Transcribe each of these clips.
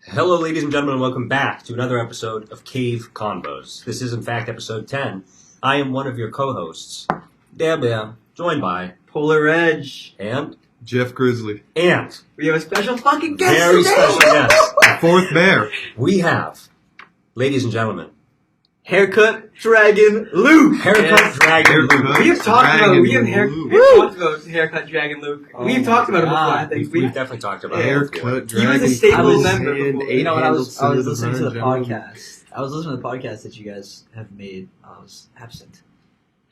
Hello, ladies and gentlemen, and welcome back to another episode of Cave Convos. This is, in fact, episode 10. I am one of your co-hosts, Naan Bread, joined by Polar Reg and Jeff Grizzly. And we have a special fucking guest very today. special guest. The fourth bear. We have, ladies and gentlemen, Haircut Dragon Luke. Haircut Dragon Luke. We have talked about Haircut Dragon Luke. We've talked about it before. I think We've definitely talked about it. Haircut He was Dragon. a staple member before. You know, when I was Handles listening to the gentlemen. podcast. I was listening to the podcast that you guys have made. I was absent.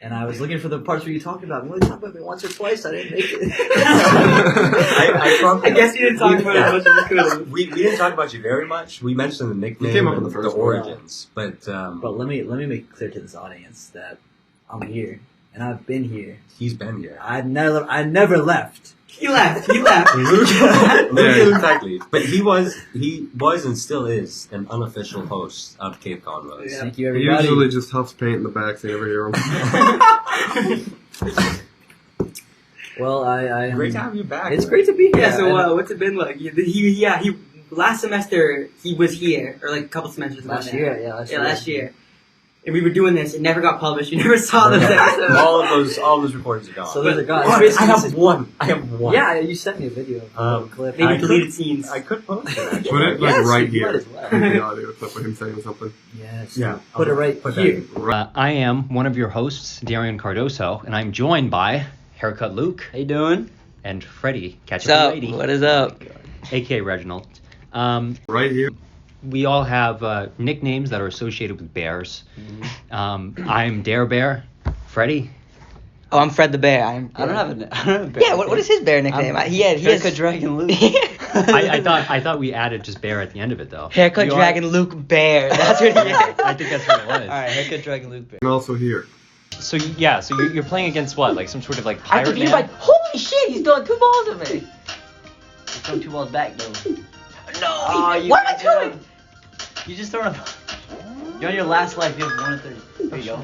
And I was looking for the parts where you talked about. We only talked about it once or twice. I didn't make it. I guess you didn't talk about it as much as you could have. We didn't talk about you very much. We mentioned the nickname You came up and with the the first one. origins. But But let me make it clear to this audience that I'm here and I've been here. he's been here. I never left. He left. Luke exactly. But he was and still is an unofficial host of Cave Convos. Yeah. Thank you, He everybody. usually just huffs paint in the back so you never hear him. Well, I Great to have you back. It's great to be here. Yeah. So And what's it been like? He last semester he was here, or like a couple semesters ago last now. year, Last year. And we were doing this. It never got published. You never saw those episodes. all of those recordings are gone. So those are gone. What? It's I basically- have one. I have one. Yeah, you sent me a video of a clip. Maybe I deleted could- scenes. I could post it. Actually. Put it like Yes, right you might here. as well. The audio clip of him saying something. Yes. Yeah. Put it right Put here. I am one of your hosts, Darian Cardoso, and I'm joined by Haircut Luke How you doing? and Freddie, Catch What's Up up? the Lady, What is up? aka Reginald. Right here. We all have nicknames that are associated with bears. I'm Dare Bear. Freddie. Oh, I'm Fred the Bear. I don't have a bear. Yeah, what is his bear nickname? He has Dragon Luke. I thought we added just bear at the end of it though. Haircut We are- Dragon Luke Bear. That's what he is. I think that's what it was. Alright, Haircut Dragon Luke Bear. And also here. So yeah, so you're playing against what? Like some sort of like I pirate think he was man? like, holy shit, he's throwing 2 balls at me. He's throwing 2 balls back though. No! What am I doing? You just throw it. You're on your last life. You have 1 in 30. There you go.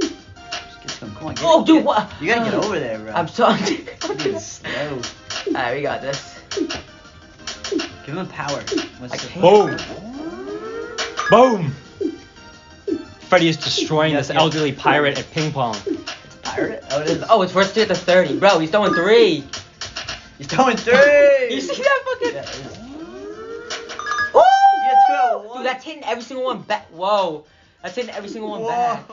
Just get some. Come on. Get Oh, it, dude, get- what? You gotta get over there, bro. I'm sorry. Dude, slow. Alright, we got this. Give him power. I can't. Boom! Boom! Freddie is destroying this Yeah. elderly pirate at ping pong. Pirate? Oh, it is. Oh, it's worth it to 30. Bro, he's throwing 3. He's throwing 3. You see that fucking... Yeah, it is. Oh! Yeah, 2 out of 1. Dude, that's hitting every single one back. Whoa. That's hitting every single one back.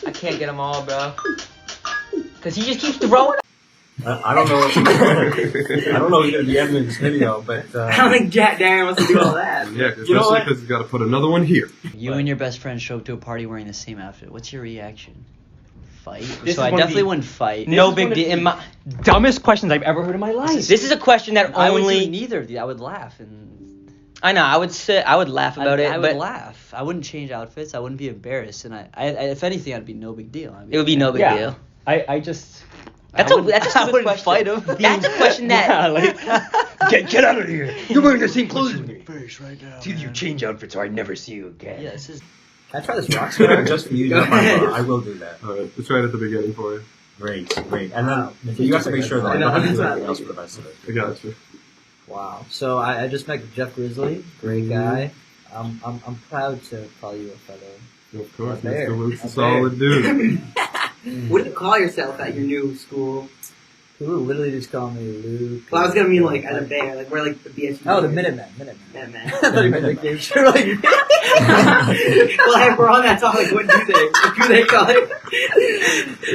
I can't get them all, bro. Because he just keeps throwing. I don't know. I don't know who's gonna be editing this video, but I don't think Jack Darren wants to do all that. Yeah, You know especially what? because he's got to put another one here. You and your best friend show up to a party wearing the same outfit. What's your reaction? Fight? This So is I one of definitely the- wouldn't fight. No is big one of deal. the- In my, Dumbest questions I've ever heard in my life. this is a question that I wouldn't do only. neither of you. I would laugh and I know. I would laugh about it, I but would laugh. I wouldn't change outfits. I wouldn't be embarrassed, and I if anything, I'd be no big deal. it would be no big deal. I just That's I a wouldn't stupid question. fight him. That's a question that. yeah, like get out of here. You're wearing the same clothes as me. Face right now. It's either you change outfits or I never see you again. Yeah, this is. can I try this rock star just for you? I will do that. Alright, it's right at the beginning for you. Great. And then you have to make sure that I don't have to do anything else for the rest of it. I got you. Wow. So I just met Jeff Grizzly. Great guy. I'm proud to call you a fellow. Of course, Bear. Mr. Luke's a A solid dude. What do you call yourself at your new school? Who literally just call me Luke? Well, I was gonna mean like as a bear, like we're like the BSU. Oh, the Minutemen. Minutemen. I thought you meant nicknames. Sure, like. Well, hey, we're on that topic. What do you think? What do they call it?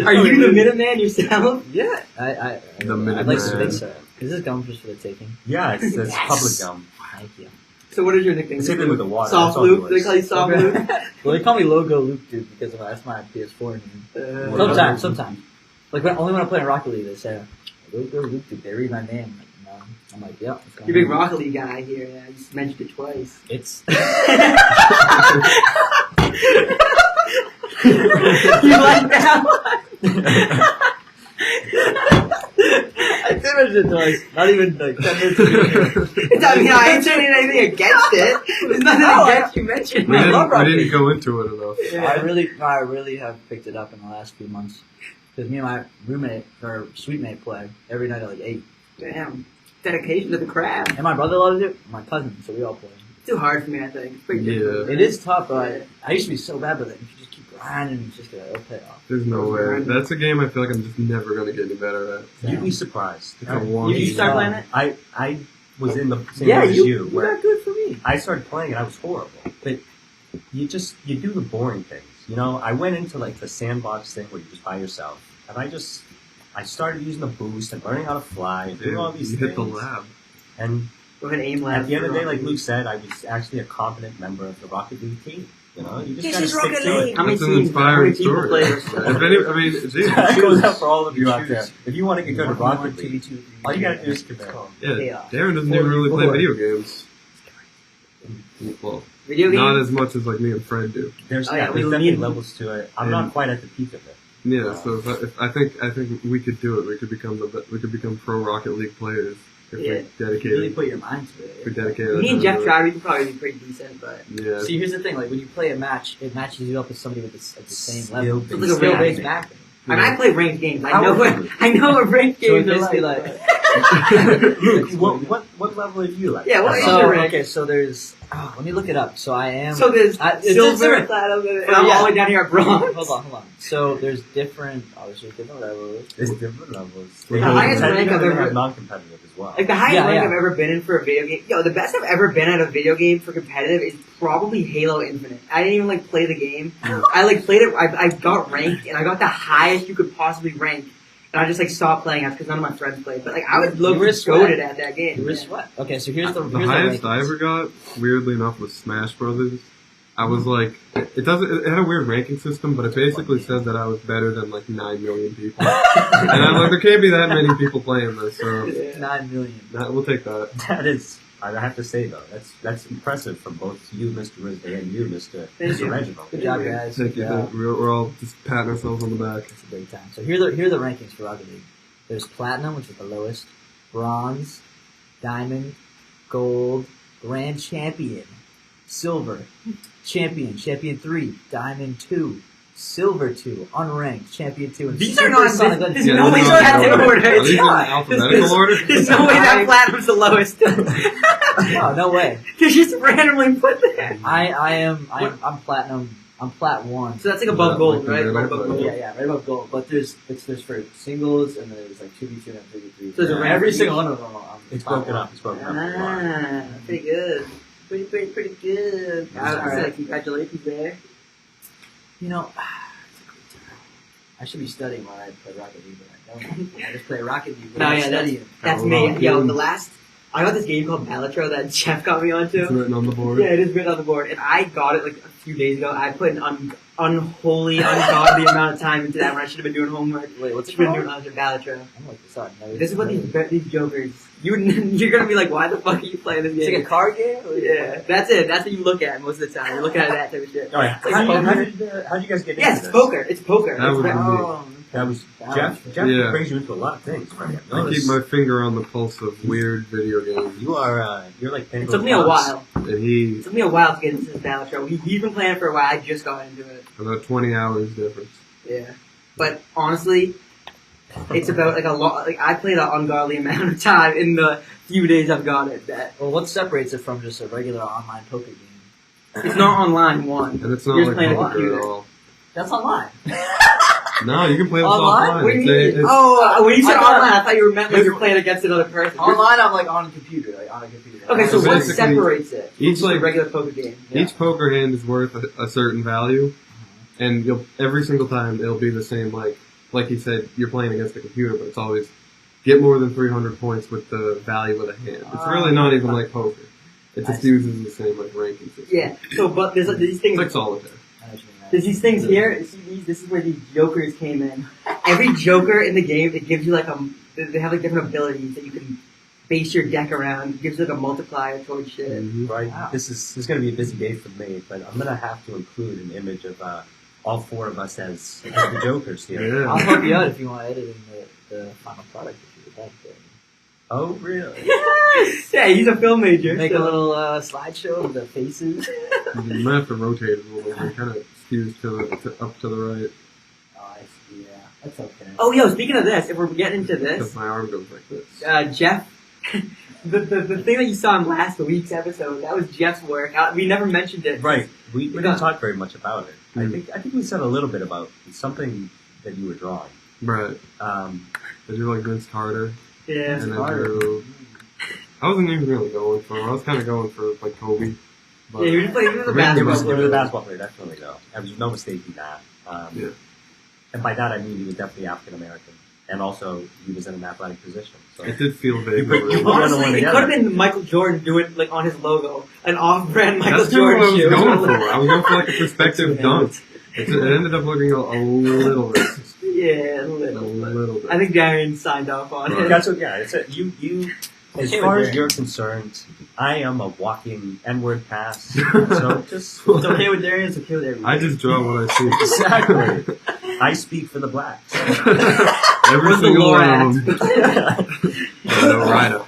Are you the Minuteman yourself? Yeah. I The I'd like to Minuteman. think so. Is this gum just for the taking? Yeah, it's public gum. Thank you. So what is your nickname? Same thing with the water. Soft That's all Luke. yours. They call you Soft Luke. Well, they call me Logo Luke Dude because that's my PS4 name. Sometimes. Like only when I play in Rocket League, they say Logo Luke Dude. They read my name. Like, no. I'm like, yeah. what's going You're a big on? Rocket League guy here. Yeah, you just mentioned it twice. It's. You like that one? I did mention it twice. Not even like 10 minutes ago. I mean, I ain't saying anything against it. There's nothing against you mentioning We it. didn't go into it enough. Yeah. I really have picked it up in the last few months because me and my roommate or suite mate play every night at like 8. Damn. Dedication to the craft. And my brother loves it. My cousin, so we all play. It's too hard for me, I think. It's pretty difficult. It is tough, but I used to be so bad with it. If you just keep grinding, it's just gonna pay off. There's no way. That's a game I feel like I'm just never gonna get any better at. You'd be surprised. It's a long Did you start playing it? I was in the same Yeah, boat as you you. Where got good for me. I started playing and I was horrible. But you do the boring things. You know, I went into like the sandbox thing where you just by yourself, and I started using the boost and learning how to fly and doing all these You things. hit the lab. And With an aim lab. at the end of the day, like Luke said, I was actually a competent member of the Rocket League team. You know, you just This gotta is stick Rocket to League. it. How many That's an teams? How many inspiring people story. play If this? I mean, geez, That goes out for all of you You out there. choose. If you want to get good at Rocket League, all you gotta do is compare. yeah, Darren doesn't even really play video games. Well, Video games? not as much as like me and Fred do. There's, Oh, yeah, there's we definitely need- levels to it. I'm And- not quite at the peak of it. Yeah, so if I think we could do it. We could become pro Rocket League players if Yeah. we Really dedicated. put your mind to If we it. dedicated. Me and ourselves Jeff to it. tried, we could probably be pretty decent, but Yeah. See, here's the thing: like when you play a match, it matches you up with somebody with at the same level. Skill-based It's like a Skill-based ranked match. I mean, I play ranked games. I How know would what you? I know what ranked So games it's are basically like. like. Luke, what level are you like? Yeah, what is So your rank? okay, so there's. Oh, let me look it up. So I am. So there's it's silver, different. platinum, and I'm all the way down here at bronze. Hold on. So there's different. Obviously, different levels. There's different levels. The highest rank I've ever- have non-competitive as well. Like the highest Yeah, rank yeah. I've ever been in for a video game. Yo, the best I've ever been at a video game for competitive is probably Halo Infinite. I didn't even like play the game. I like played it. I got ranked, and I got the highest you could possibly rank. And I just like stopped playing after because none of my friends played. But like I was You were looking sweat. goated at that game. You were sweat. Okay, so here's the The here's highest the I rankings. ever got, weirdly enough, was Smash Brothers. I was like, it had a weird ranking system, but it basically said that I was better than like 9 million people. And I'm like, there can't be that many people playing this, so Yeah. 9 million. we'll take that. That is, I have to say though, that's impressive from both you, Mr. Grizzly, and you, Mr. Thank you. Reginald. Good job, guys. Thank you. Good job. We're all just patting ourselves on the back. It's a great time. So here are the rankings for Rocket League. There's platinum, which is the lowest, bronze, diamond, gold, grand champion, silver, champion 3, diamond 2, silver 2, unranked, champion 2, and These super are not. Sonic There's Legends. no way these that's are in order. Are It's these in not. alphabetical order? There's no way that platinum's the lowest. Oh, no way. They're just randomly put there. I'm platinum. I'm plat 1. So that's like above gold, right? Like Right above gold. Yeah, right above gold. But there's for singles and there's like 2v2 and 3v3. So there's a rank every for single each? one of them. It's broken up. It's broken up. Ah, pretty good. Pretty good. I would say congratulations there. You know, it's a great time. I should be studying while I play Rocket League, but I don't. I just play Rocket League No, without yeah, studying. That's Oh, me. wow. Yo, I got this game called Balatro that Jeff got me onto. It's written on the board. Yeah, it is written on the board. And I got it like a few days ago. I put an unholy, ungodly amount of time into that when I should have been doing homework. Wait, what's Should it have been called? doing Balatro. I'm like, sorry. No, This is what these jokers. You're gonna be like, why the fuck are you playing this It's game? like a card game? Yeah, that's it. That's what you look at most of the time. You're looking at that type of shit. All right. It's How poker. did you guys get Yes, into it's this? poker. It's poker. That It's would be ba- me. That was That Jeff. was- Jeff Yeah. brings you into a lot of things. Freddie. I've I keep noticed. my finger on the pulse of weird video games. You are. You're like. It took me a while. And It took me a while to get into this Balatro. He's been playing it for a while. I just got into it. about 20 hours difference. Yeah, but honestly, it's about like a lot. Like I played an ungodly amount of time in the few days I've got it. That Well, what separates it from just a regular online poker game? it's not online. One. And it's not You're like playing a poker computer. at all. That's online. No, you can play this Online? offline. What do you It's- mean? it's- Oh, when you said I thought- online, I thought you were meant like you're playing against another person. Online, I'm like on a computer, Okay, Okay, so So what basically, separates it? from each, just a like- regular poker game. Each poker hand is worth a certain value, and every single time it'll be the same. Like he said, you're playing against a computer, but it's always get more than 300 points with the value of the hand. It's really not even like poker. It just uses the same like ranking system. Yeah. So, but there's these things. It's like solitaire. There's these things here. See these? This is where these jokers came in. Every joker in the game, it gives you like they have like different abilities that you can base your deck around. It gives you like a multiplier towards shit. Mhm. Right. Wow. This is going to be a busy day for me, but I'm going to have to include an image of all four of us as the jokers here. Yeah. I'll help you out if you want to edit in the final product if you would like. Oh, really? Yeah, he's a film major. Make so- a little slideshow of the faces. You might have to rotate it a little bit. It kind of skews up to the right. Oh, I see, yeah. That's okay. Oh, yo, speaking of this, if we're getting into Because this, my arm goes like this. Jeff, the thing that you saw in last week's episode, that was Jeff's work. We never mentioned it. Right. We didn't Yeah. talk very much about it. I Mm. think we said a little bit about something that you were drawing. Right. I drew like Vince Carter. Yeah. And I drew. I wasn't even really going for him. I was kind of going for like Kobe. But Yeah, you were just playing the Really It basketball was player. a basketball player, definitely, though. There was no mistaking that. Yeah. And by that I mean he was definitely African American. And also, he was in an athletic position. So. it did feel big. You put one Honestly, it together. could have been Michael Jordan doing like on his logo, an off-brand Michael That's kind of what I Jordan was shoe. going for. I was going for like a perspective dunk. It ended up looking a little racist. Yeah, a A little. bit. I think Darian signed off on Right. it. That's what, yeah, it's you, as Okay far with as Darren. you're concerned, I am a walking N-word pass. So just, It's okay with Darian, it's okay with everyone. I just draw what I see. exactly. I speak for the blacks. Every What's the single lore one of them. Rhino.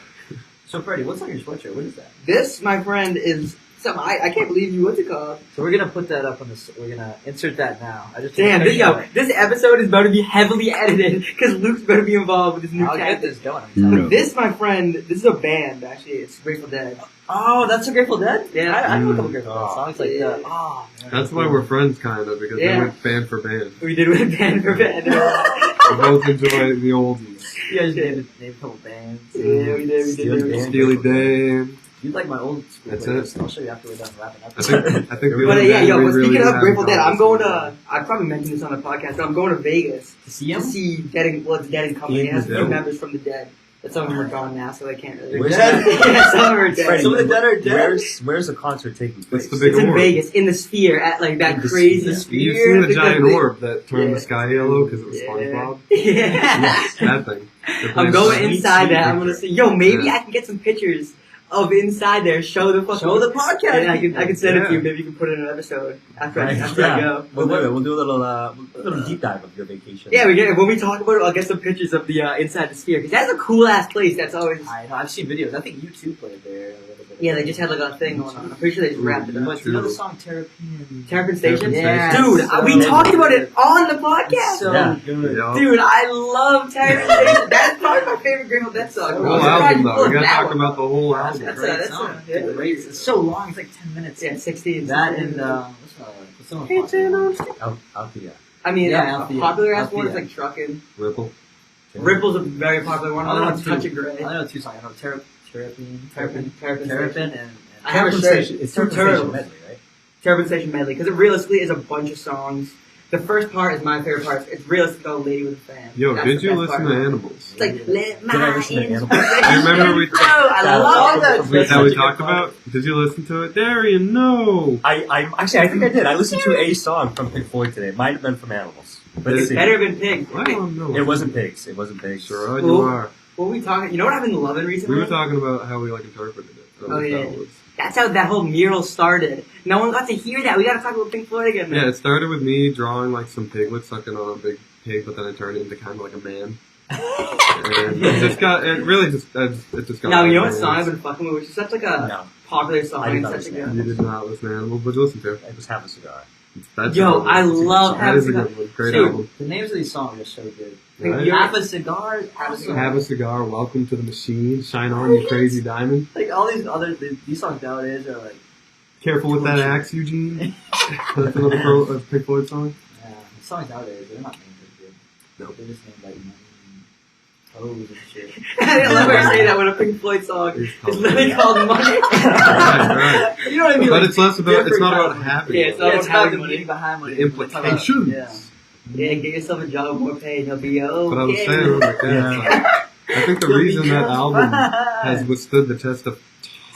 So Freddie, what's on your sweatshirt? What is that? This, my friend, is something I can't believe you. What's it called? So we're gonna put that up on this. We're gonna insert that now. I just Damn, this episode is about to be heavily edited because Luke's better be involved with his new I'll get tactic. this going. Yeah. This, my friend, this is a band. Actually, it's Grateful Dead. Oh, that's a Grateful Dead. Yeah. I know a couple Grateful Dead Oh. songs like Yeah. that. Oh, man. That's why we're friends, kind of, because Yeah. we went band for band. We did with band for band. We both enjoy the oldies. You guys named a couple bands. Yeah, we did. Steely Dan. Steely Dan. You like my old school That's playlist. it. I'll show you after we're done wrapping up. I think the But other yeah, day yo, we but really speaking of haven't Grateful Dead, gone I'm going to to. I probably mentioned this on the podcast, but I'm going to Vegas To see to him? see Dead and well, the Dead and Company. It has a few Dead. members from the Dead, but some of them are gone now, so they can't really. Where's Dead? Yeah, some of them are dead. Freddie, Some of the dead are dead. Where's the concert taking place? It's the big It's in orb. Vegas, in the Sphere, at like that In the crazy Sphere. You've Sphere. seen the because giant they- orb that turned Yeah. the sky yellow because it was Yeah. SpongeBob? Yeah. That thing. They're I'm playing going Sweet, inside Sweet that. I'm gonna Victory. see. Yo, maybe Yeah. I can get some pictures of inside there. Show the podcast. Yeah, I can send it to Yeah. you. Maybe you can put it in an episode after I Yeah. go. We'll do a little deep dive of your vacation. Yeah, when we talk about it, I'll get some pictures of the inside the Sphere because that's a cool ass place. That's always. I know. I've seen videos. I think you two played there a little bit. Yeah, they just had like a thing going on. I'm pretty sure they just wrapped it up. But you know the song Terrapin? Terrapin Station. Terrapin Station. Dude, So we good. talked about it on the podcast. So Yeah. good. Yeah. Dude, I love Terrapin Station. That's probably my favorite Grateful Dead song. The I'm whole surprised album, you though. pulled We gotta that talk one. about the whole That's album. a That's great a- song. yeah. It's great. It's so long. It's like 10 minutes. Yeah, 16. That and what's the one? Althea. I mean, Yeah, a Althea. popular ass one is Althea. like Truckin'. Ripple. Ripple's a very popular one. I know two. Touch of Grey. I know two songs. I know Terrapin, Terrapin Terrapin, Station. and I have a Terrapin shirt. Station. It's Two Terrapin Station turtles. medley, right? Terrapin Station medley because it realistically is a bunch of songs. The first part is my favorite part. It's realistically called "Lady with a Fan." Yo, That's did the you best listen part. to Animals? It's like let Did I my listen to Animals? inspiration You remember we- flow. I That- love that. That we such a talked good about? Did you listen to it? Darian, no! I think I did. I listened to a song from Pink Floyd today. It might have been from Animals. Let's It's see. better than Pig. I don't know. It wasn't Pigs. It wasn't Pigs. Sure, Cool. you are. What were we talking? You know what I've been loving recently? We were talking about how we like interpreted it. Oh, yeah. That was- That's how that whole mural started. No one got to hear that. We got to talk about Pink Floyd again. Yeah, it started with me drawing like some piglets sucking on a big pig, but then I turned it into kind of like a man. And it just got, it really just, it just got. Now you know out of what song I've hands. been fucking with, which is such like a No, popular song. I did and not such a listen good. to You did not listen to Animals, but you listen to it. it was Half a Cigar. That's Yo, a good one. I love That is a Half a good one. Great Dude, album. the names of these songs are so good. Right? You're- Half a cigar. Awesome. Have a cigar. Welcome to the machine. Shine on, you crazy diamond. Like all these other these songs nowadays are like Careful with that axe, Eugene. That's another Pink Floyd song. the songs nowadays they're not named as good. No. They're just named like hoes and shit. I love when you say that when a Pink Floyd song It's is called- literally called Money. Right, You know what I mean? But Like, it's less about. It's different not kind about of- having. Yeah, it's it. not Yeah, it's about about having the money. meaning behind money. The implications. Yeah. Yeah, get yourself a job, more pay, and you'll be okay. But I was saying, like, I think the reason that album has withstood the test of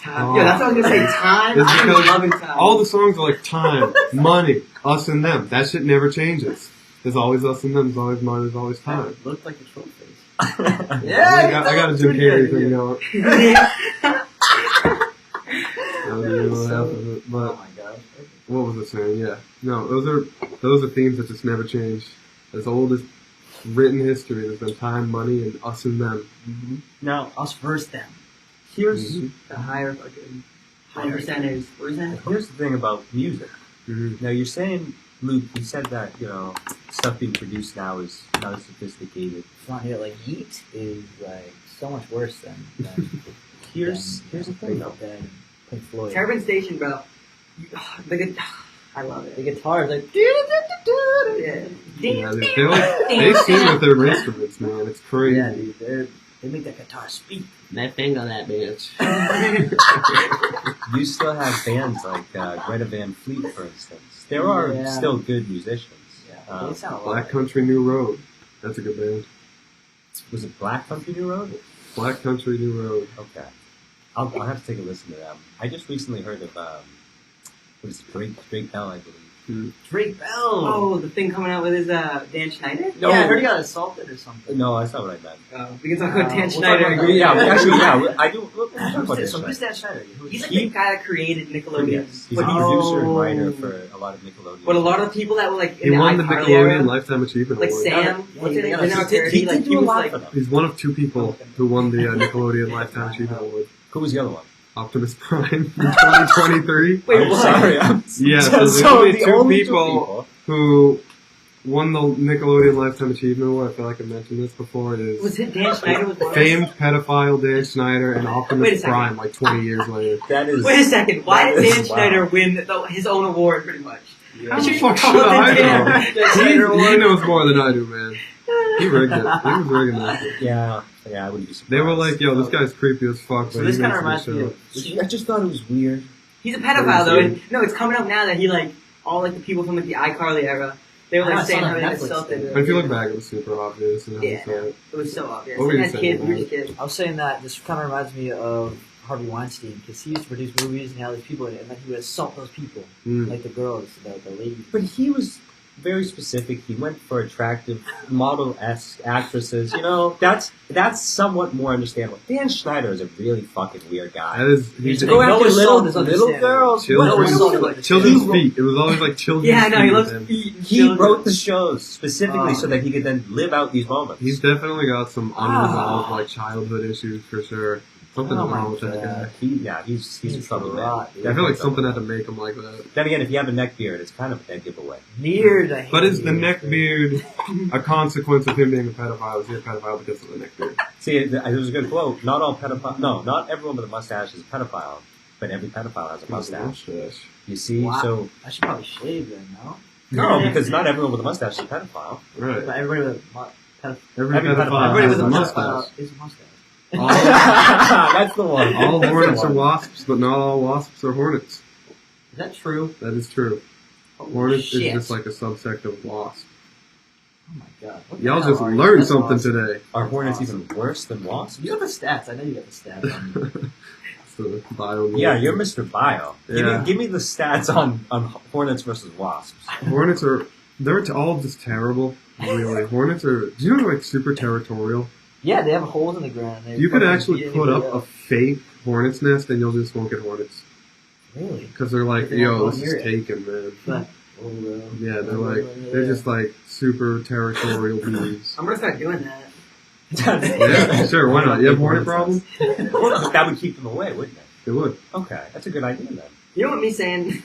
Time. Yeah, that's what I was gonna say. Time. It's I'm because loving time. all the songs are like time, money, us and them. That shit never changes. There's always us and them. There's always money. There's always time. Looked like a troll face. I got a Jim Carrey thing going. Oh But my god. what was I saying? Yeah, no, those are themes that just never change. As old as written history, there's been time, money, and us and them. Now, Us versus them. here's Mhm. The higher fucking 1% is. What is that? here's the thing about music. Mhm. Now, you're saying, Luke, you said that, stuff being produced now is not as sophisticated. It's not here. Like Yeet is like so much worse than Here's the thing though. than Pink Floyd. Carbon Station, bro. I love it. The guitar is like. Yeah. Yeah, they sing with their instruments, man. It's crazy. Yeah, dude. They make that guitar speak. That thing on that bitch. You still have bands like Greta Van Fleet, for instance. There are still good musicians. Yeah, they sound a lot. Black Country New Road. That's a good band. Was it Black Country New Road? Black Country New Road. Okay. I'll have to take a listen to them. I just recently heard of, what is it, Drake Bell, I believe. Drake Bell. Oh, the thing coming out with his Dan Schneider? No. Yeah, I heard he got assaulted or something. No, that's not what I meant. We can talk about Dan we'll Schneider. talk about Yeah, I do. We'll talk about this. So who's Dan Schneider? He's like the guy that created Nickelodeon. Yes, he's But a he's- producer and writer for a lot of Nickelodeon. But a lot of the people that were like He in the won the iCarly Nickelodeon era, Lifetime Achievement like Award. Sam, what's his they name? got a- Now he Charity, did like do he a was lot like for them. He's one of two people who won the Nickelodeon Lifetime Achievement Award. Who was the other one? Optimus Prime in 2023. Wait, I'm what? sorry. Yeah, so there's So only the two only people who won the Nickelodeon Lifetime Achievement Award. I feel like I mentioned this before. It Was is it Dan Schneider was one? famed pedophile Dan Schneider and Wait a Optimus second. Prime like 20 years later. That is. Wait a second. Why that did is Dan Schneider wild. win his own award, pretty much? How should the fuck call should it I Dan know? Schneider He knows more than I do, man. He rigged it. He was rigging it. Yeah, I wouldn't be surprised. They were like, yo, this guy's creepy as fuck. So but this he kind of makes a reminds good me show. of. I just thought it was weird. He's a pedophile, though. And, no, it's coming up now that he, like, all, like, the people from, like, the iCarly era, they were, I like, saying saw how the he Netflix assaulted thing. But if you look back, it was super obvious. And Yeah. so, It was so obvious. What were you As saying kids, we were about just kids. I was saying that this kind of reminds me of Harvey Weinstein because he used to produce movies and he had all these people in it, and then he would assault those people, like the girls, the ladies. But he was very specific. He went for attractive, model-esque actresses. You know, that's somewhat more understandable. Dan Schneider is a really fucking weird guy. that is, he's To Like, go no after assault little is little understandable. girls. children's, children's feet. It was always like children's Yeah, I know, he feet loves with him. feet and He children. wrote the shows specifically Oh. so that he could then live out these moments. He's definitely got some unresolved like childhood issues for sure. Something's Oh my wrong with that God. guy. He's a trouble man. lot, dude. I feel like something had to make him like that. Then again, if you have a neck beard, it's kind of a giveaway. Beard, I hate But is the beard. neck beard a consequence of him being a pedophile? Is he a pedophile because of the neck beard? See, there was a good quote. Not all pedophile. No, not everyone with a mustache is a pedophile, but every pedophile has a mustache. You see, Wow. so I should probably shave then, no? no, because not everyone with a mustache is a pedophile. Right. But everybody with a Every Every pedophile pedophile has with a a mustache. is a mustache. All, That's the one. all That's the hornets are one. wasps, but not all wasps are hornets. Is that true? That is true. Holy Hornet shit. is just like a subsect of wasp. Oh my god. What the Y'all hell just are you? learned That's something awesome. today. Are hornets Awesome. even worse than wasps? You got the stats. I know you got the stats. on It's the bio. Yeah, you're Mr. Bio. Yeah. Give me the stats on hornets versus wasps. Hornets are, they're all just terrible. Really. Hornets are, do you know they're like super territorial? Yeah, they have holes in the ground. They You could fucking actually beat put up anybody a fake hornet's nest and you'll just won't get hornets. Really? Because they're like, They won't yo, go this near is it. taken, man. But, Yeah, they're just like super territorial bees. I'm gonna start doing that. Yeah, sure, why not? You have hornet problem? Well, that would keep them away, wouldn't it? It would. Okay, that's a good idea then. You know what me saying?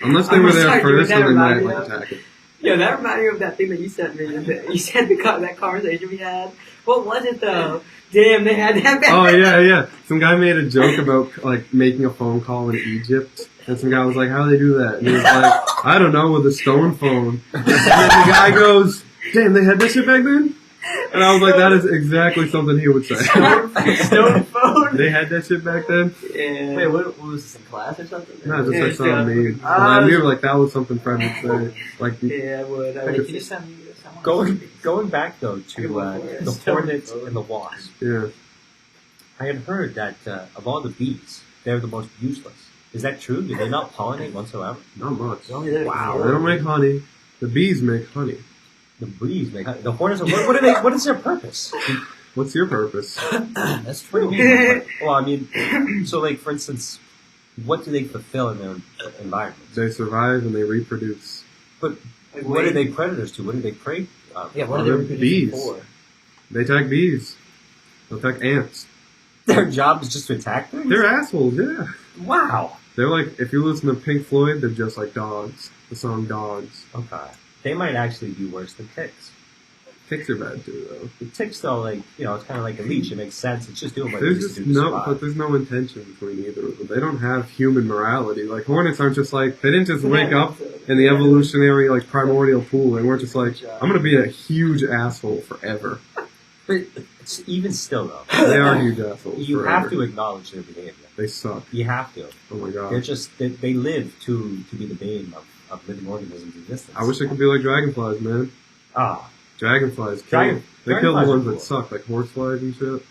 Unless they I'm were gonna there start doing first, that then they might remind like me of- attack it. Yo, that reminded me of that thing that you sent me. You said that conversation we had. What was it though? Damn, they had that. Oh yeah. Some guy made a joke about like making a phone call in Egypt, and some guy was like, "How do they do that?" And he was like, "I don't know, with a stone phone." And then the guy goes, "Damn, they had that shit back then." And I was like, "That is exactly something he would say." Stone phone. They had that shit back then. Yeah. Wait, what was this in class or something? No, just Yeah, like saw me. And Ah, I knew like that was something Fred would say. Like, Yeah, I would. I Freddie, would. can you send me someone? Going back though to Good one for it. the hornets and the wasps. yeah, I had heard that of all the bees, they're the most useless. Is that true? Do they not pollinate whatsoever? not much. They're only there to Wow. kill They don't them. make honey. The bees make honey. The bees make the hornets. What are they? What is their purpose? What's your purpose? That's What do true. you mean? Well, I mean, so like for instance, what do they fulfill in their environment? They survive and they reproduce. But Like, what are wait. they predators to? What do they prey? Yeah, what are they They're reproducing bees. for? They attack bees. They attack ants. Their job is just to attack them. They're assholes, yeah. Wow. They're like, if you listen to Pink Floyd, they're just like dogs. The song Dogs. Okay. they might actually be worse than ticks. Ticks are bad too, though. The ticks, though, like, you know, it's kind of like a leech. It makes sense. It's just doing what it There's needs just to do to no, survive. but there's no intention between either of them. They don't have human morality. Like hornets aren't just like they didn't just wake up in the evolutionary like primordial pool. They weren't just like I'm gonna be a huge asshole forever. But it's, even still, though, They are huge assholes. you forever. have to acknowledge their behavior. They suck. You have to. Oh my god. They're just, they live to be the bane of living organisms' existence. I wish they could be like dragonflies, man. Ah, Dragonflies. Dragon- They kill the dragonflies are ones cool. that suck, like horseflies and shit.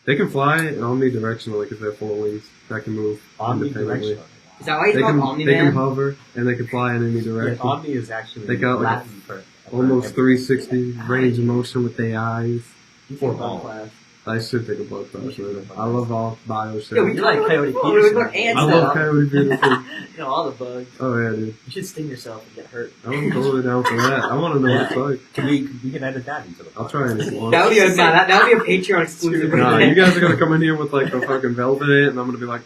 They can fly omnidirectionally because they have 4 wings that can move independently. omnidirectional. Is that why he's They called can, Omni-Man? they can hover and they can fly in any Yeah, direction. omni is actually They got, like, Latin for Almost everything. 360 range of motion with their eyes. You For take a all. bug class. I should take a blood class, You should man. take a blood I love all bio shit. Yeah, we You like talked Coyote about- we were Peterson. about ants I now. love Coyote Peterson. You know all the bugs. Oh yeah, dude. You should sting yourself and get hurt. I'm totally down for that. I want to know what it's like. We can edit that into the I'll try it. That would be that would be a Patreon exclusive. Nah, you guys are gonna come in here with like the fucking velvet in it, and I'm gonna be like,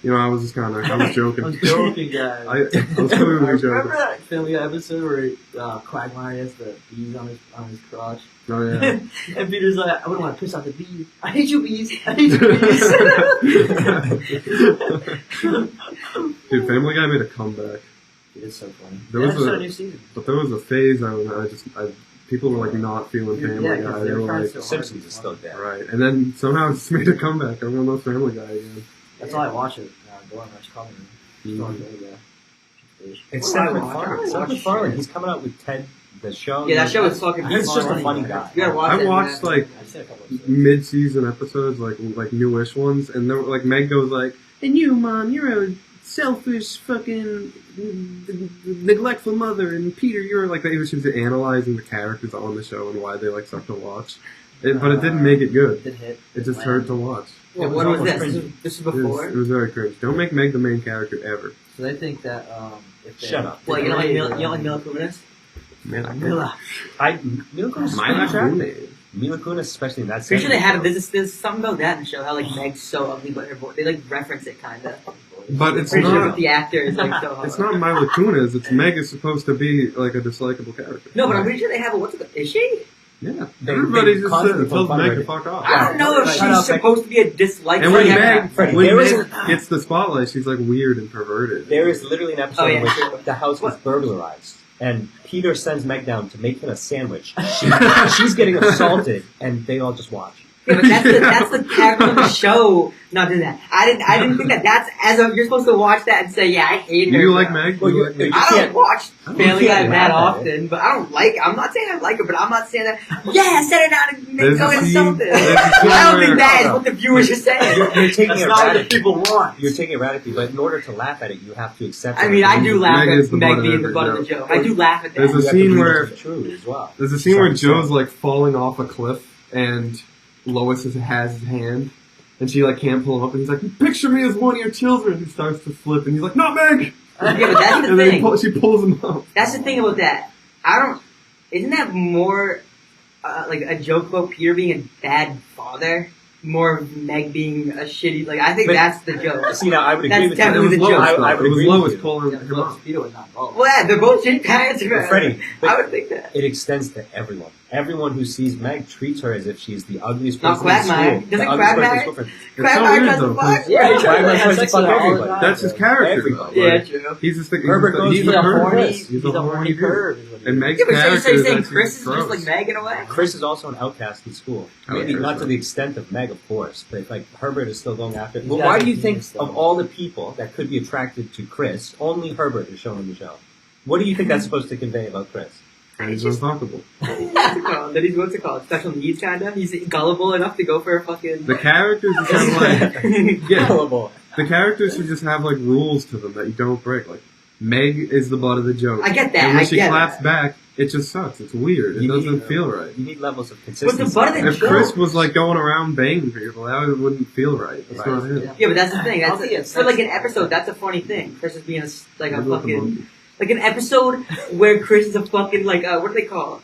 you know, I was just kind of, I was joking. I'm joking, guys. I was clearly Remember joking. that Family Guy episode where Quagmire has the bees on his crotch? Oh yeah. And Peter's like, I wouldn't want to piss off the bees. I hate you, bees. I hate you, bees. Dude, Family Guy made a comeback. It's so funny. There They was have a- a new season. But there was a phase people were like not feeling Yeah, Family 'cause Guy. they're They were trying like, so hard. Simpsons is still dead. right. And then somehow it just made a comeback. Everyone loves Family Guy again. That's all I watch it. Go on Rush Comedy. Mhm. Family Guy. It's What do I Seth watch? MacFarlane. I Seth watch MacFarlane. shit. He's coming out with Ted, the show. Yeah, that show is fucking. He's just a funny. funny guy. You gotta watch I that, watched man. like I've seen a couple episodes. mid-season episodes, like newish ones, and there, like Meg goes like, "And you, Mom, you're a selfish, fucking neglectful mother," and Peter, you're like, she was analyzing the characters on the show and why they like suck to watch. But it didn't make it good. Did hit. It just hurt to watch. What, It was what was almost this? cringy. This is It was, before. it was very cringe. Don't make Meg the main character ever. So they think that if they Shut up. Well, you don't like Mila Kunis? Man, Mila. Mila Kunis is My pretty last attractive. roommate. Mila Kunis, especially in that Pretty sure they segment. had there's something about that in the show. How like Meg's so ugly, but her voice, they like reference it kind of. But it's Pretty sure not. the actor is like so hot. It's not Mila Kunis. It's Meg is supposed to be like a dislikable character. No, but I'm pretty sure they have a what's it? Is she? Yeah. They Everybody just constantly tells poke fun Meg at to it. fuck off. I don't know if Shut up, she's supposed to be a dislike. And when Freddie, Meg, there when is Meg gets the spotlight, she's like weird and perverted. There is literally an episode Oh, yeah, in which sure. the house was burglarized, and Peter sends Meg down to make him a sandwich. She's getting assaulted, and they all just watch. Yeah, but that's the character of the show. Not doing that. I didn't think that's you're supposed to watch that and say, yeah, I hate her. Do you like bro. Meg? Well, Do you you- like Meg? you I don't can't- watch Family Guy can't that laugh at often, but I don't like. I'm not saying I like her, but I'm not saying that. Yeah, set her down and There's go a and scene- something. there's a scene I don't where- think that is what the viewers are saying. You're taking That's it not what the radically. people want. You're taking it radically, but in order to laugh at it, you have to accept. I it. mean, I do laugh Meg is at the Meg butt of being the every butt of the joke. joke. I do laugh at that. There's You a have to scene believe where- it's true as well. There's a scene where Sorry, Joe's like falling off a cliff and Lois has his hand and she like can't pull him up and he's like, "Picture me as one of your children." He starts to flip and he's like, "Not Meg!" Yeah, but that's the And then thing. she pulls him up. That's the thing about that. Isn't that more like a joke about Peter being a bad father? More of Meg being a shitty, like, I think But- that's the joke. See, now I would That's agree with you. It definitely was the joke. Lois, I though. would It was agree with Lois you. pulling Yeah, him up. Speedo was not involved. Well, yeah, they're both shitty parents. But Freddie, I would think that. it extends to everyone. Everyone who sees Meg treats her as if she's the ugliest Not person in Quagmire. school. Doesn't The ugliest Quagmire- person in school. It's so Quagmire weird tries to though. fuck. 'cause Yeah, he Quagmire has tries to sex fuck with all the everybody. time. That's his character. Everybody. though. Yeah, Like, true. he's just Herbert goes he's to a the pervert. horny- He's a horny dude. perv. is what he And is. Meg's Yeah, but so character you're is saying actually Chris is just gross. like Meg in a way? Chris is also an outcast in school. Oh, Maybe sure, not sure. to the extent of Meg, of course, but like Herbert is still going after it. He's Well, got why the do you think penis, though. of all the people that could be attracted to Chris, only Herbert is shown in the show? What do you think that's supposed to convey about Chris? And he's unfuckable. That he's what's it called? Special needs kinda? He's gullible enough to go for a fucking The characters just have like yeah. Gullible. The characters should just have like rules to them that you don't break. Like Meg is the butt of the joke. I get that, And when I she get claps that. back, it just sucks. It's weird. It You doesn't need- feel right. You need levels of But consistency. the butt of the If joke. Chris was like going around banging people, that wouldn't feel right. That's Right. not him. Yeah. Yeah, but that's the thing. I'll That's be a for like an sex- episode. That's a funny thing. Chris is being like a Maybe with the fucking monkey. like an episode where Chris is a fucking like what do they call it?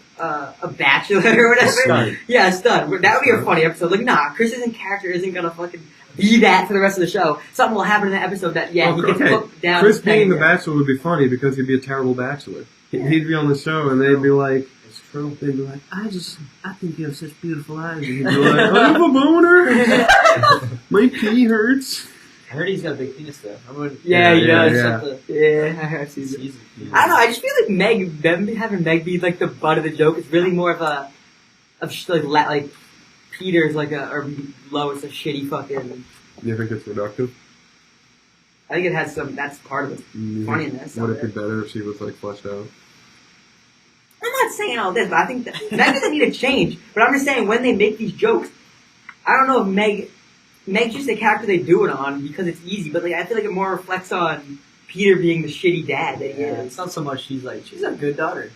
A bachelor or whatever. Stud. Yeah, a stud. That would be a funny episode. Like, nah, Chris's character isn't gonna fucking be that for the rest of the show. Something will happen in that episode that he gets okay. hooked down. Chris to being the Peggy. bachelor would be funny because he'd be a terrible bachelor. He'd be on the show, and they'd be like, It's true. they'd be like, I think you have such beautiful eyes. And he'd be like, I have a boner. My pee hurts. I heard he's got a big penis though. Yeah, he Yeah, does. yeah. Yeah, I've seen it. I don't know. I just feel like having Meg be like the butt of the joke is really more of a, like Peter's like or Lois a shitty fucking. You think it's reductive? I think it has some. That's part of the funniness. Would of it be better if she was like fleshed out? I'm not saying all this, but I think that doesn't need to change. But I'm just saying when they make these jokes, I don't know if Meg's just a character they do it on because it's easy. But like I feel like it more reflects on Peter being the shitty dad that he is. It's not so much she's a good daughter,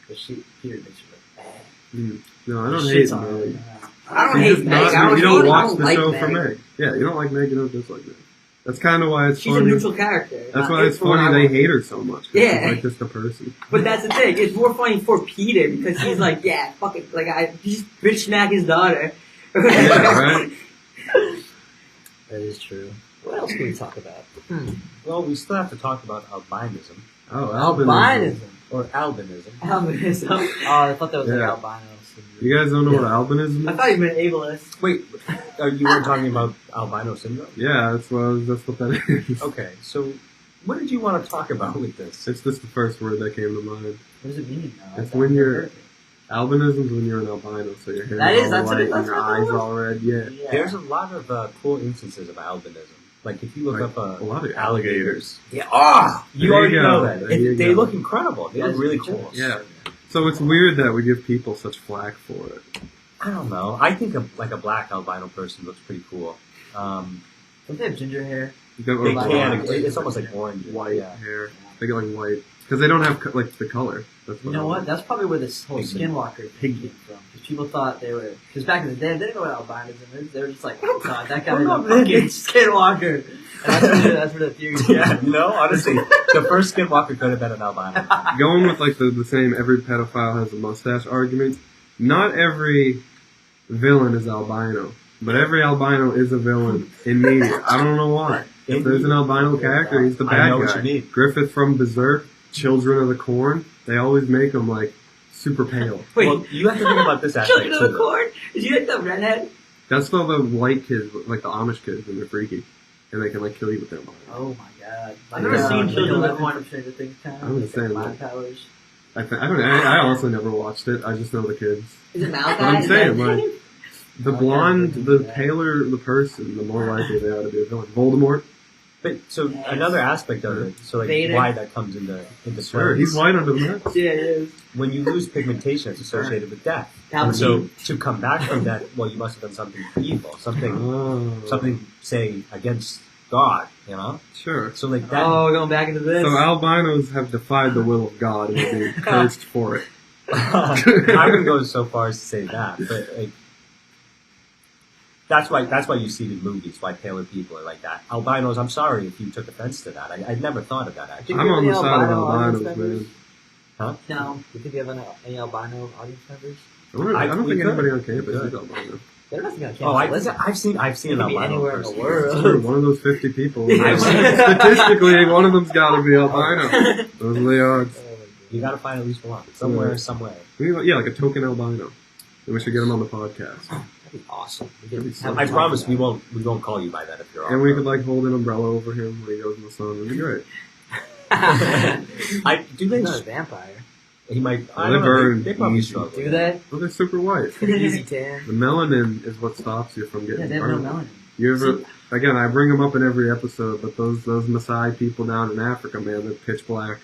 but Peter makes her look bad. No, I don't Shits hate on her. Meg. I don't You hate just Meg. not- you don't watch the like show Meg. for Meg. Yeah, you don't like Meg, you don't dislike Meg. That's kind of why it's She's funny. a neutral character. That's why it's funny they hate her so much. 'Cause Yeah. She's like just a person. But that's the thing. It's more funny for Peter because he's like, yeah, fuck it. Like, he's bitch smack his daughter. Yeah, right? That is true. What else can we talk about? Well, we still have to talk about albinism. Oh, Albinism. Or albinism. Albinism. Oh, I thought that was like Yeah. albino. You guys don't know what albinism I is? thought you meant ableist. Wait, you weren't talking about albino syndrome? Yeah, that's what that is. Okay, so what did you want to talk about with this? It's just the first word that came to mind. What does it mean? No, It's when you're albinism is when you're an albino, so your hair That is is- all that's what white it- and that's your what it eyes was. all red. Yeah, There's a lot of cool instances of albinism. Like if you look Like, up a lot of alligators. Yeah. Ah, you There already you know go. that. There you They go. look incredible. They look really cool. yeah. So it's weird that we give people such flack for it. I don't know. I think like a black albino person looks pretty cool. Don't they have ginger hair? You got They like can. white, It's almost like orange. white Yeah. hair. They get like white because they don't have like the color. That's You know what? That's probably where this whole Pigment. skinwalker thing came from. Because people thought they were. Because back in the day, they didn't know what albinism is. They were just like, oh god, that guy is a fucking skinwalker. And that's where the theory came Yeah, from. you know, honestly, the first skinwalker could have been an albino. Going with like the same every pedophile has a mustache argument. Not every villain is albino, but every albino is a villain in media. I don't know why. If there's an albino character, he's the I bad know guy. what you mean. Griffith from Berserk, Children of the Corn, they always make him like super pale. Wait, Well, you have to think about this aspect Children too. of the Corn? Is he like the redhead? That's all the white kids, like the Amish kids, and they're freaky, and they can like kill you with their mind. Oh my god. I've never seen Children of the Corn. From Stranger Things kind I'm of. just saying, Mind like- powers. I also never watched it. I just know the kids. Is it Malachi? But I'm saying, Is that- like, the blonde, the paler the person, the more likely they ought to be a villain. Voldemort, But so another aspect of it, so like Vader. why that comes into sure, play. he's white under the mask. Yeah, it is. When you lose pigmentation, it's associated with death. Palpatine. And so to come back from that, well, you must have done something evil, something say against God, you know. Sure. So like that. Oh, we're going back into this. So albinos have defied the will of God and are being cursed for it. I wouldn't go so far as to say that, but like, that's why you see the movies why paler people are like that. Albinos, I'm sorry if you took offense to that. I'd never thought of that actually. I'm on the Any side of albino audience albinos, members? man. No. Do you think you have any albino audience members? I don't we think could. anybody on campus We is could. albino. They're nothing on campus. Oh, Listen, I've seen It an could be albino anywhere in the person. world. Sure, one of those 50 people. I've seen- Statistically, one of them's got to be albino. Those are the odds. Oh, my God. You got to find at least one somewhere. Yeah, like a token albino. And we should get him on the podcast. That'd be awesome. We That'd be could so have I him promise talk we about won't call you by that if you're And on. we could like hold an umbrella over him when he goes in the sun. It'd be great. I do it. they? He's not a vampire. He might. I They don't know. burn They probably easy. struggle. Do they? Well, they're super white. Easy tan. The melanin is what stops you from Yeah, getting they have no burned. melanin. You ever? Again, I bring them up in every episode, but those Maasai people down in Africa, man, they're pitch black,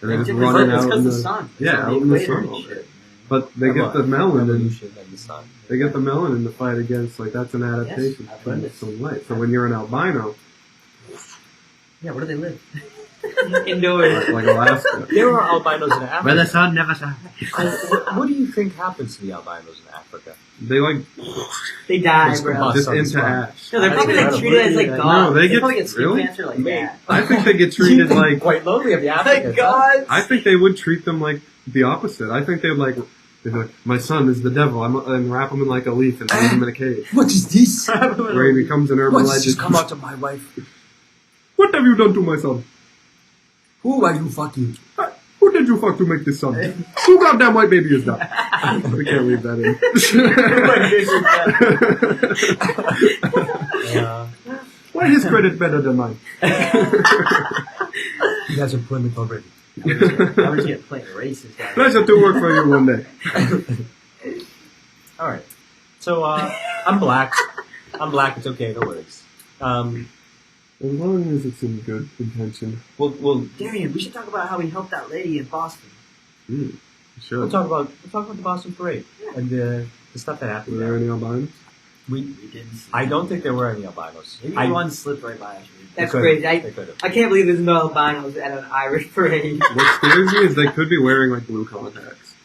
and they're just running It's out because in the the sun. It's yeah, on out in the equator sun and all day. shit. But they get the melanin. Revolution and the sun. They get the melanin to fight against, like, that's an adaptation I've from learned this. sunlight. So when you're an albino, Yeah, where do they live? Indoors. like Alaska, There are albinos in Africa. sun never shines. What do you think happens to the albinos in Africa? they like They die, It's bro. combust. just on the into spot. ash. No, they're probably like That's treated as like incredible. dogs. No, they get probably get skin really. cancer like Mate. that. I think they get treated like. Quite lonely of the Thank Africans. huh? God. I think they would treat them like the opposite. I think they'd like. They'd be like, my son is the devil. And wrap him in like a leaf and leave him in a cage, What is this? where he becomes an urban What's legend. just come out to my wife? What have you done to my son? Who are you fucking? Who did you fuck to make this son? Who goddamn white baby is that? We can't leave that in. Why is his credit better than mine? You guys are putting me already. I was getting playing racist. Pleasure to work for you one day. All right. So I'm black. I'm black. It's okay. No worries. As long as it's in good intention. We'll Darian, we should talk about how we helped that lady in Boston. Sure. we'll talk about the Boston Parade and the stuff that happened Were there there. any albinos? We didn't see I don't think there were any albinos. Maybe one slipped right by us. That's They crazy. could've. They could've. I can't believe there's no albinos at an Irish parade. What scares me is they could be wearing like blue contacts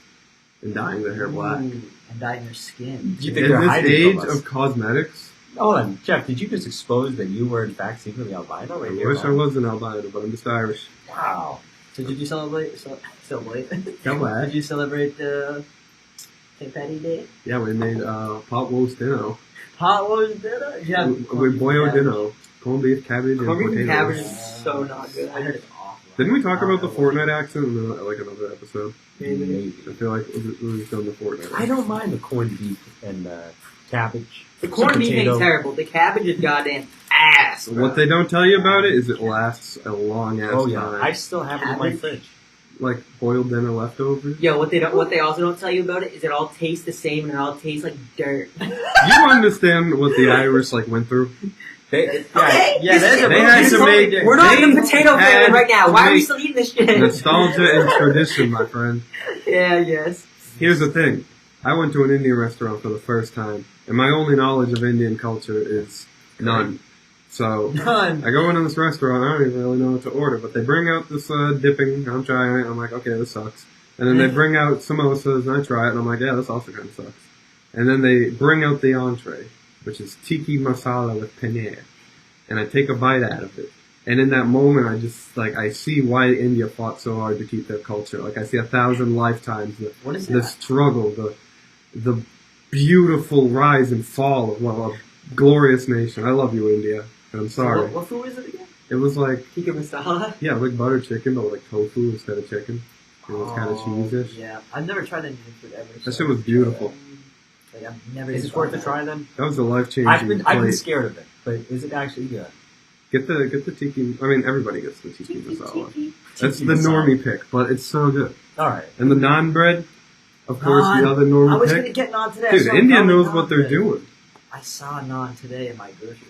and dyeing their hair black. Ooh, and dyeing their skin. Do you In think they're this hiding age from us? of cosmetics, Hold on, Jeff. Did you just expose that you were in fact secretly albino? I Right here, wish I man? was an albino, but I'm just Irish. Wow. So did you celebrate? Celebrate? Celebrate. Did you celebrate St. Patty's Day? Yeah, we made pot roast dinner. Hot was dinner? Yeah. With boyo dinner. Corned beef, cabbage, and Corned beef and cabbage potatoes. is so not good. I heard it's awful. Didn't we talk about the Fortnite accent in like another episode? Maybe. I feel like we've done the Fortnite I don't mind the corned beef and cabbage. The corned beef potato. ain't terrible. The cabbage is goddamn ass. accent. What they don't tell you about it is it lasts a long ass Oh yeah, time. I still have it in my Cabbage? fridge. Like boiled dinner leftovers. Yo, what they also don't tell you about it is it all tastes the same and it all tastes like dirt. You understand what the Irish like went through? They, Okay, Yeah, there's a They had this to is all- make- We're not in they the potato had famine right now. to Why are we make still eating this shit? Nostalgia and tradition, my friend. Yeah, yes. Here's the thing. I went to an Indian restaurant for the first time, and my only knowledge of Indian culture is none. So, None. I go into this restaurant, I don't even really know what to order, but they bring out this dipping, I'm trying it, I'm like, okay, this sucks. And then they bring out samosas, and I try it, and I'm like, yeah, this also kind of sucks. And then they bring out the entree, which is tiki masala with paneer. And I take a bite out of it. And in that moment, I just, like, I see why India fought so hard to keep their culture. Like, I see 1,000 lifetimes, What is the that? struggle, the beautiful rise and fall of a glorious nation. I love you, India. And I'm sorry. What food is it again? It was like, Tikka masala. yeah, like butter chicken, but like tofu instead of chicken. It was kind of cheese-ish. Yeah, I've never tried Indian food ever. That so- shit was beautiful. Like, I've never. Is it worth a try then? That was a life-changing I've been plate. scared of it, but is it actually good? Get the tiki. I mean, everybody gets the tiki masala. That's Tiki the masala. normie pick, but it's so good. All right. And the naan bread, of course, Naan. the other I normie was pick. gonna get naan today. I Dude, saw India naan knows naan what they're bread. doing. I saw naan today in my grocery store.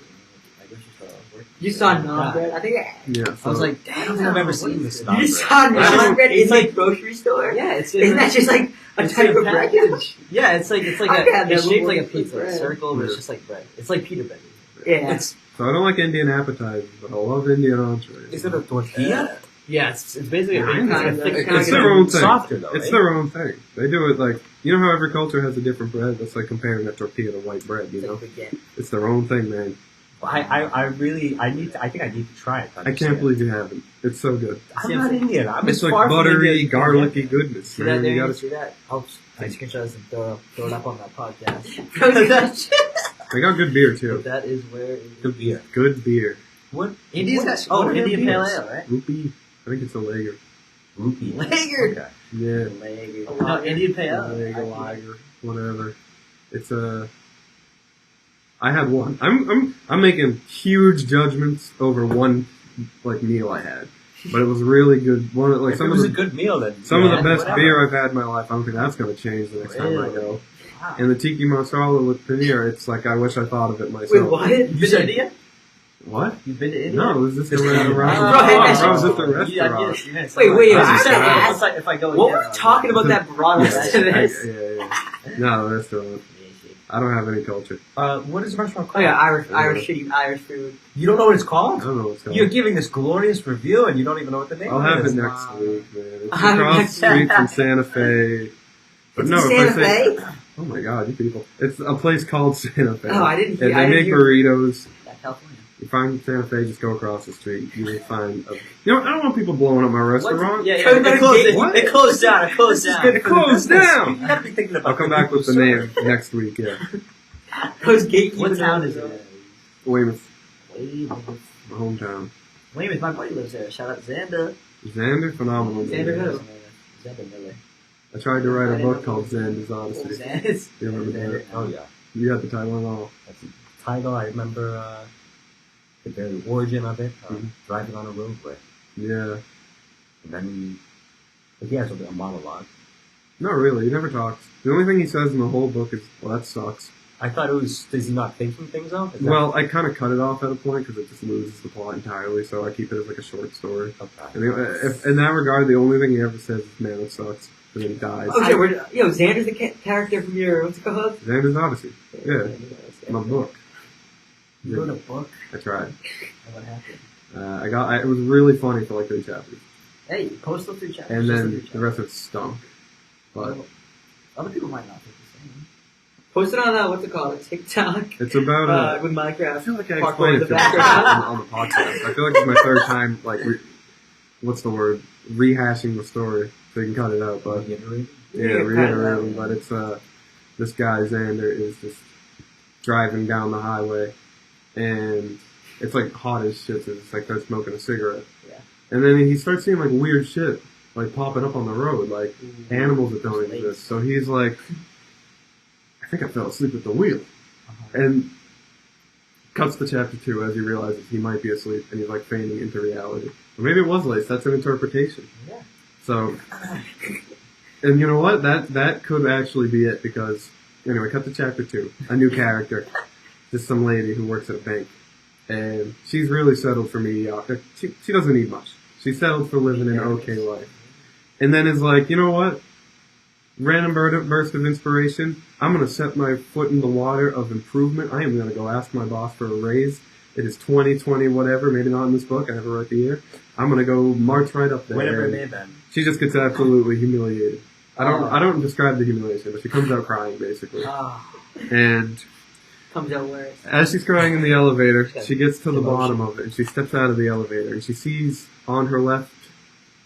I was working. You saw Yeah. naan bread? I think Yeah. I was like, I damn, don't think I've ever seen what this is naan you bread. saw naan bread in It's the like- grocery store. Yeah, it's Isn't that just like a it's type in a of bread? package. Yeah, it's like I've a had it's that shaped like a before. It's pizza, like a bread. circle, but it's Yeah. just like bread. It's like pita bread. Yeah. It's So I don't like Indian appetizers, but I love Indian entrees. is it a tortilla? Yeah, it's basically Yeah, a it's kind of like- thick. It's kinda their own thing. Softer though. It's right? their own thing. They do it like, you know how every culture has a different bread? That's like comparing a tortilla to white bread, you know? It's their own thing, man. I think I need to try it. to I can't understand. believe you haven't. It's so good. I'm not Indian. I'm It's as like far from buttery, India. garlicky goodness, See that man. there? You You gotta, see that? I'll take screenshots and throw it up on that podcast. they got good beer too. But that is where it Good beer. Good beer. What? India's what- got what are their Indian Pale beers? Ale, right? Rupee. I think it's a lager. Rupee. Lager. Okay. Yeah. No, Indian Pale Ale. Lager, lager, whatever. It's a. I had one. I'm making huge judgments over one like meal I had, but it was really good. One like If some it of was the a good meal, then some yeah, of the best whatever. beer I've had in my life. I don't think that's going to change the next time I Really? go. Wow. And the tiki masala with paneer, it's like I wish I thought of it myself. Wait, what? You've been to India? What? You've been to India? No, it was just a It's restaurant. Right, I was just a Yeah, restaurant. yes. Wait, wait, I I was gotta just- ask. It's like if I go What India, were we talking about that brought us Yeah, to this? yeah. No, the restaurant. I don't have any culture. What is the restaurant Oh called? yeah, Irish shitty Irish food. You don't know what it's I called? don't know what's going You're on. giving this glorious review and you don't even know what the name I'll have is. it next week, man. It's I'll have it across the next street week. from Santa Fe. But It's no, in if I Santa say, Fe? oh my god, you people! It's a place called Santa Fe. Oh, I didn't hear- And I they didn't make hear- burritos. California. You find Santa Fe, just go across the street. You will find. You know, I don't want people blowing up my restaurant. Yeah, Close It closed, down. it closed down. It closed down. It closed down. You gotta be thinking about I'll come back with the name next week. Yeah, Those gatekeepers. What town is it? Weymouth, Weymouth. my hometown. Weymouth, my buddy lives there. Shout out Xander. Xander, phenomenal. Xander man. who? Xander Miller. I tried to write a book called Xander's Odyssey. Xander's. You remember that? Oh yeah, You got the title and all. that's the title. I remember the very origin of it. Mhm. Driving on a roadway, Yeah. and then he has a monologue. Not really. He never talks. The only thing he says in the whole book is, "Well, that sucks." I thought it was. Is he not thinking things out? Is that- Well, I kind of cut it off at a point because it just loses the plot entirely, so I keep it as like a short story. okay. And if, in that regard, the only thing he ever says is, "Man, it sucks," and then he dies. Oh shit, Xander's the character from your, what's it called? Xander's Odyssey. Yeah, my book. You wrote a book? I tried. And what happened? It was really funny for like 3 chapters. Hey, post the 3 chapters. And just then the 3 the chapters. rest of it stunk. But Well, other people might not think the same. Post it on, what's it called, a TikTok, it's about with I Minecraft. feel like I Parkour explained in it the to you background. on the podcast. I feel like it's my 3rd time, like, what's the word? Rehashing the story. So you can cut it out, but Reiterate? yeah, reiterating. But it's this guy Xander is just driving down the highway, and it's like hot as shit. So it's like they're smoking a cigarette, Yeah. and then he starts seeing like weird shit like popping up on the road, like animals that don't exist. So he's like, I think I fell asleep at the wheel. And cuts to chapter 2 as he realizes he might be asleep and he's like feigning into reality. Or maybe it was lace, that's an interpretation. Yeah. So, and you know what? That could actually be it because, anyway, cut to chapter 2. A new character. Just some lady who works at a bank. And she's really settled for mediocrity. She doesn't need much. She's settled for living an okay life. And then is like, you know what? Random burst of inspiration. I'm going to set my foot in the water of improvement. I am going to go ask my boss for a raise. It is 2020, whatever. Maybe not in this book. I never wrote the year. I'm going to go march right up there. Whatever it And may have been. she just gets absolutely humiliated. I don't describe the humiliation, but she comes out crying basically. And Comes out where as she's crying in the elevator, she gets to the bottom of it and she steps out of the elevator and she sees on her left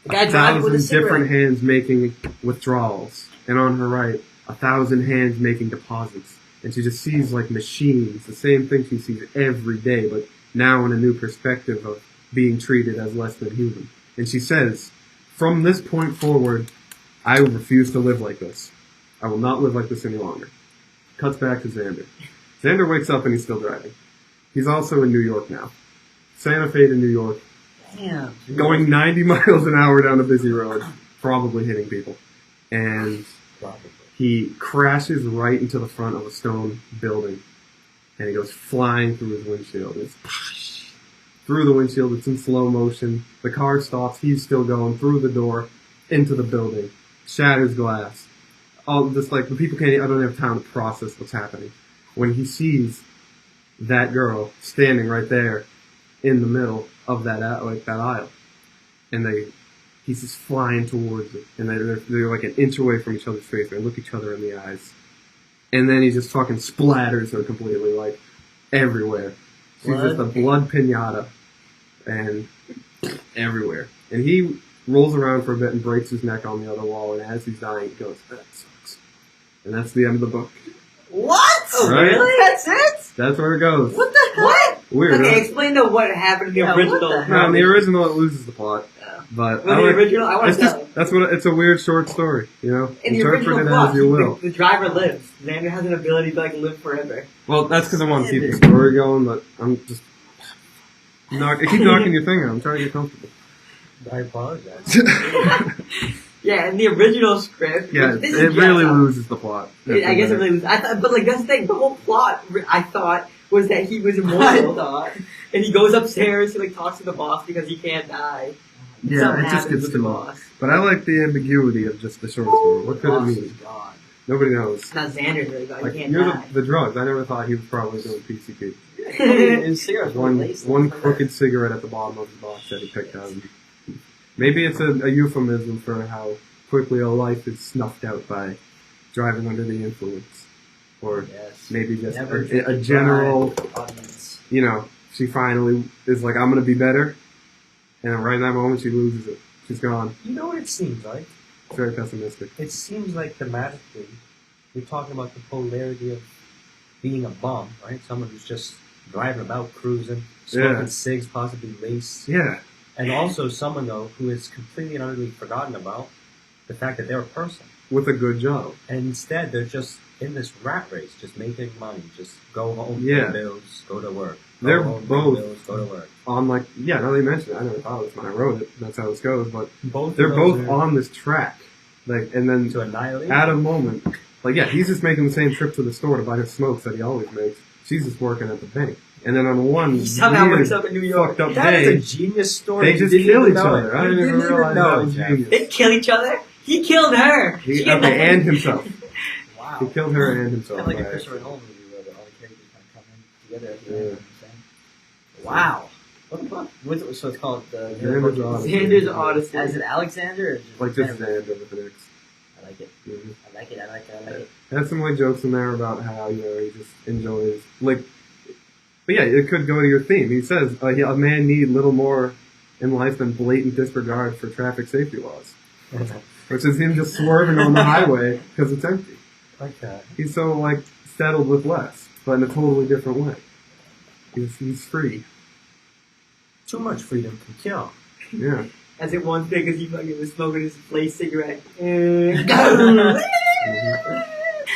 The guy driving with a 1,000 different cigarette. hands making withdrawals, and on her right 1,000 hands making deposits. And she just sees like machines, the same thing she sees every day, but now in a new perspective of being treated as less than human. And she says, from this point forward, I refuse to live like this. I will not live like this any longer. Cuts back to Xander. Xander wakes up and he's still driving. He's also in New York now. Santa Fe to New York. Damn. Going 90 miles an hour down a busy road. Probably hitting people. And Probably. he crashes right into the front of a stone building. And he goes flying through his windshield. It's through the windshield. It's in slow motion. The car stops. He's still going through the door into the building. Shatters glass. All just like the people can't. I don't have time to process what's happening. When he sees that girl standing right there in the middle of that aisle, and he's just flying towards it, and they're like an inch away from each other's face. They look each other in the eyes, and then he just fucking splatters her completely, like everywhere. She's just a blood pinata, and everywhere. And he rolls around for a bit and breaks his neck on the other wall, and as he's dying, he goes, "That sucks." And that's the end of the book. What? Oh, Right? really? That's it? That's where it goes. What the hell? What? Weird, Okay, huh? explain to what happened in the Yeah, what original. the No, in the original it loses the plot. Yeah. But Well, I the like, original, I want it's to just know. that's what it's a weird short story, you know. In the Interpret original it plot, as you will. the driver lives. Xander has an ability to like live forever. Well, that's because I want to keep the story going, but I'm just keep knocking your thing out. I'm trying to get comfortable. I apologize. Yeah, in the original script. Yeah, which- it this is really Jeff, loses the plot. I guess it really was. I thought, but like that's the thing. The whole plot, I thought, was that he was immortal, and he goes upstairs to like talks to the boss because he can't die. Yeah, Something it just happens gets with too the long. boss. But I like the ambiguity of just the short story. What could it Boss mean? is gone. Nobody knows. It's not Xander's really god. Like, He can't near die. the drugs, I never thought he was probably doing PCP. And cigarettes were One laced. crooked cigarette at the bottom of his box that he picked out. Maybe it's a euphemism for how quickly a life is snuffed out by driving under the influence. Or Yes. maybe just Never a general, audience. you know, she finally is like, I'm going to be better. And right in that moment, she loses it. She's gone. You know what it seems like? It's very pessimistic. It seems like thematically, you're talking about the polarity of being a bum, right? Someone who's just driving about, cruising, smoking Yeah. cigs, possibly laced. Yeah. And also someone, though, who is completely and utterly forgotten about, the fact that they're a person. with a good job. And instead, they're just in this rat race, just making money, just go home, Yeah. pay bills, go to work. Go They're home, pay both bills, go to work. On like, yeah, now they mentioned it. I never thought of this when I wrote it. That's how this goes. But Both they're of those both are on this track. Like, and then to annihilate. at a moment, like, yeah, he's just making the same trip to the store to buy his smokes that he always makes. She's just working at the bank. And then on one He somehow weird, wakes up in New York. fucked up That day, is a genius story. they You just didn't kill even each know other. it. I You didn't even realize that know was Jeff. genius. They kill each other? He killed her. Okay, and himself. Wow. He killed her and himself. Kind of like a by Christopher accident. Nolan movie where all the characters kind of come in together at the end. Yeah. You know what I'm saying? Wow. What the fuck? So it's called Xander's Odyssey. Xander's Odyssey. Is it Alexander or just Like just Xander? Xander with an X. I like it. Mhm. I like it. I like it. I like it. Had some like jokes in there about how, you know, he just enjoys like, but yeah, it could go to your theme. He says a man need little more in life than blatant disregard for traffic safety laws, which is him just swerving on the highway because it's empty. Like that. He's so like settled with less, but in a totally different way. He's free. Too much freedom can kill. Yeah. As it once did because he fucking was smoking his place cigarette. Mhm.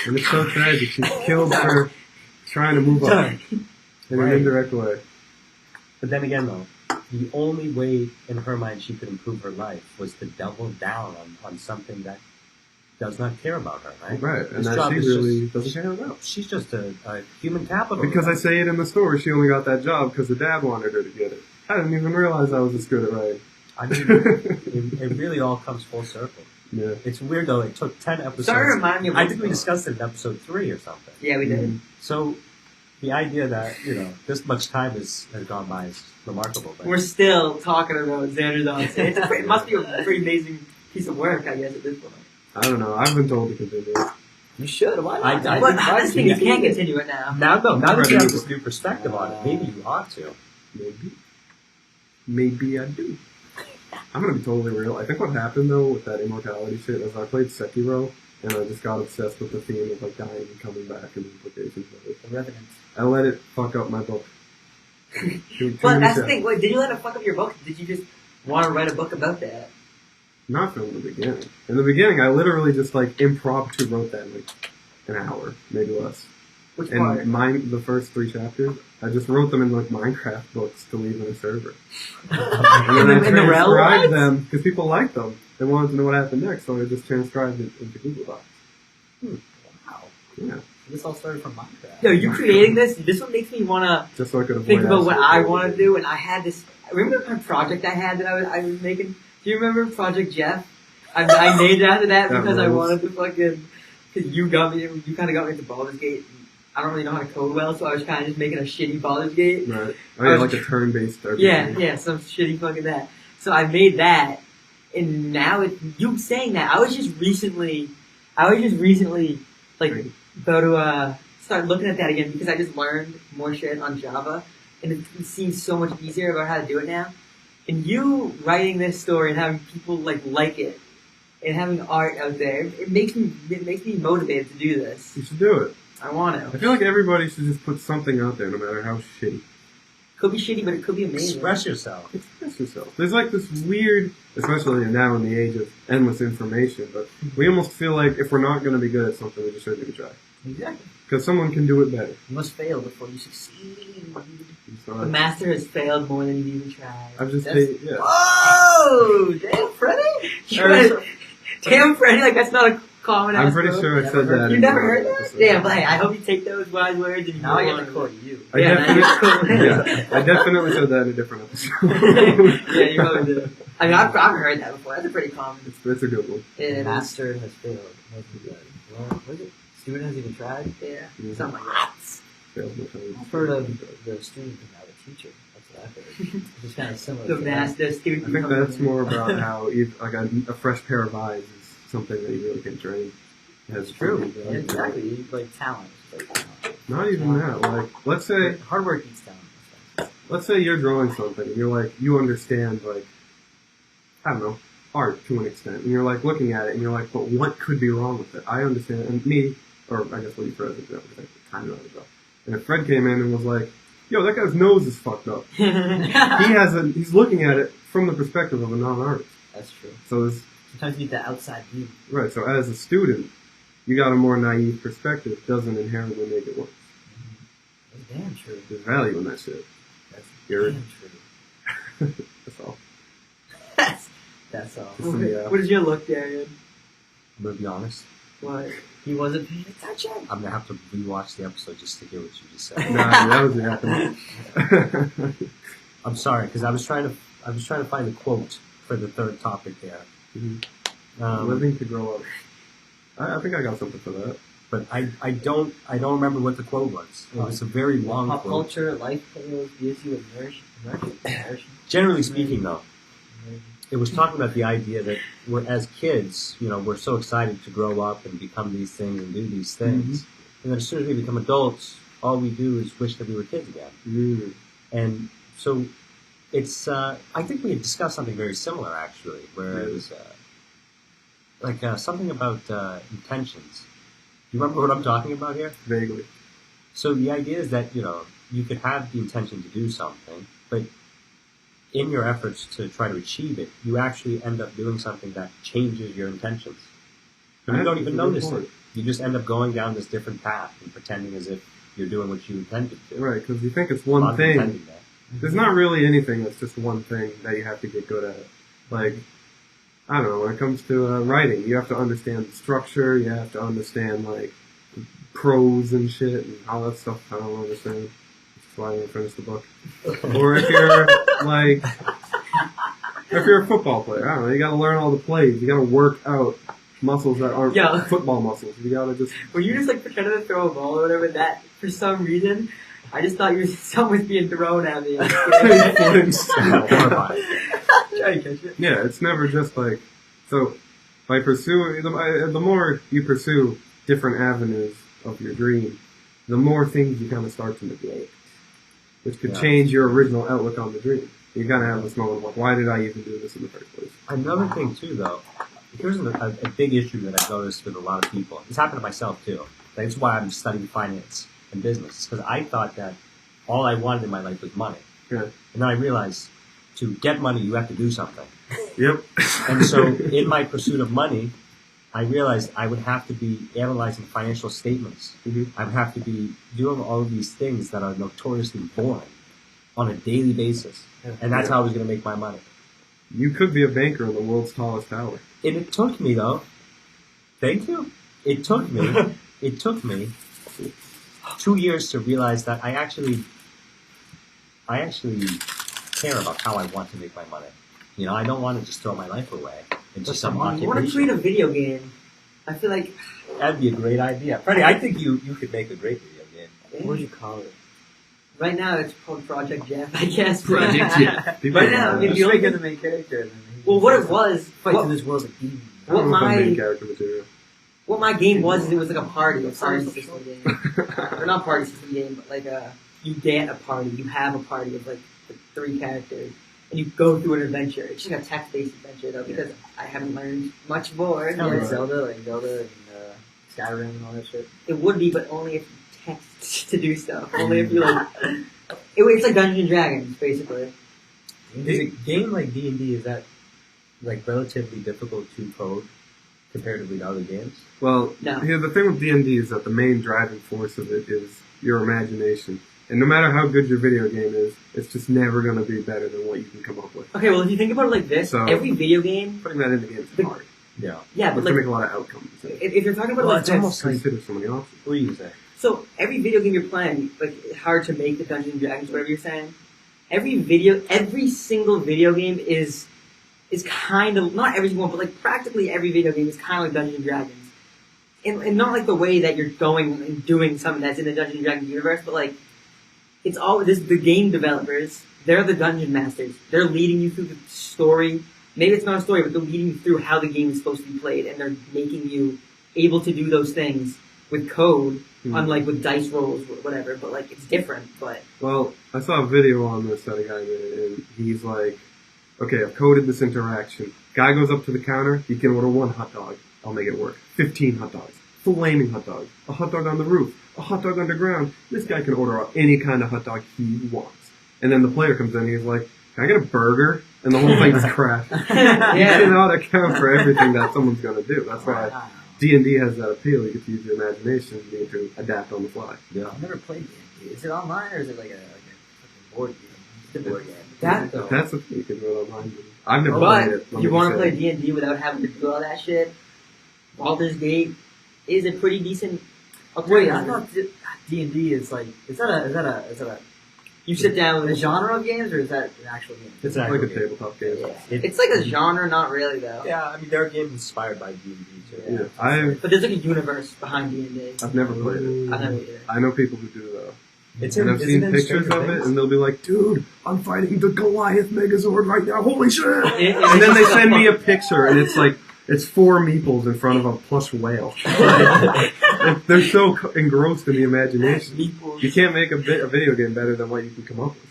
And it's so tragic. She's killed for trying to move up in an Right. indirect way. But then again, though, the only way in her mind she could improve her life was to double down on something that does not care about her, right? Right, and This that job she is really just- doesn't care about. She's just a human capital. Because I say it in the story, she only got that job because the dad wanted her to get it. I didn't even realize I was this good at writing. I mean, it really all comes full circle. Yeah. It's weird though. It took 10 episodes. Sorry to remind me of I what's think we going on. discussed it in episode 3 or something. Yeah, we did. So the idea that this much time has gone by is remarkable. But We're still talking about Xander's Odyssey. It must be a pretty amazing piece of work, I guess, at this point. I don't know. I've been told to continue. You should. Why I not? think- But this thing, you maybe- can't continue it now. now that you Ready. have this new perspective on it, maybe you ought to. Maybe I do. I'm gonna be totally real. I think what happened though with that immortality shit is I played Sekiro and I just got obsessed with the theme of like dying and coming back and the implications of it. The Revenant. I let it fuck up my book. Too But many that's the steps. thing. Wait, did you let it fuck up your book? Did you just want to write a book about that? Not from the beginning. In the beginning, I literally just like impromptu wrote that in like an hour, maybe less. Which part? And the first 3 chapters, I just wrote them in like Minecraft books to leave in a server. In And then I the Mural? transcribed What? them because people liked them. They wanted to know what happened next, so I just transcribed it into Google Docs. Wow. Yeah, This all started from Minecraft. Yo, you creating this? This one makes me want to just so I could avoid think about what absolute I failure. want to do. And I had this. Remember my project I had that I was making? Do you remember Project Jeff? I named it after that That because I rules. wanted to fucking. Because you kind of got me into Baldur's Gate. I don't really know how to code well, so I was kind of just making a shitty Baldur's Gate. Right. Oh, yeah, like a turn-based RPG. Yeah, some shitty fucking that. So I made that, and now you saying that, I was just recently, like, about to start looking at that again because I just learned more shit on Java, and it seems so much easier about how to do it now. And you writing this story and having people like it, and having art out there, it makes me motivated to do this. You should do it. I want I to. feel like everybody should just put something out there, no matter how shitty. Could be shitty, but it could be amazing. Express yourself. Express yourself. There's like this weird, especially now in the age of endless information, but we almost feel like if we're not going to be good at something, we just shouldn't even try. Exactly. Because someone can do it better. You must fail before you succeed. So The master has failed more than you've even tried. I've just That's- yeah. Oh, damn, Freddie! Damn, Freddie, like that's not a common. I'm ass pretty quote. sure I Never said heard- that. You in never one heard that? episode. Damn, but hey, I hope you take those wise words and you Now I go get on to with quote it. you. I Yeah, definitely, now yeah, I definitely said that in a different episode. Yeah, you probably did. I mean, I've heard that before. That's a pretty common. It's a good one. The Yeah, master has failed. Wasn't good. Well, was it? Student hasn't even tried. yeah, Yeah. something like that. Failed my time. I've heard of the student is now the teacher. That's what I've heard. Which is kind of similar. The to master I student. think that's more about how like a fresh pair of eyes is something that you really can train. That's true. Yeah, exactly. You, like talent. It's like talent. Not even that. Like, let's say Hard work eats talent. let's say you're drawing something and you're like, you understand, like, I don't know, art to an extent. And you're like looking at it and you're like, but what could be wrong with it? I understand. And me, or I guess what you Fred is, because I kind of know it. And if Fred came in and was like, yo, that guy's nose is fucked up. He's looking at it from the perspective of a non-artist. That's true. So there's Sometimes you need that outside view. Right, so as a student, you got a more naive perspective. Doesn't inherently make it worse. That's damn true. There's value in that shit. That's You're- damn true. That's all. That's all. Just some, yeah. What is your look, Darian? I'm gonna be honest. What? He wasn't paying attention. I'm gonna have to rewatch the episode just to hear what you just said. Nah, that was happening. I'm sorry, because I was trying to find the quote for the third topic there. Living to grow up. I think I got something for that. But I don't remember what the quote was. It was a very long Pop quote. culture, life tales, gives you immersion. Generally speaking, though, it was talking about the idea that we're, as kids, we're so excited to grow up and become these things and do these things. And then as soon as we become adults, all we do is wish that we were kids again. And so it's, I think we had discussed something very similar, actually, where it was something about intentions. You remember what I'm talking about here? Vaguely. So the idea is that, you could have the intention to do something, but in your efforts to try to achieve it, you actually end up doing something that changes your intentions. And you don't even notice it. You just end up going down this different path and pretending as if you're doing what you intended to. Right, because you think it's one thing. There's not really anything that's just one thing that you have to get good at. Like, I don't know, when it comes to writing, you have to understand the structure, you have to understand, like, prose and shit, and all that stuff I don't understand. That's why I didn't finish the book. Or if you're, like, if you're a football player, I don't know, you gotta learn all the plays, you gotta work out muscles that aren't football muscles. You gotta just... Were you just, like, pretending to throw a ball or whatever, that, for some reason, I just thought something was being thrown at me. Try to catch it. Yeah, it's never just like, so by pursuing, the more you pursue different avenues of your dream, the more things you kind of start to neglect, which could change your original outlook on the dream. You kind of have this moment like, why did I even do this in the first place? Another thing too, though, here's a big issue that I've noticed with a lot of people. This happened to myself too. That's why I'm studying finance and business, because I thought that all I wanted in my life was money. Yeah. And then I realized to get money, you have to do something. Yep. And so in my pursuit of money, I realized I would have to be analyzing financial statements. I would have to be doing all of these things that are notoriously boring on a daily basis. And that's how I was going to make my money. You could be a banker in the world's tallest tower. And it took me, though. Thank you. It took me 2 years to realize that I actually care about how I want to make my money. I don't want to just throw my life away into some occupation. I want to create a video game. I feel like... That'd be a great idea. Freddie, I think you could make a great video game. What would you call it? Right now, it's called Project Jeff, I guess. Project Jeff. Right now, if you look at the main character. Well, what it was... Fight in this world of demons. I don't know if I'm main character material. What my game was, it was like a party system game. Or not party system game, but like you get a party, you have a party of like 3 characters, and you go through an adventure. It's just a text-based adventure though, because I haven't learned much more. Kind of like Zelda and Skyrim and all that shit. It would be, but only if you text to do stuff. Only if you like... It's like Dungeons & Dragons, basically. Is a game like D&D, is that like relatively difficult to code comparatively to other games? Well, No. The thing with D&D is that the main driving force of it is your imagination. And no matter how good your video game is, it's just never going to be better than what you can come up with. Okay, well, if you think about it like this, So- every video game... Putting that in the game is hard. Yeah. Yeah, You but have to like... make a lot of outcomes. If you're talking about it Well, like it's this... almost like... Consider so many options. What do you say? So, every video game you're playing, like, it's hard to make the Dungeons & Dragons, whatever you're saying. Every single video game is kind of, not every single one, but like practically every video game is kind of like Dungeons & Dragons. And not like the way that you're going and doing something that's in the Dungeons & Dragons universe, but like, it's all, the game developers, they're the dungeon masters. They're leading you through the story. Maybe it's not a story, but they're leading you through how the game is supposed to be played, and they're making you able to do those things with code, unlike with dice rolls, whatever, but like, it's different, but... Well, I saw a video on this that a guy did, and he's like, okay, I've coded this interaction. Guy goes up to the counter, he can order 1 hot dog. I'll make it work. 15 hot dogs. Flaming hot dogs. A hot dog on the roof. A hot dog underground. This guy can order any kind of hot dog he wants. And then the player comes in and he's like, can I get a burger? and the whole thing's crap. You cannot account for everything that someone's gonna do. That's why D&D has that appeal. You get to use your imagination and you get to adapt on the fly. Yeah. I've never played D&D. Is it online or is it like a fucking board game? It's a board game. That's the thing. You can do it online. I've never But played it. if you want to play D&D without having to do all that shit, Baldur's Gate is a pretty decent. Wait, I thought D&D is like is that a You sit down with a genre of games or is that an actual game? It's like a tabletop game. Yeah. It's like a genre, not really though. Yeah, I mean, there are games inspired by D&D too. Yeah. But there's like a universe behind D&D. I've never played it. I've never either. I know people who do though. It's and I've seen pictures of it, and they'll be like, "Dude, I'm fighting the Goliath Megazord right now! Holy shit!" And then they send me a picture, and it's like it's 4 meeples in front of a plush whale. They're so engrossed in the imagination. You can't make a video game better than what you can come up with.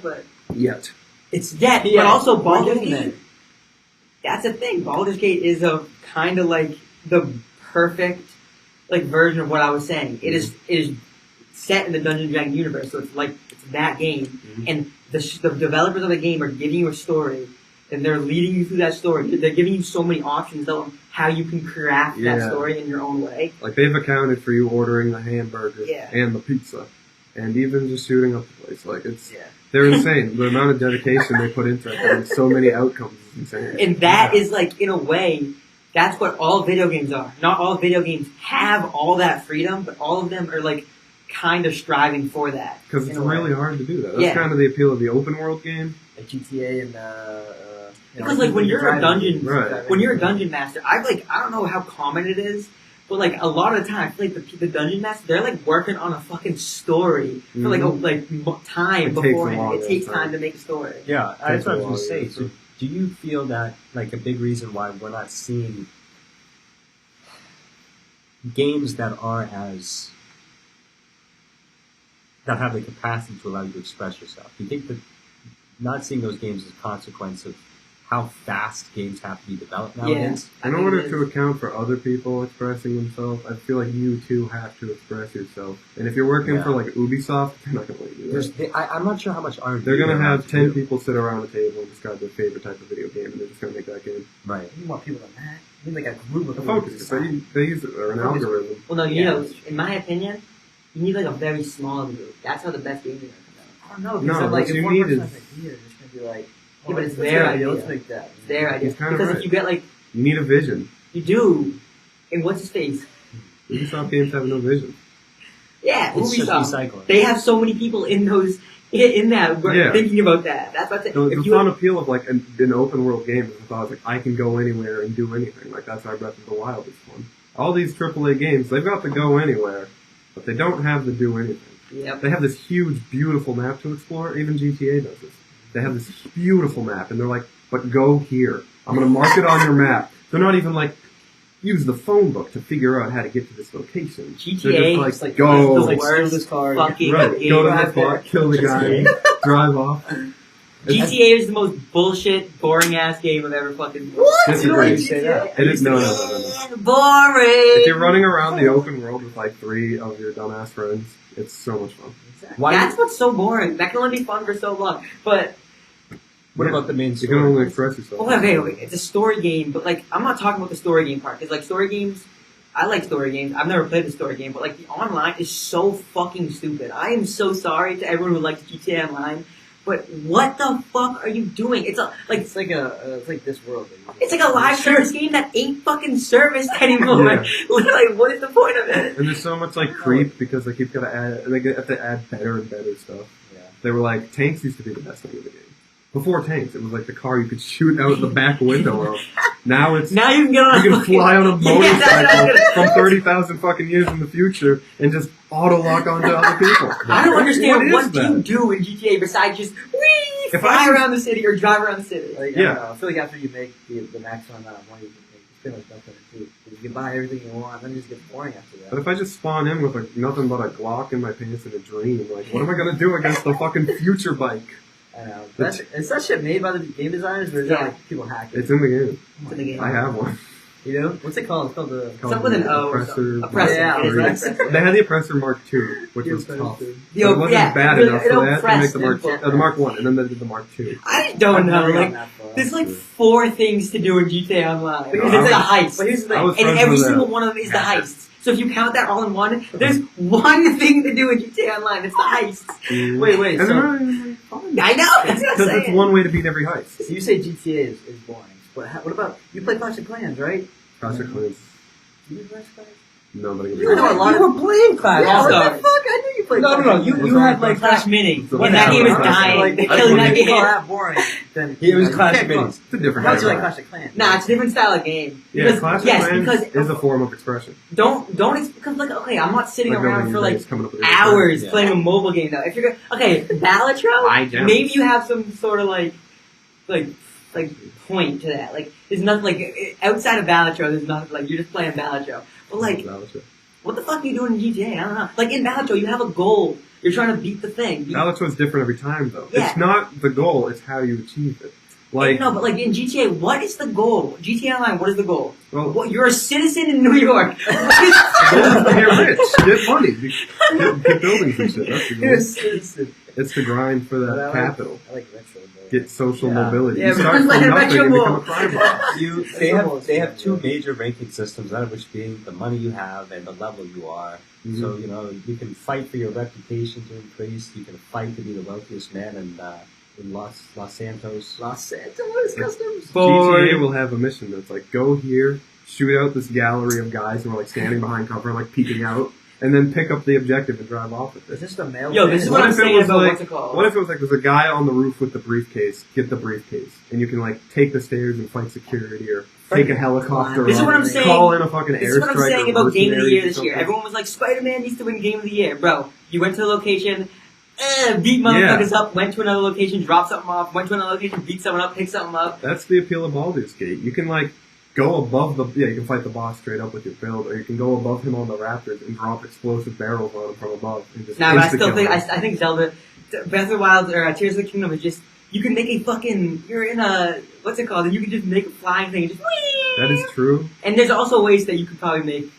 But Yet. it's but also Baldur's Gate. That's the thing. Baldur's Gate is a kind of like the perfect like version of what I was saying. It is set in the Dungeons and Dragons universe, so it's that game, and the developers of the game are giving you a story, and they're leading you through that story. They're giving you so many options on how you can craft that story in your own way. Like they've accounted for you ordering the hamburger and the pizza, and even just shooting up the place. Like they're insane. The amount of dedication they put into it, and so many outcomes is insane. And that is like in a way. That's what all video games are. Not all video games have all that freedom, but all of them are like kind of striving for that. Because it's really hard to do that. That's kind of the appeal of the open world game. Like GTA and because like when you're a dungeon master, I don't know how common it is, but like a lot of the time, I feel like the dungeon master, they're like working on a fucking story for time beforehand. It takes time to make a story. Yeah, that's what I was going to say. So, do you feel that like a big reason why we're not seeing games that have the capacity to allow you to express yourself? Do you think that not seeing those games is a consequence of how fast games have to be developed nowadays? In order to account for other people expressing themselves, I feel like you too have to express yourself. And if you're working for like Ubisoft, they're not going to let you do that. I'm not sure how much R&D they're going to have 10 people sit around a table and describe their favorite type of video game, and they're just going to make that game. Right. You want people than that. You need like a group of the focus. They use it, or an algorithm. Well, no, you know, in my opinion, you need like a very small group. That's how the best games are going to come out. I don't know. Because what you need is... it's going to be like... Yeah, but it's their idea. Let's make that. It's their idea. Because if you get like... You need a vision. You do. And what's his face? Ubisoft games have no vision. Yeah, it's Ubisoft. They have so many people in that thinking about that. That's what I'm saying. The fun appeal of like an open world game is the thought like I can go anywhere and do anything. Like that's why Breath of the Wild is fun. All these AAA games, they've got to go anywhere, but they don't have to do anything. Yep. They have this huge, beautiful map to explore. Even GTA does this. They have this beautiful map, and they're like, but go here. I'm going to mark it on your map. They're not even like, use the phone book to figure out how to get to this location. GTA just like, go. The worst this car. fucking game. Go to the spot, kill the guy, drive off. GTA is the most bullshit, boring ass game I've ever fucking... What? Disagree. You say that? It is no. Boring! If you're running around the open world with like 3 of your dumbass friends, it's so much fun. That's what's so boring. That can only be fun for so long. But... What about the main story? You can only express yourself. Okay. It's a story game, but like, I'm not talking about the story game part. Because like, story games... I like story games. I've never played the story game, but like, the online is so fucking stupid. I am so sorry to everyone who likes GTA Online. But what the fuck are you doing? It's like this world. It's like a live service game that ain't fucking serviced anymore. Yeah. Like, what is the point of it? And there's so much like creep because they keep gotta add. They have to add better and better stuff. Yeah. They were like tanks used to be the best thing in the game. Before tanks, it was like the car you could shoot out the back window of. Now you can get on. You can fly on a motorcycle from 30,000 fucking years in the future and just auto lock onto other people. I don't understand what that? you do in GTA besides just fly around the city or drive around the city. Like, I feel like after you make the maximum amount of money you can make, it's pretty much nothing to do. You can buy everything you want, then it just gets boring after that. But if I just spawn in with nothing but a Glock in my pants and a dream, like, what am I gonna do against the fucking future bike? I know. Is that shit made by the game designers, or is that like people hack it? It's in the game. It's in the game. I have one. You know? What's it called? It's called the... Something with an O or something. Oppressor. Yeah, It is right. oppressor. They had the Oppressor Mark II, which was The tough. Oppressor. But it wasn't bad enough for that to make the Mark oppressed the Mark 1, and then they did the Mark II. I don't know. I've never Like, gotten that far. there's like 4 things to do in GTA Online. But Because here's it's the a thing. heist. But here's the I thing. was And friends every with single that. one of them is the heists. So if you count that all in one, there's one thing to do in GTA Online. It's the heists. Wait, And so... then, I know. That's what I'm because it's saying. one way to beat every heist. So you say GTA is boring, but what about... You play Clash of Clans, right? Clash of Clans. Do you play Clash of Clans? No, but I You know a lot You were playing Clash. Yeah, What the All-Stars. fuck? I knew you played No, Clash. no, no. You had like Clash Mini. So And that game is Clash- dying. Like, They're killing that if you call game. that boring, then... It was you Clash can't Minis. call- It's a different How'd you kind like of Clash of Clans? Nah, it's a different style of game. Yeah, Because, Clash yes, of Clans because is a form of expression. because like okay, I'm not sitting Like around building for your like base, coming up with your hours Yeah. playing a mobile game though. If you're gonna, okay, Balatro, don't. maybe you have some sort of like point to that. Like there's nothing like outside of Balatro. There's nothing like you're just playing Balatro. But like, what the fuck are you doing in GTA? I don't know. Like in Balatro, you have a goal. You're trying to beat the thing. Balatro is different every time, though. Yeah. It's not the goal; it's how you achieve it. Like, no, but like in GTA, what is the goal? GTA Online, what is the goal? well, Well, you're a citizen in New York. get rich, get money, get buildings and shit. That's the goal. It's It's to grind for But I that like- capital. I like retro, though. Get social Yeah. mobility. Yeah, You start everyone's from like nothing and retro become a crime boss. They have two major ranking systems, one of which being the money you have and the level you are. Mhm. So, you can fight for your reputation to increase. You can fight to be the wealthiest man in Los Santos. Los Santos Customs. GTA will have a mission that's like, go here, shoot out this gallery of guys who are like standing behind cover, like peeking out, and then pick up the objective and drive off with Is it. this the mail? Yo, this is What what I'm if it saying was about like- what's it called. What if it was like there's a guy on the roof with the briefcase, get the briefcase, and you can like take the stairs and fight security or take a helicopter This is up, what I'm saying. call in a fucking This is what I'm airstrike saying or about Game of the Year mercenaries this or year. something. Everyone was like, Spider-Man needs to win Game of the Year. Bro, you went to the location, beat motherfuckers up, went to another location, dropped something off, went to another location, beat someone up, picked something up. That's the appeal of Baldur's Gate. You can like go above you can fight the boss straight up with your build, or you can go above him on the raptors and drop explosive barrels on him from above and just Nah, but I insta-kill still think, him. I think Zelda, Breath of the Wild, or Tears of the Kingdom is just, you can make a fucking, you're in a, what's it called, and you can just make a flying thing and just That is true. And there's also ways that you could probably make,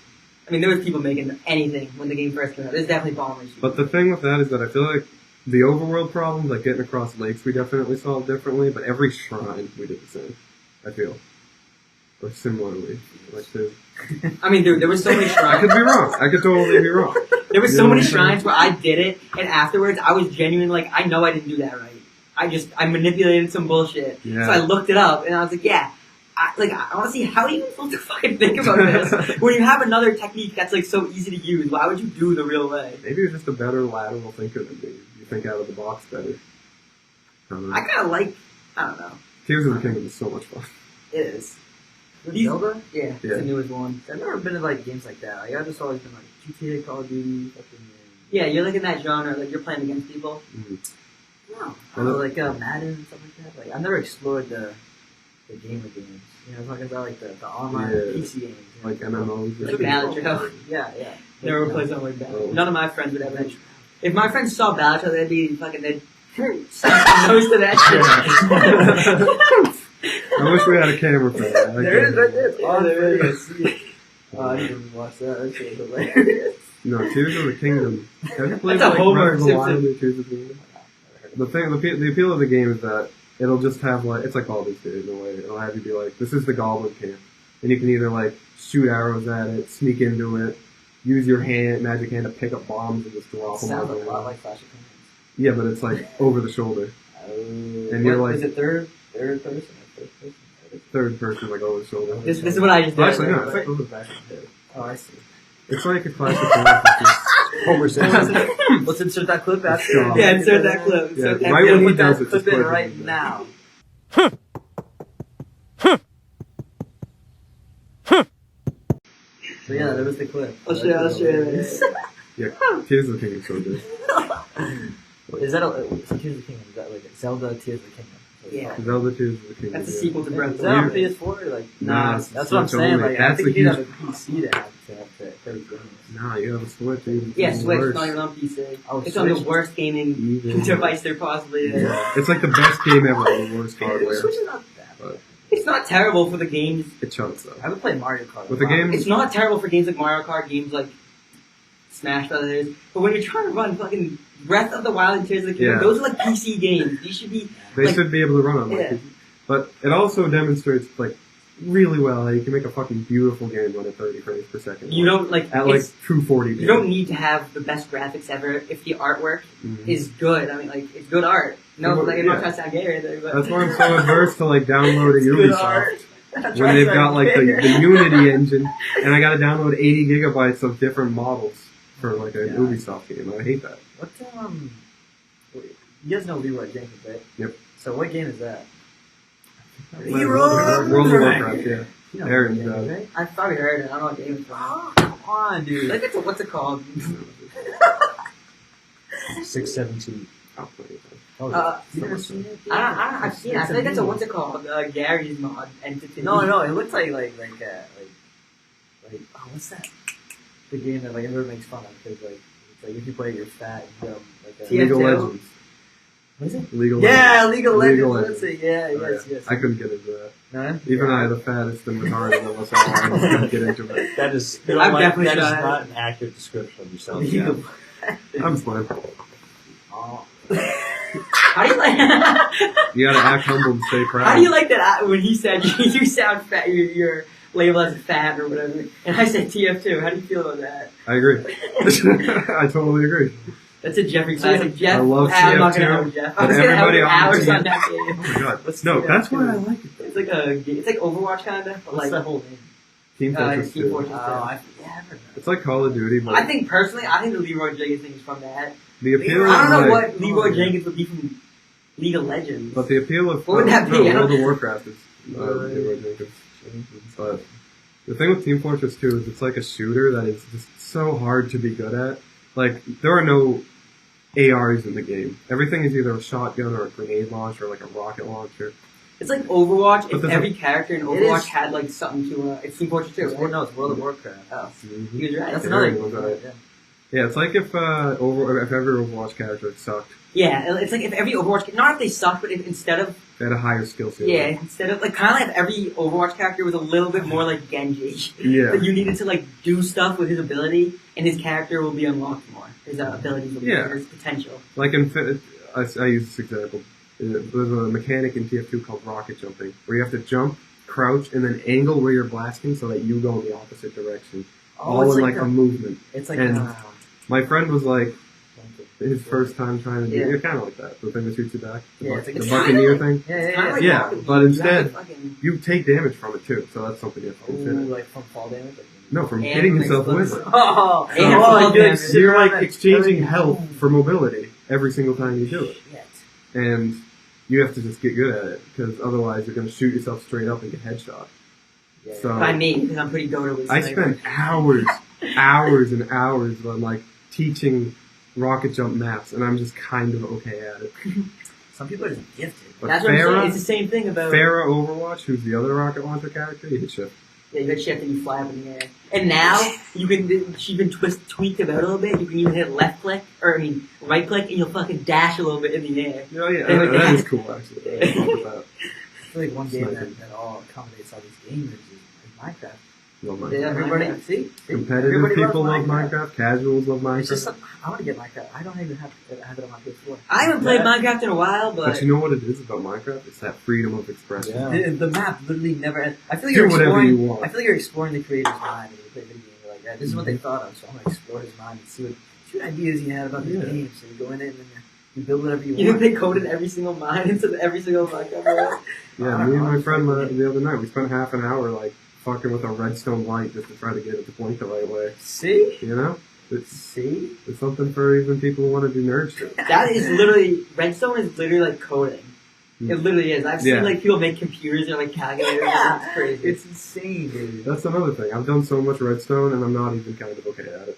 I mean, there was people making anything when the game first came out. There's definitely bombers. But the thing with that is that I feel like the overworld problems, like getting across lakes, we definitely solved differently, but every shrine we did the same, I feel. Or similarly. Like I mean, dude, there was so many I shrines. could be wrong. I could totally be wrong. There was You so know many what I'm shrines where I did it, and afterwards I was genuinely like, I know I didn't do that right. I manipulated some bullshit. Yeah. So I looked it up, and I was like, yeah. I want to see how are you even supposed to fucking think about this when you have another technique that's like so easy to use. Why would you do the real way? Maybe you're just a better lateral thinker than me. You think out of the box better. I don't know. I kind of like, I don't know. Tears of the Kingdom is so much fun. It is. With Zelda? Yeah, it's Yeah. the newest one. I've never been to like games like that. Like, I've just always been like GTA, Call of Duty, fucking. Yeah, you're like in that genre, like you're playing against people. No. Well, Like Madden and stuff like that. Like I've never explored the gamer games. You know, talking about like the online Yeah. PC games. You know? Like MMOs. Like Balatro. Yeah, yeah. Never Like, played something like that. Oh. None of my friends would ever. If my friends saw Balatro, they'd be fucking. They'd nose to that shit. I wish we had a camera for that. There it is right there. It's Yeah, on there video. it is. See it. Oh, I didn't even watch that. That shit was hilarious. No, Tears of the Kingdom. Have you played That's a like Homer Breath of the Wild Simpson. and Tears of the Kingdom? The appeal of the game is that it'll just have like, it's like Baldur's Gate in a way. It'll have you be like, this is the Goblin Camp. And you can either like shoot arrows at it, sneak into it, use your magic hand to pick up bombs and just drop them Sounds on a the lot ground. like Clash of Clans. Yeah, but it's like over the shoulder. And you're like- is it third person or first person? Third person, like over the shoulder. This is what I just did. Actually, no, it's like, Oh, I see. it's like a classic game. Homer Simpson. Let's insert that clip after. Strong. Yeah, insert that clip. Yeah, Insert that right clip. when he Put that does it, clip just in play right it. now. So yeah, there was the clip. I'll show you. Yeah, Tears of the Kingdom is so good. Is that so Tears of the Kingdom? Is that like Zelda Tears of the Kingdom? Yeah. Zelda Tears of the Kingdom. That's a yeah. sequel to Breath of Is the that on Wild. PS4 or like? Nah, that's it's what I'm Switch saying. only. Like, I That's think the you need huge- to have a PC to have those games. Nah, you have a Switch. Even Yeah, even Switch, worse. not even on PC. Oh, It's on the Switch. worst gaming Even- device there possibly is. Yeah. It's like the best game ever on the worst hardware. Switch is not that bad. It's not terrible for the games. It chunks though. I would play Mario Kart. With the game, It's not terrible for games like Mario Kart, games like Smash Brothers. But when you're trying to run fucking Breath of the Wild and Tears of the Kingdom, Yeah. those are like PC games. These should be. they like, should be able to run on like Yeah. it. But it also demonstrates like really well how you can make a fucking beautiful game run at 30 frames per second. You don't like at like it's- 240. You don't need to have the best graphics ever if the artwork is good. I mean, like it's good art. No, Well, like I'm not yeah. trying to sound gay or anything, but That's why I'm so adverse to like downloading it's good art. Ubisoft I'm not when trying to they've sound got like the gay. Unity engine, and I got to download 80 gigabytes of different models for like a Yeah. Ubisoft game. I hate that. What you guys know Leroy Jenkins, right? Yep. So what game is that? World of Warcraft, yeah. You know Aaron Leroy Jenkins, does. right? I probably heard it. I don't know what game it's from. Oh, come on, I dude. think it's a, what's it called? 617. I'll play it. You never seen it? I've seen it. I It's think it's a meme. what's it called? Gary's mod entity. No, it looks like oh, what's that? The game that like everyone makes fun of because like it's like if you play it, you're fat. And dumb, like a, TF2? League of Legends. what is it? League of Yeah, League of Legends. League of That's it. Yeah, Oh, yes, yeah. yes. I couldn't get into that. No? Even I, the fattest and retarded of us all, I just couldn't get into it. That is, I've definitely that is tried. not an accurate description of yourself. League Yeah. of I'm fine. Oh. How do you like? You gotta act humble and stay proud. How do you like that? When he said you sound fat, you're labeled as fat or whatever, and I said TF2. How do you feel about that? I agree. I totally agree. That's a Jeffrey classic. Jeff, I love I'm not TF2, gonna help Jeff. but I was gonna help everybody you on hours the on that Oh game. my god. What's No, TF2? that's why I like it. It's like it's like Overwatch kinda, but What's like the whole name? Team Fortress Team 2. Fortress. Yeah, I've heard that. It's like Call of Duty, but I think personally, the Leroy Jenkins thing is from that. the appeal I don't know of like, what Leroy Jenkins would be from League of Legends. but the appeal of What would that be? No, I don't- World of Warcraft is Leroy Jenkins. But the thing with Team Fortress 2 is it's like a shooter that is just so hard to be good at. Like there are no ARs in the game. Everything is either a shotgun or a grenade launcher or like a rocket launcher. It's like Overwatch. But If there's every character in It Overwatch is. had like something to it's Team Fortress 2, right? No, it's World of Warcraft. Oh, Mhm. he was right. That's Yeah, another everyone's game. right. Yeah. Yeah, it's like if if every Overwatch character sucked, Yeah, it's like if every Overwatch, not if they suck, but if instead of they had a higher skill ceiling. instead of like kind of like if every Overwatch character was a little bit more like Genji. Yeah. But you needed to like do stuff with his ability, and his character will be unlocked more. His abilities will be Yeah. his potential. Like I use this example. There's a mechanic in TF2 called rocket jumping, where you have to jump, crouch, and then angle where you're blasting so that you go in the opposite direction. All it's in like a movement. It's like and- My friend was like, his first time trying to do Yeah. it, kind of like that. The thing that shoots you back. Yeah, it's like the it's Buccaneer kinda thing. yeah, It's yeah, kinda yeah. like Yeah, Rocket but League. instead- You have to fucking- You take damage from it too, so that's something you have to consider. Ooh, like from fall damage. Like, No, from And hitting from yourself with explosives. it. Oh, And Oh, fall you're damage. You're like Everything. exchanging health for mobility every single time you do it. Shit. And you have to just get good at it, because otherwise you're going to shoot yourself straight up and get headshot. Yeah, So- By me, because I'm pretty doted with I sniper. spent hours and hours on like teaching rocket jump maps, and I'm just kind of okay at it. Some people are just gifted. But That's what I'm saying. Farah, It's the same thing about Farah Overwatch, who's the other rocket launcher character, you hit shift. yeah, you got shift and you fly up in the air. And now you can she's been tweaked about a little bit. You can even hit left click right click, and you'll fucking dash a little bit in the air. Oh yeah, They would that dash- is cool actually. I love that. I feel like one game Sniping. that all accommodates all these gamers is Minecraft. Love Minecraft. Yeah, Everybody, Minecraft. see? Competitive Everybody people love loves Minecraft. Casuals love Minecraft. It's just I want to get Minecraft. I don't even have it on my PS4. I haven't played Yeah. Minecraft in a while, but But you know what it is about Minecraft? It's that freedom of expression. Yeah. The map literally never ends. I feel like Do you're whatever exploring. you want. I feel like you're exploring the creator's mind when you play a video game. You're like, this is what they thought of, so I'm gonna explore his mind and see what ideas he had about this Yeah. game. So you go in it and then you build whatever you you know want. they coded every single mine into every single Minecraft world. Yeah, me and my friend the other night, we spent half an hour like fucking with a redstone light just to try to get it to point the right way. See? You know? It's See? something for even people who want to do nerd shit. That is literally Redstone is literally like coding. It literally is. I've Yeah. seen like people make computers or like calculators. Yeah. It's crazy. It's insane, dude. That's another thing. I've done so much redstone and I'm not even kind of okay at it.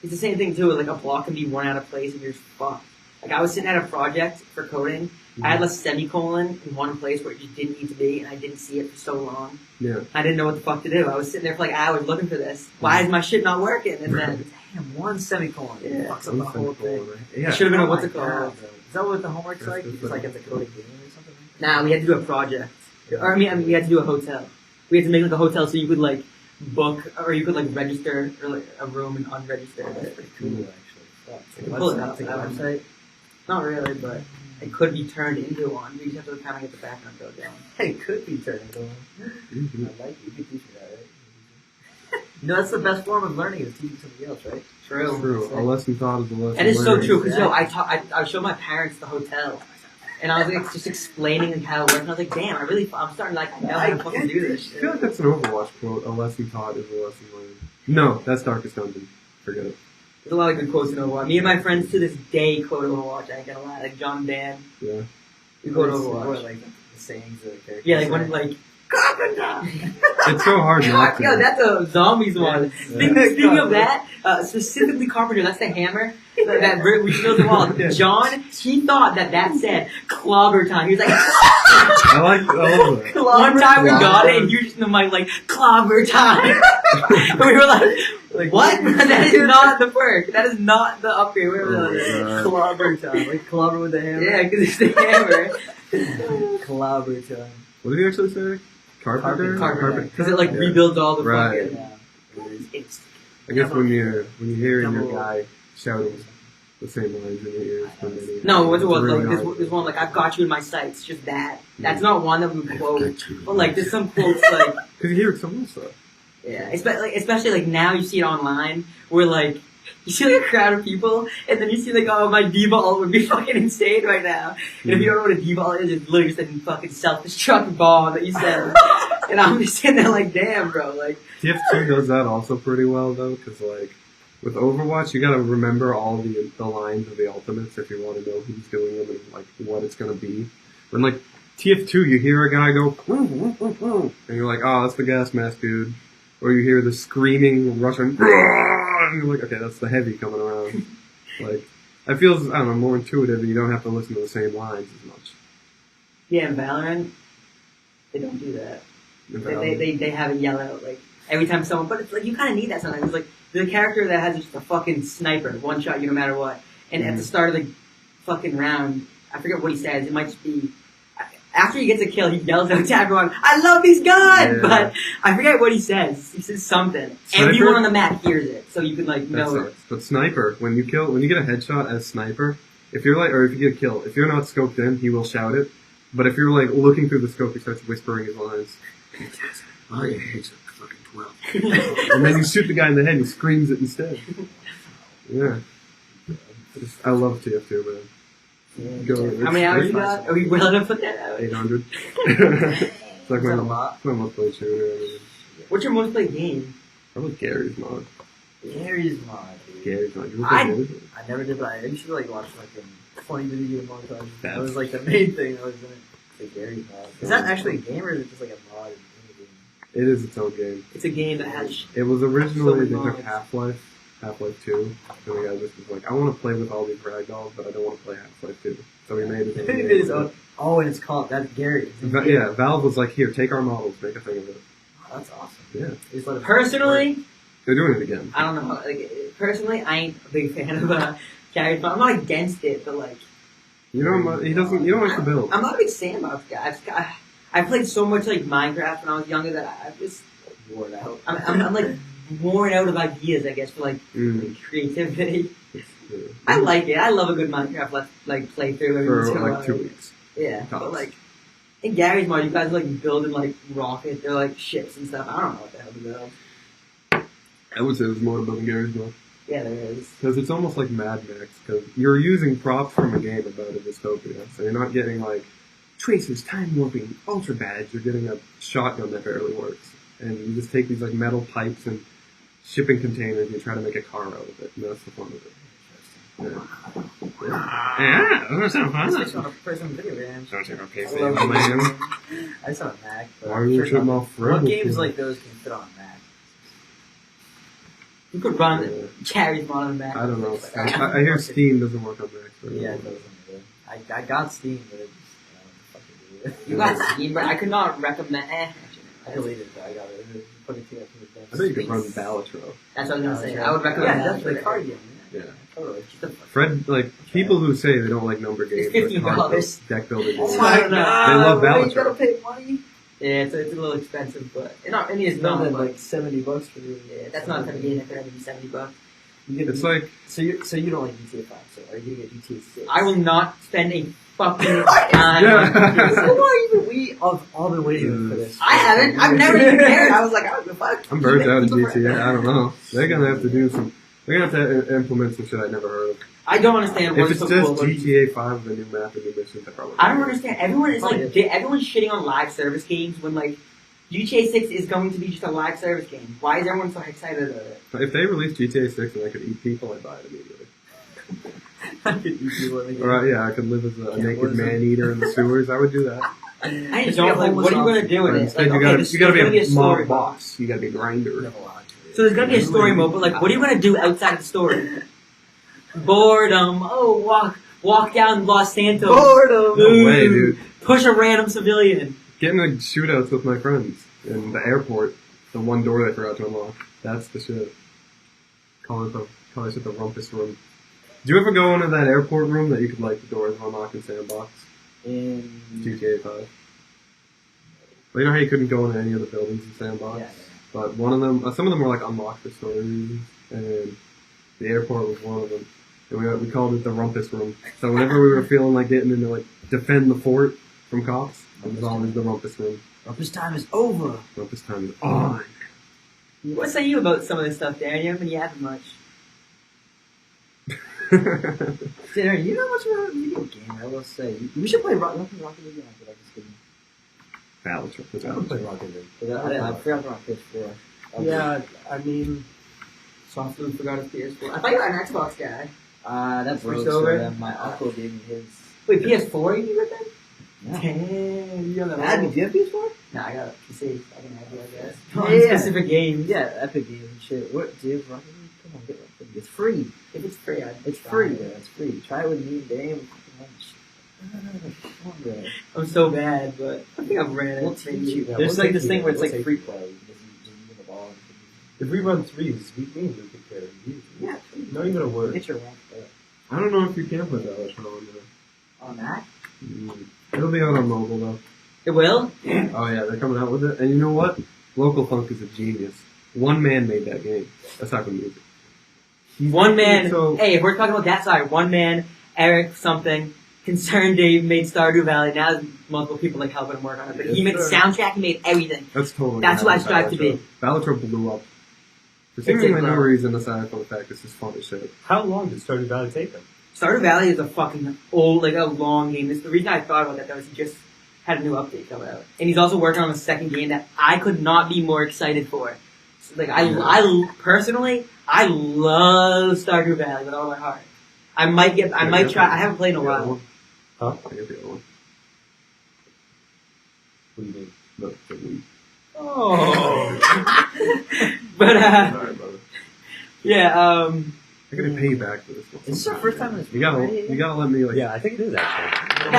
It's the same thing too. Like a block can be one out of place and you're just fucked. Like I was sitting at a project for coding. I had a semicolon in one place where it just didn't need to be, and I didn't see it for so long. Yeah. I didn't know what the fuck to do. I was sitting there for like hours looking for this. Why is my shit not working? And then Damn, one semicolon. Yeah. Fucks up the whole thing. Yeah. it should have been Oh a what's my it called? God, bro. Is that what the homework's That's like? the It's thing. like it's a coding game or something? Nah, we had to do a project. Or, I mean, we had to do a hotel. We had to make like a hotel so you could like book or you could like register or like a room and unregister. That's pretty cool, actually. Fuck. You can pull it up. Like a website. Not really, but it could be turned into one. We just have to kind of get the background built down. It could be turned into one. Mhm. I like it. You could teach me that, right? No, that's the best form of learning is teaching somebody else, right? True. A lesson taught is a lesson And it's so learned. true because I showed my parents the hotel, and I was like just explaining like how it works, and I was like, damn, I'm starting to like know how to fucking do this I shit. feel like that's an Overwatch quote. A lesson taught is a lesson learned. No, that's Darkest Dungeon. Forget it. There's a lot of good quotes in Overwatch. Me and my friends to this day quote Overwatch. I ain't gonna lie, like John Dan. Yeah. We quote What, Overwatch. like the sayings of the characters? Yeah, like when like. It's so hard not to. Yo, that's a zombies one. Speaking of that, specifically Carpenter, that's the hammer that reveals the wall. John, he thought that said clobber time. He was like, I like all of it. one time we got it, and he was just in the mic like clobber time. And we were like, what? That is not the perk. That is not the upgrade. We were like, Clobber time. Like clobber with the hammer. yeah, because it's the hammer. Clobber time. What did he actually say? Carpenter? Carpenter. Because it like rebuilds all the Right. fucking. It's I guess when you hear your guy shouting the same lines in your ears for many. no, what's it was really like hard. this one like I've got you in my sights. Just that. That's not one that we would quote. But like there's some quotes like Because you hear it so much though. yeah, especially like now you see it online where like you see like a crowd of people and then you see like oh my D-ball would be fucking insane right now. And if you don't know what a D-ball is, it's literally just a fucking self-destruct bomb that you said. And I'm just sitting there like damn bro like TF2 does that also pretty well though, because like with Overwatch, you gotta remember all the lines of the ultimates if you want to know who's doing them and like what it's gonna be. When like TF2, you hear a guy go, "Woo, woo, woo, woo," and you're like, oh, that's the gas mask dude. Or you hear the screaming Russian, and you're like, okay, that's the heavy coming around. Like, I feel, I don't know, more intuitive, and you don't have to listen to the same lines as much. yeah in Valorant they don't do that. In They have it yell out like every time someone, but it's like you kind of need that sometimes. It's like the character that has just a fucking sniper, one shot you no matter what. And at the start of the fucking round, I forget what he says. It might just be after he gets a kill, he yells out to everyone, "I love these guys!" Yeah. But I forget what he says. He says something. Sniper? Everyone on the map hears it, so you can like That know it. sucks. But sniper, when you get a headshot as sniper, if you're like, or if you get a kill, if you're not scoped in, he will shout it. But if you're like looking through the scope, he starts whispering his lines. I hate fucking 12. And then you shoot the guy in the head, and he screams it instead. Yeah. I love TF2, man. How many hours you got? Are we willing to put that out? 800. It's like Is that a lot? my most played shooter. What's your most played game? Probably Gary's mod. Gary's mod, dude. Gary's mod. You I- ever played Gary's mod? I never did, but I used to like watch like funny video montage. That That's- was like the main thing I was in it. The Gary's mod. Is that actually a game or is it just like a mod in the game? It is its own game. It's a game that has It was originally, they So took mods. Half-Life 2, and the guy just was like, I want to play with all these ragdolls, but I don't want to play Half-Life 2. So he made it. It is. Oh, and it's called that's Gary. Yeah, Valve was like, here, take our models, make a thing of it. Oh, that's awesome. Yeah. Just let it personally. They're doing it again. I don't know. Like personally, I ain't a big fan of carried, but I'm not against it. But like, You don't, you don't like the build. I'm not a big sandbox guy. I played so much like Minecraft when I was younger that I just wore out. I'm like worn out of ideas. I guess for like creativity. Yeah. I like it. I love a good Minecraft playthrough every once in For a like while. 2 weeks. Yeah, but Tops. like in Gary's mod, you guys are like building like rockets or like ships and stuff. I don't know what the hell to build. I would say there's more to building Gary's mod. Yeah, there is. Because it's almost like Mad Max, because you're using props from a game about a dystopia. So you're not getting like tracers, time warping, ultra badge. You're getting a shotgun that barely works. And you just take these like metal pipes and shipping containers and you try to make a car out of it. And that's the fun of it. Yeah, that's so fun. Especially on a person video games. Don't take a PC, I love man. I just on a Mac. But Why I'm are you sure shooting not- off Fred? What games like those can fit on a Mac? You could run Yeah. Gary's mod on the Mac. I don't know. I hear Steam doesn't work on Mac. So Yeah, it doesn't. I got Steam, but it just I don't know what the fuck to do. You got Steam, but I could not recommend. I deleted it. Though. I got it. Put it together. I think you could run Balatro. That's what I was gonna say. Yeah, I would recommend yeah, that. definitely a card game. Yeah. Totally. Fred, like, people who say they don't like number games, It's $15. deck builder games, Oh my God. they love You Balatro. gotta pay money. Yeah, it's a little expensive, but I mean, it's It's not not but like $70 for you. yeah, that's not the type of game that could ever be $70. It's like so you don't like GTA 5, so are you gonna get GTA 6? I will not spend a fucking time Yeah. on GTA 6. So why even we have all been waiting for this? I haven't. I've never even cared. I was like, I don't give a fuck. I'm burnt out of Keep it GTA. forever. I don't know. They're gonna have to do some. They're gonna have to implement some shit I never heard of. I don't understand If what's it's so just cool about GTA 5 with a new map and new missions, I probably. I don't understand. Everyone is Oh, like, everyone's shitting on live service games when like GTA 6 is going to be just a live service game. Why is everyone so excited about it? If they released GTA 6 and I could eat people, I'd buy it immediately. I could eat you in the game. Or yeah, I could live as a naked man eater in the sewers. I would do that. I just don't like. What are you going to do with But it? instead, Like, you gotta there's be gonna a story mob boss. You gotta be a grinder. So there's gonna be a story mode, but like, what are you gonna do outside of the story? Boredom. Oh, walk down Los Santos. Boredom. No way, dude. Push a random civilian. Getting like shootouts with my friends in the airport. The one door they forgot to unlock. That's the shit. Call it the rumpus room. Did you ever go into that airport room that you could like the doors unlock in Sandbox? In GTA 5. Well, you know how you couldn't go into any of the buildings in Sandbox? Yeah. But one of them, some of them were like unlocked for story reasons, and the airport was one of them. And we called it the rumpus room. So whenever we were feeling like getting into like defend the fort from cops, it was always the rumpus room. Rumpus time is over. Rumpus time is on. What say you about some of this stuff, Darren? You haven't been yapping much. Darren, you know much about a video game, I will say. We should play Rocket League after that. Just kidding. Battleship. I don't play Rocket League. I forgot about PS4. Yeah, I mean, Softly forgot his PS4. I thought you were an Xbox guy. That's Switched Rogue, over? so then my uncle gave me his. Wait, PS4 you got that? Yeah. Damn, you on the Abby, do you have PS4? Nah, I got a PC. I can have you, I guess. Yeah, On yeah. specific games. Yeah, Epic Games and shit. What, do you have Rocket League? Come on, get Rocket League. It's free. If it's free, I'd It's try free, it. bro. It's free. Try it with me and Dame. Come on, bro. I'm so bad, but I think I've ran it. We'll teach you. Yeah, There's we'll like this take thing you. where it's We'll like take free you. play. You just use the ball. if we run threes, we can do it. Yeah. Not even a word. Get your rank up. I don't know if you can put that much on there. On that? It'll be out on mobile though. It will? Oh yeah, they're coming out with it. And you know what? Local Funk is a genius. One man made that game. Aside from music. One man. So, Hey, if we're talking about that side, one man, Eric something, Concerned Dave made Stardew Valley. Now there's multiple people like helping him work on it. But he made the soundtrack, he made everything. that's totally. That's who I how strive to be. Balatro blew up. For It did seemingly no blow up. reason aside from the fact it's just fun as shit. How long did Stardew Valley take them? Stardew Valley is a fucking old, like a long game. The reason I thought about that though is he just had a new update come out, and he's also working on a second game that I could not be more excited for. So, like I personally, I love Stardew Valley with all my heart. I might try. I haven't played in a while. Huh? I get the other one. What do you mean? No, the Wii. Oh, but Sorry, brother. yeah. I gotta pay you back for this one. Is this our first time in this You gotta let me like. Yeah, I think it is actually.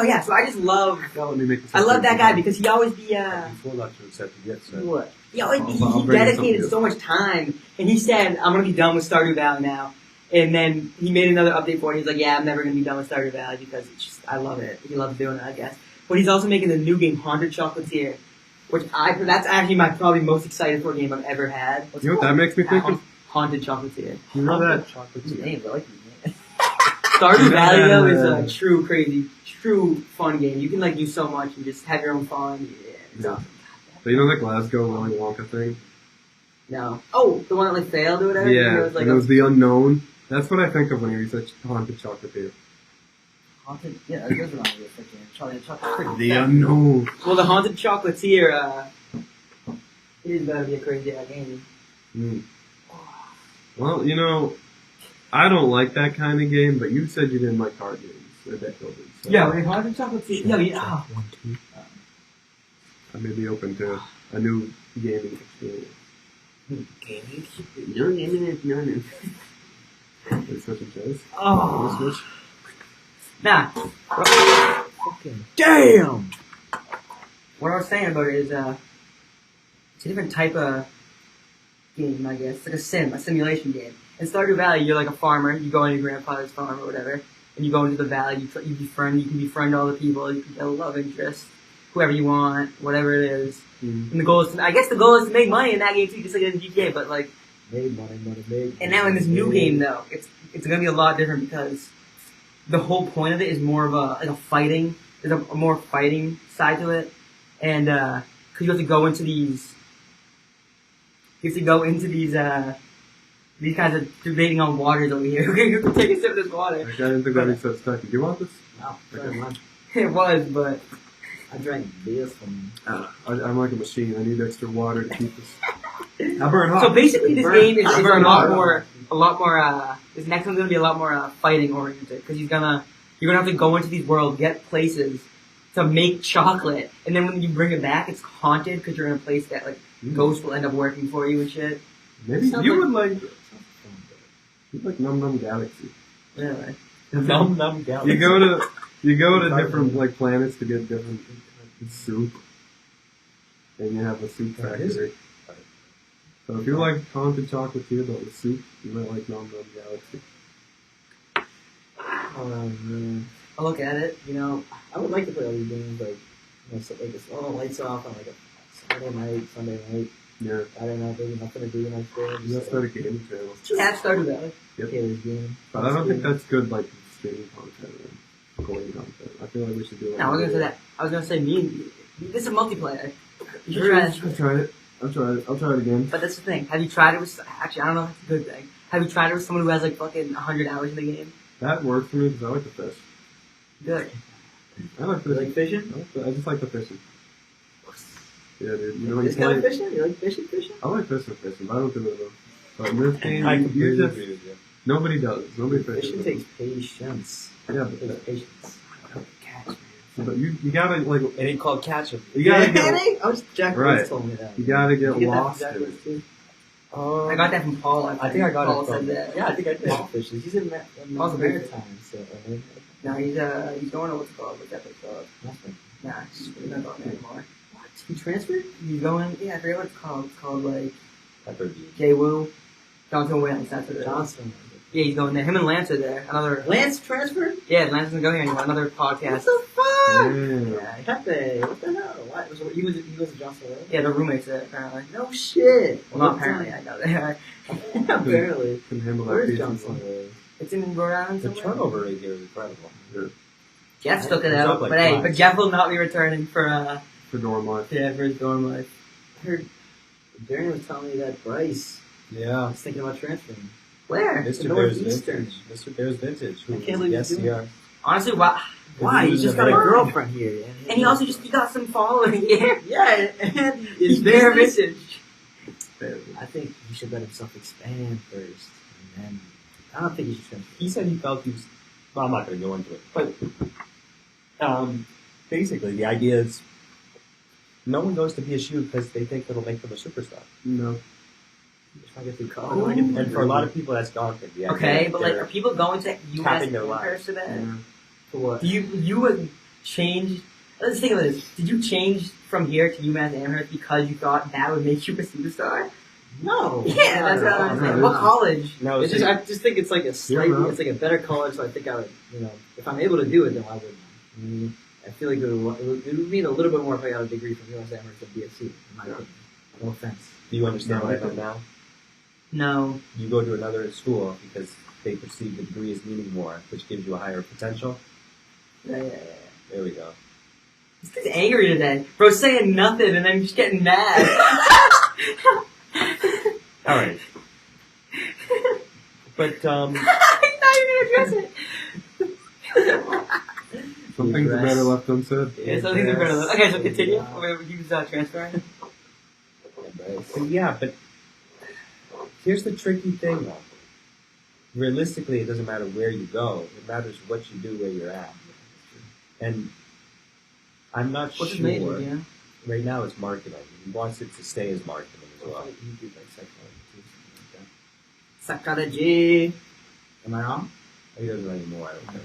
Yeah. So I just love. You gotta let me make this. I love that guy because he always be Before not to accept it yet, so. What? he always I'll he bring you dedicated something so much time, and he said, "I'm gonna be done with Stardew Valley now." And then he made another update for it. He's like, "Yeah, I'm never gonna be done with Stardew Valley because it's just I love it. He loves doing it, I guess." But he's also making the new game, Haunted Chocolatier, which that's actually my probably most excited for game I've ever had. You know what that makes me think of? Haunted Chocolatier. You know that? These names, I like these names. Stardew Valley though is Yeah. a true fun game. You can like do so much and just have your own fun. Yeah, it's Yeah. awesome. So you know that Glasgow Willy Wonka thing? No. Oh, the one that like failed or whatever. Yeah, It was like and it was the unknown. That's what I think of when you research Haunted Chocolatier. Haunted, yeah, that goes around with freaking Charlie and Chocolate. The unknown. Well, the Haunted Chocolatier, it is gonna be a crazy game. Mm. Well, you know, I don't like that kind of game, but you said you didn't like card games or deck building. So Yeah, when Haunted Chocolatier, I may be open to a new gaming experience. No gaming is none. They switch and chase. Oh, Switch. nah. Fucking damn! What I was saying about it is, it's a different type of game, I guess. It's like a simulation game. In Stardew Valley, you're like a farmer. You go on your grandfather's farm or whatever, and you go into the valley. You can befriend all the people. You can get a love interest. whoever you want, whatever it is. Mm. And the goal is I guess the goal is to make money in that game too, just like in GTA, but like, Made money. and now in this new game though, it's gonna be a lot different because the whole point of it is more of a fighting, there's a more fighting side to it, and, cause you have to go into these kinds of debating on waters over here. You can take a sip of this water. I didn't think that makes sense. Do you want this? No, sorry, man. It was, but I drank beers from. I'm like a machine. I need extra water to keep this. I burn hot. so basically this game is a burn lot hot. more, this next one's gonna be a lot more, fighting oriented, cause you're gonna have to go into these worlds, get places to make chocolate, and then when you bring it back, it's haunted because you're in a place that like ghosts will end up working for you and shit. Maybe Sounds you like- would like. You'd like Num Num Galaxy. Really? Num Num Galaxy. You go to different like planets to get different soup, and you have a soup factory. So if you like haunted chocolatier but with soup, you might like Num Num Galaxy. I'll look at it. I would like to play all these games, like, so, like, it's all the lights off on like a Saturday night, Sunday night. Yeah, I don't know, there's nothing to do the next day. you just start a gaming channel. Yeah, started that. Yep. Okay, this game. But I don't think that's good like streaming content and going content. I feel like we should do like No, I was gonna say that. I was gonna say this is multiplayer. You should try this. I've tried it. I'll try it again. But that's the thing. Have you tried it with? Actually, I don't know if that's a good thing. Have you tried it with someone who has like fucking 100 hours in the game? That worked for me because I like to fish. Good. I like You fishing. like fishing? I just like the fishing. Yeah, dude. You know what This you kind of play? fishing? You like fishing? I like fishing, but I don't do it enough. But in this game, I you completely just agree with you. nobody does. Nobody Fishing fishes. takes patience. Yeah, It takes patience. Catch, man. but you gotta like It ain't called catch-up. you gotta Yeah, get I was Jack Right. Woods told me that. you gotta Did get you get that lost from Jack in Woods it. too? I got that from Paul. I think I got Paul it from. said that. Yeah, I think I did. Paul fishes. He's in Paul's a big maritime, so No, he's going to what's it called? What's that place called? nothing. Nah, he's not going there anymore. What? He transferred? He's going. Yeah, I forget what it's called. It's called like I've heard you. Jay Woo. Johnson Wales. That's what it is. Johnson. Yeah, he's going there. Him and Lance are there. Another. Lance transferred? Yeah, Lance doesn't go here anymore. Another What podcast. the fuck? Yeah. Pepe, what the hell? Why? He was at Johnson Wales? Yeah, they're roommates there apparently. No shit. Well, not apparently. I know that. Apparently. Can handle that Where's piece Johnson of Wales? It's in Rhode Island. The somewhere. turnover rate here is incredible. Jeff took it It's out, up like but hey, flies. but Jeff will not be returning for for dorm life. for his dorm life. I heard Darren was telling me that Bryce Yeah. was thinking about transferring. Where? Mr. The Bear's Northeastern. Vintage. Mr. Bear's Vintage. Who I can't was believe a he's guest doing here. Honestly, why? Why? He He's was just a got a very- girlfriend here. And he also just got some following here. Yeah, and He's his Bear business. Vintage. I think he should let himself expand first, and then I don't think he should transfer. He said he felt he was. Well, I'm not going to go into it, but basically the idea is no one goes to BSU because they think it'll make them a superstar. No. Just trying to get through Oh. college. And for a lot of people, that's gone. The idea Okay, that but like, they're are people going to UMass tapping their Amherst lives. for that? Yeah. For what? Do you would change? Let's think about this. Did you change from here to UMass Amherst because you thought that would make you a superstar? No. Yeah, that's what I'm saying. What college? No, It's just, I just think it's like a slightly, no. it's like a better college. So I think I would, if I'm able to do it, then why wouldn't I? I feel like it would mean a little bit more if I got a degree from UMass Amherst than BSC. In my opinion. No offense. Do you understand No, what I I meant don't. now? No. You go to another school because they perceive the degree as meaning more, which gives you a higher potential. Yeah. There we go. This kid's angry today. Bro, saying nothing and then just getting mad. All right. But He's not even gonna address it. Some things are better left unsaid. Yeah, so things are better. Okay, so continue. He was transferring. yeah, but here's the tricky thing, though. Realistically, it doesn't matter where you go. It matters what you do where you're at. And I'm not What's his sure. major, yeah? Right now, it's marketing. He wants it to stay as marketing as well. You do like psychology too, something like Psychology. Am I wrong? He doesn't anymore, I don't think.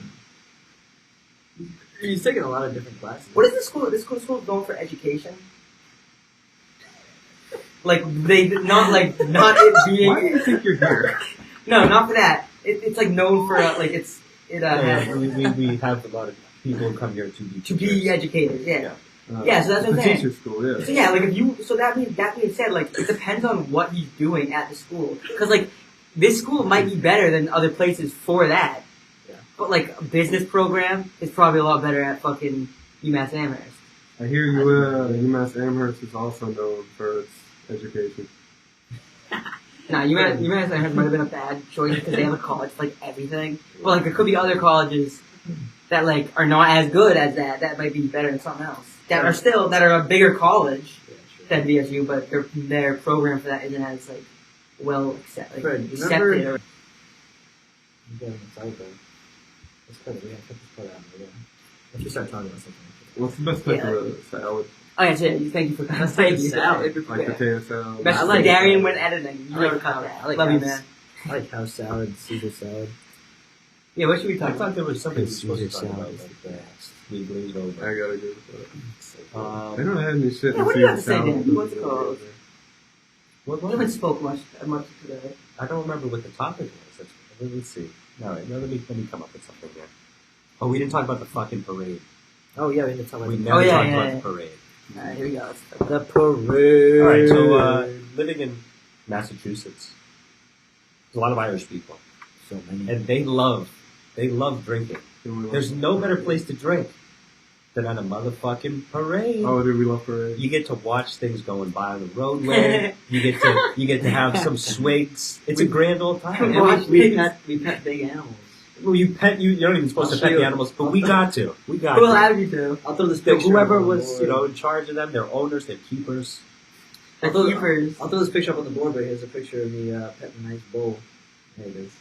that. He's taking a lot of different classes. What is this school? This school going for education? Like they not it being. Why do you think you're here? No, not for that. It's like known for like it Yeah, has we have a lot of people who come here to be to be educated. Yeah. Yeah, so that's what I'm the saying. teacher school, yeah. So yeah, like if you, so that being said, like it depends on what he's doing at the school. Because like this school might be better than other places for that. Yeah. But like a business program is probably a lot better at fucking UMass Amherst. I hear UMass Amherst is also known for its education. Nah, UMass Amherst might have been a bad choice because they have a college for like everything. But like there could be other colleges that like are not as good as that. That might be better than something else. That are a bigger college than VSU, but their program for that isn't as like well accepted. Fred, you accepted. remember- I'm getting excited though. Let's cut it. We gotta cut this part out. Yeah. Let's just start talking about something. What's the best type Yeah. of salad? Oh yeah, thank you for thank you. Salad. Like potato salad? Best I like Darian it. when editing. You I like never cut how- that. I like Love you, how- man. I like house salad, Caesar salad. Yeah, what should we I talk about? thought there was something we were Caesar supposed to talk about, salad is but the best. we glazed over. I gotta agree with that. Um, They don't have any shit Yeah, in what do you have Caesar to say, salad. Dan? What's it called? what We was haven't it? spoke much today. I don't remember what the topic was. Let's see. All right, now let me come up with something here. Oh, we didn't talk about the fucking parade. Oh yeah, we need to talk about We the never yeah, talked yeah, about yeah. the parade. Alright, here we go. The parade. All right, so living in Massachusetts, there's a lot of Irish people, So many. and they love drinking. There's no better place to drink than at a motherfucking parade. Oh, dude, we love parade. You get to watch things going by on the roadway. you get to have some swigs. It's a grand old time. Watch we things. pet big animals. Well, you're not even supposed I'll to pet show the you. animals, but we got to. We got Who to. allowed you to? I'll throw this So picture. whoever up on the was, board. in charge of them, their owners, their keepers. The I'll throw, keepers. I'll throw this picture up on the board, but here's a picture of me petting a nice bull. There it is.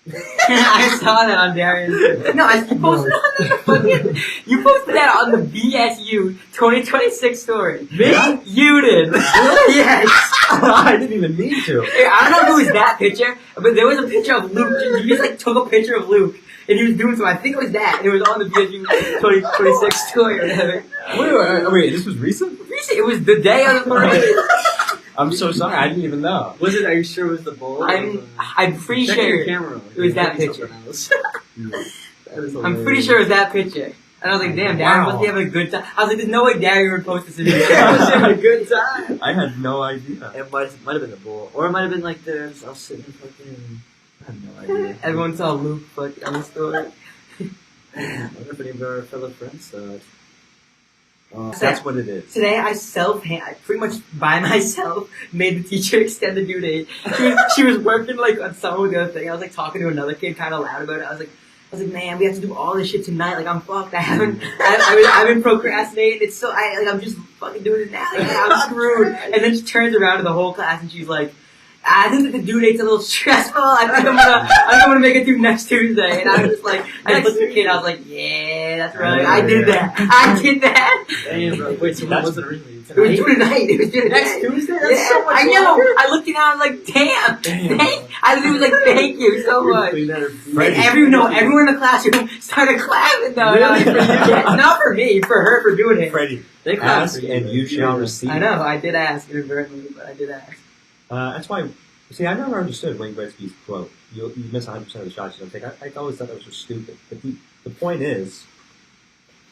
I saw that on Darian's. No, you posted on the fucking, you posted that on the BSU 2026 story. Me? You did. Yes. I didn't even need to. I don't know if it was that picture, but there was a picture of Luke. You just like took a picture of Luke, and he was doing something. I think it was that. It was on the BSU 2026 story or whatever. Wait, this was recent? It was the day of the parade. I'm so sorry, I didn't even know. Was it? Are you sure it was the bull? I'm pretty Check sure your camera. it was that Maybe picture. something else. That is I'm hilarious. pretty sure it was that picture. And I was like, damn, Darren Wow. must be having a good time. I was like, there's no way Darren would post this in his I was having a good time. I had no idea. It might have been the bull, or it might have been like this. I was sitting fucking. I have no idea. Everyone saw Luke on the story. I wonder if any of our fellow friends saw it. That's what it is. Today, I pretty much by myself made the teacher extend the due date. She was working like on some of the other thing. I was like talking to another kid kind of loud about it. I was like, man, we have to do all this shit tonight. Like, I'm fucked. I've been procrastinating. It's so, I'm just fucking doing it now. Yeah, I'm screwed. And then she turns around to the whole class and she's like, I think that the due date's a little stressful. I think I'm gonna make it through next Tuesday. And I was just like, I just looked at the kid. I was like, yeah, that's right. I did that. I did that. Damn, bro. Wait, so when was it originally? It was due tonight. It was due Next tonight. Tuesday? That's so much I know. longer. I looked at it. I was like, damn. I was like, thank you so much. Freddie. And everyone in the classroom started clapping though. And I was like, Really? yeah, not for me, for her for doing it. Freddie, They clapped ask for you. and you shall receive. I know. I did ask inadvertently, but I did ask. That's why. See, I never understood Wayne Gretzky's quote. You miss 100% of the shots you don't take. I always thought that was just stupid. But the point is,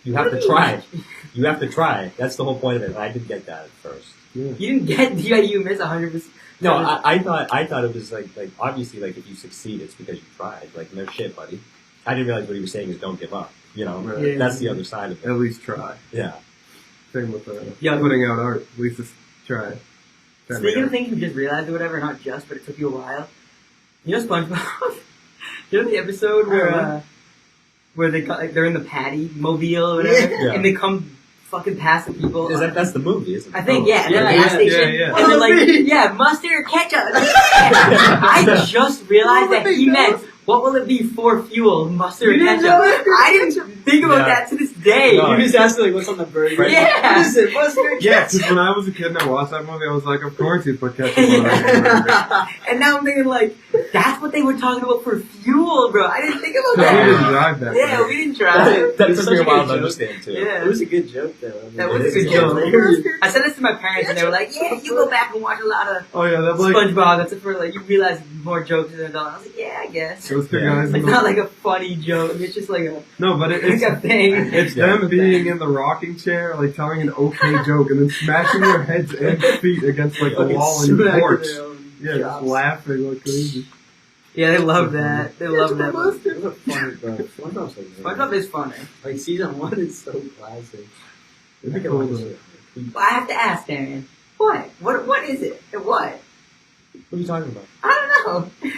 you have to try. You have to try. That's the whole point of it. And I didn't get that at first. You didn't get you miss 100%. No, I thought it was like obviously like if you succeed, it's because you tried. Like no shit, buddy. I didn't realize what he was saying is don't give up. You know, Right. that's the other side of it. At least try. Yeah. Same with Yeah. putting out art. At least just try. Speaking of things you just realized or whatever, not just, but it took you a while. You know SpongeBob? You know the episode where they got, like, they're in the patty mobile or whatever, Yeah. and they come fucking past the people. That's the movie, isn't it? I think, Oh. yeah, they're at the gas station, yeah. and they're like, yeah, mustard or ketchup. I just realized that he meant, what will it be for fuel, mustard or You didn't ketchup? know that? I didn't think about Yeah. that to this day. No. You just asked like, what's on the burger? Right. Yeah. What is it? Mustard? Yeah, because when I was a kid and I watched that movie, I was like, of course you put ketchup on it. And now I'm thinking like, That's what they were talking about for fuel, bro. I didn't think about We didn't that. drive that. Yeah, far. we didn't drive. That It's took such me a a while good to joke. understand too. Yeah. It was a good joke though. I mean, That was It a is good a joke. joke. I said this to my parents, and they were like, "Yeah, you go back and watch a lot of Oh yeah, that like SpongeBob. That's for like you realize more jokes as an adult." I was like, "Yeah, I guess." those two Yeah. guys. In It's the, not like a funny joke. It's just like a no, but like a thing. it's Yeah. them being in the rocking chair, like telling an okay joke, and then smashing their heads and feet against like the Fucking wall in the smack porch. their own Yeah, just chops. laughing like crazy. Yeah, they love that. They love that. It was a funny, bro. SpongeBob's like, SpongeBob is funny. like season 1 is so classic. It'd I be can cool watch to. it. Well, I have to ask, Darian. What? What is it? What? What are you talking about? I don't know.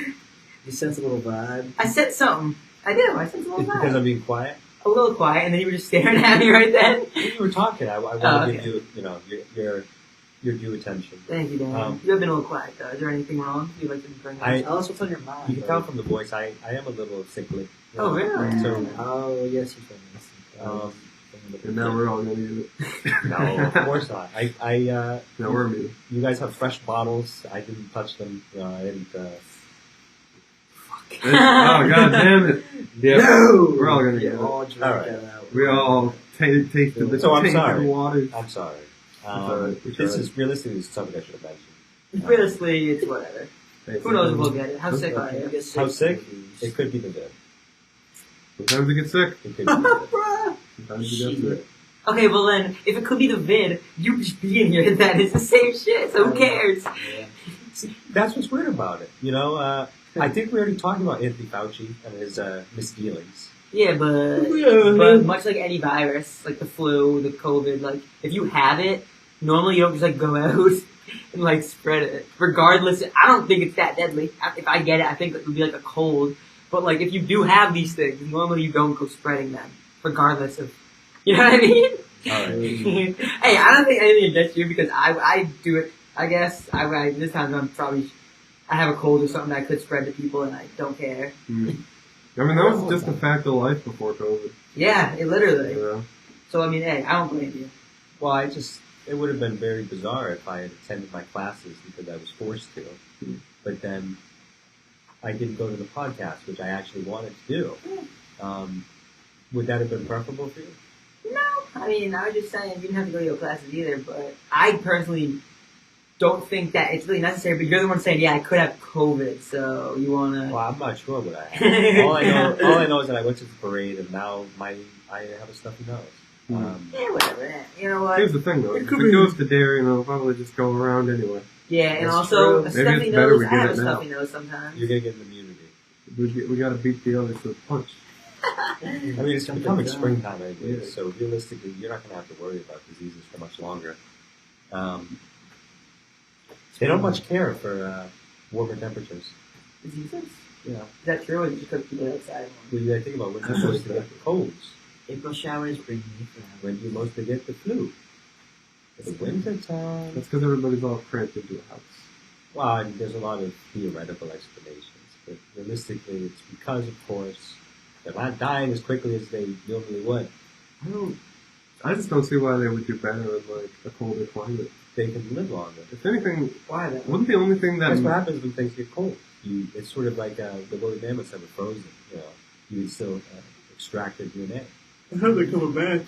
You sense a little vibe. I said something. I do. I said It's something. because I'm being quiet. A little quiet, and then you were just staring at me right then. When you were talking, I want to Oh, give you, your due attention. Thank you, Darian. Um, You have been a little quiet, though. Is there anything wrong you'd like to bring up? Tell us what's on your mind. You can tell from the voice, I am a little sickly. you Oh, know. really? So, Oh, yes, you told me. Um, And now we're all gonna use it. no, of course not. Now we're meeting. You guys have fresh bottles. I didn't touch them. I didn't. Oh god damn it! Yeah, No! we're all gonna You get it. all drink Alright. that out. We all tasted the So I'm taste of sorry. the water. I'm sorry. alright, it's This alright. is realistically something I should have mentioned. Realistically, it's whatever. Who knows if we'll get it? How sick are You you? get How sick? movies. It could be the vid. Sometimes you get sick. It could be the vid. Sometimes you get sick. Okay, well then, if it could be the vid, you just being here, that is the same shit, so who cares? Yeah. That's what's weird about it. I think we already talked about Anthony Fauci and his misdealings. Yeah, but much like any virus, like the flu, the COVID, like, if you have it, normally you don't just, like, go out and, like, spread it. Regardless, I don't think it's that deadly. If I get it, I think it would be like a cold. But, like, if you do have these things, normally you don't go spreading them, regardless of, you know what I mean? Alright. Hey, I don't think anything against you because I do it. I guess this time I have a cold or something that could spread to people and I don't care. I mean, that was just a fact of life before COVID. Yeah, it literally. You know? So I mean, hey, I don't blame you. Well, it would have been very bizarre if I had attended my classes because I was forced to. But then I didn't go to the podcast, which I actually wanted to do. Would that have been preferable for you? No, I mean, I was just saying you didn't have to go to your classes either. But I personally don't think that it's really necessary. But you're the one saying, yeah, I could have COVID, so you wanna. Well, I'm not sure what I had. all I know is that I went to the parade and now I have a stuffy nose. Yeah, whatever. You know what? Here's the thing though, It if could it be- goes to dairy, it'll probably just go around anyway. Yeah, and That's also true. a Maybe stuffy it's better nose. we I get have a it now. stuffy nose sometimes. You're gonna get an immunity. We gotta beat the others to the punch. I mean, it's becoming down. springtime anyway, Yeah. so realistically, you're not gonna have to worry about diseases for much longer. They don't much care for warmer temperatures. Diseases? Yeah. Is that true, or is it just because people outside? When you think about when you're supposed to get the colds, April showers bring me forever. when you mostly get the flu. It's winter time. That's because everybody's all cramped into a house. Well, and there's a lot of theoretical explanations, but realistically, it's because, of course, they're not dying as quickly as they normally would. I just don't see why they would do better in like a colder climate. They can live longer. If anything, Why then? wouldn't the only thing that That's what happens when things get cold. It's sort of like the woolly mammoths that were frozen. You would still extract their DNA. How they coming back?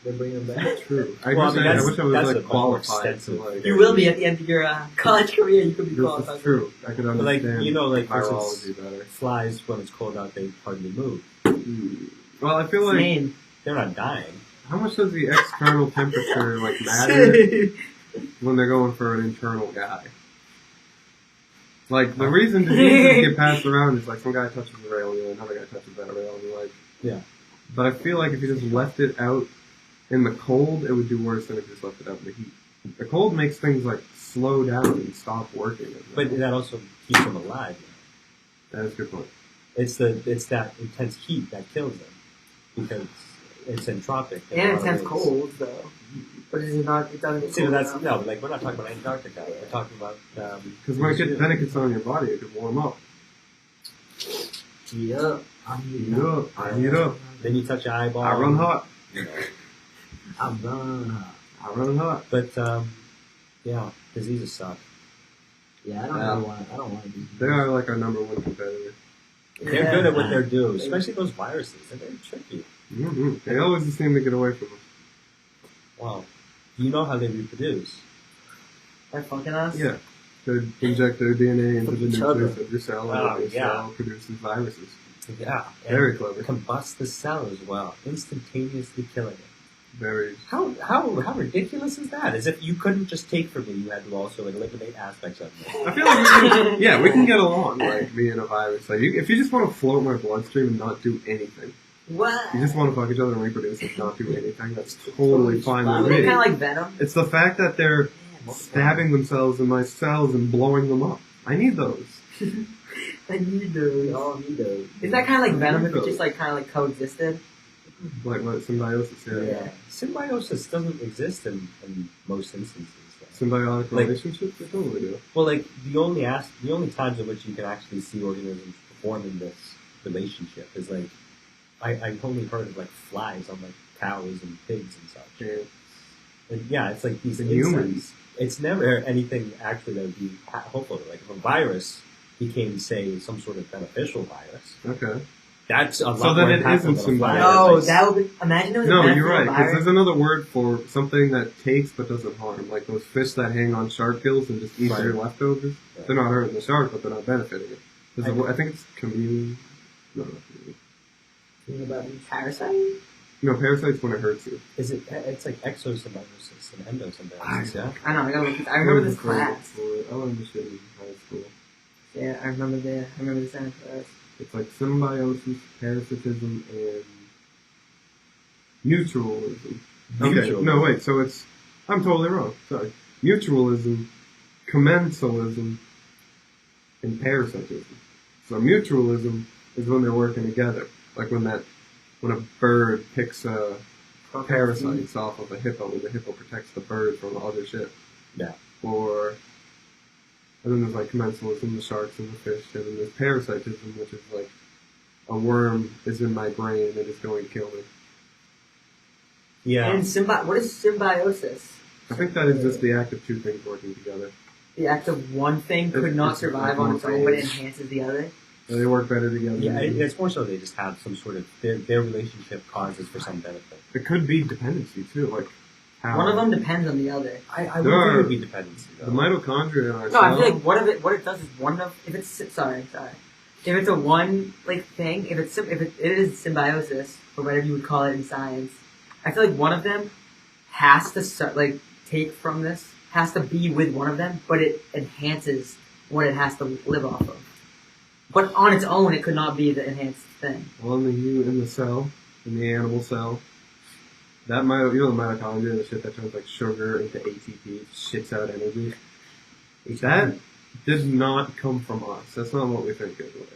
They're bringing them back. That's true. I Well, wish I mean, I wish I was that's a like much more qualified to extensive- like. You will be at the end of your college career. You could be This qualified. is true. I could But like, understand. like for virology instance, better. flies when it's cold out, they hardly move. Well, I feel like Same. They're not dying. how much does the external temperature like matter when they're going for an internal guy? Like the reason diseases get passed around is like some guy touches a rail, another guy touches that rail, and like Yeah. But I feel like if you just left it out in the cold, it would do worse than if you just left it out in the heat. The cold makes things like slow down and stop working. But that also keeps them alive. That is a good point. It's that intense heat that kills them because it's entropic. in a And lot of intense ways. cold, though. But is it not? It doesn't get See, cold that's enough. no, but like we're not talking about Antarctica. We're talking about Because when then it gets on your body, it could warm up. Heat up. I'm heating Heat up. up. I heat up. Then you touch your eyeball. I run hot. You know. I'm running hot. I run hot. But yeah, diseases suck. Yeah, I don't want to be. They are like our number one competitor. They're good at what they're doing, especially those viruses. They're very tricky. Mm-hmm. They always just seem to get away from us. Wow. You know how they reproduce. By fucking us? Yeah. They inject their DNA into the Each other. nucleus of your cell, Oh, and the yeah. cell produces viruses. Yeah. Very clever. Combust the cell as well, instantaneously killing it. Very. How ridiculous is that? As if you couldn't just take from me, you had to also eliminate aspects of me. I feel like we can get along, like me and a virus. Like, if you just want to float my bloodstream and not do anything, What? you just want to fuck each other and reproduce and not do anything, that's totally fine Isn't with it me. kind of like Venom? It's the fact that they're stabbing themselves in my cells and blowing them up. I need those. I need We those. all need those. Isn't that kind of like Venom if it just like kind of like coexisted? Like what symbiosis? Yeah. Symbiosis doesn't exist in most instances. Symbiotic Like- relationships? They totally do. Well, like the only times in which you can actually see organisms performing this relationship is like I've only heard of like flies on like cows and pigs and such. Yeah. And yeah, it's like these And insects. humans. It's never anything actually that would be hopeful. Like if a virus became, say, some sort of beneficial virus, Okay. that's a lot So then more it impactful isn't than a virus. No, Like, that would be. Imagine it was a No, beneficial you're right. Because virus. there's another word for something that takes but doesn't harm. Like those fish that hang on shark gills and just eat Right. their leftovers. Right. They're not hurting the shark, but they're not benefiting it. I think it's commune. No, not commune. Think about Parasite? No, parasite's when it hurts you. is it? It's like exosymbiosis and endosymbiosis. Yeah. I know. I gotta look. I remember this class. I learned this shit in high school. Yeah, I remember the science class. It's like symbiosis, parasitism, and mutualism. Okay, Mutualism. no, wait, so it's... I'm totally wrong, sorry. Mutualism, commensalism, and parasitism. So mutualism is when they're working together. Like when a bird picks parasites off of a hippo, and the hippo protects the bird from other shit. Yeah. And then there's like commensalism, the sharks and the fish, and then there's parasitism, which is like a worm is in my brain and it's going to kill me. Yeah. And what is symbiosis? I think that is just the act of two things working together. The act of one thing could not survive on its own, but it enhances the other. And they work better together. Yeah, it's more so they just have some sort of their relationship causes for some benefit. It could be dependency too, like how One of them depends on the other. I There would are- think it would be dependency though. the mitochondria in our No, I cell. feel like what it does is one of if it's sorry. If it's a one like thing, if it is symbiosis or whatever you would call it in science, I feel like one of them has to start like take from this, has to be with one of them, but it enhances what it has to live off of. But on its own, it could not be the enhanced thing. Well, in the cell, in the animal cell, that the mitochondria, the shit that turns like sugar into ATP, shits out energy. That did not come from us. That's not what we think it was.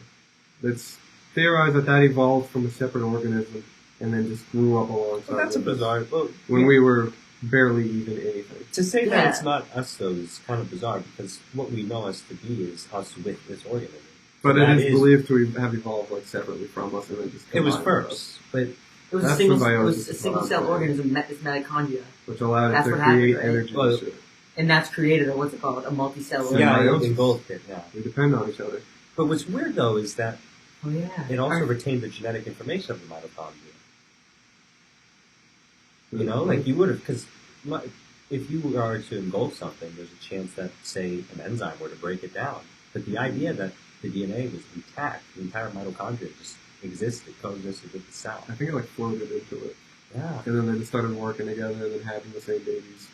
It's theorized that evolved from a separate organism and then just grew up alongside. Well, that's a with us bizarre. Well, when we were barely even anything. to say Yeah. that it's not us though is kind of bizarre because what we know us to be is us with this organism. But That it is believed to have evolved like separately from us and then just It was combined with us, first, but It was That's a single symbiosis. cell organism met this mitochondria, which allowed That's it to what create happened, right? energy Well, and shit. and that's created what's it called? A multicellular. yeah, Symbiosis. in both did. Yeah. We depend on each other. But what's weird though is that Oh yeah. it also Our- retained the genetic information of the mitochondria. You know, like you would have, because if you were to engulf something, there's a chance that, say, an enzyme were to break it down. But the idea that the DNA was intact, the entire mitochondria just existed, coexisted with the cell. I think it like floated into it. Yeah. And then they just started working together and then having the same babies.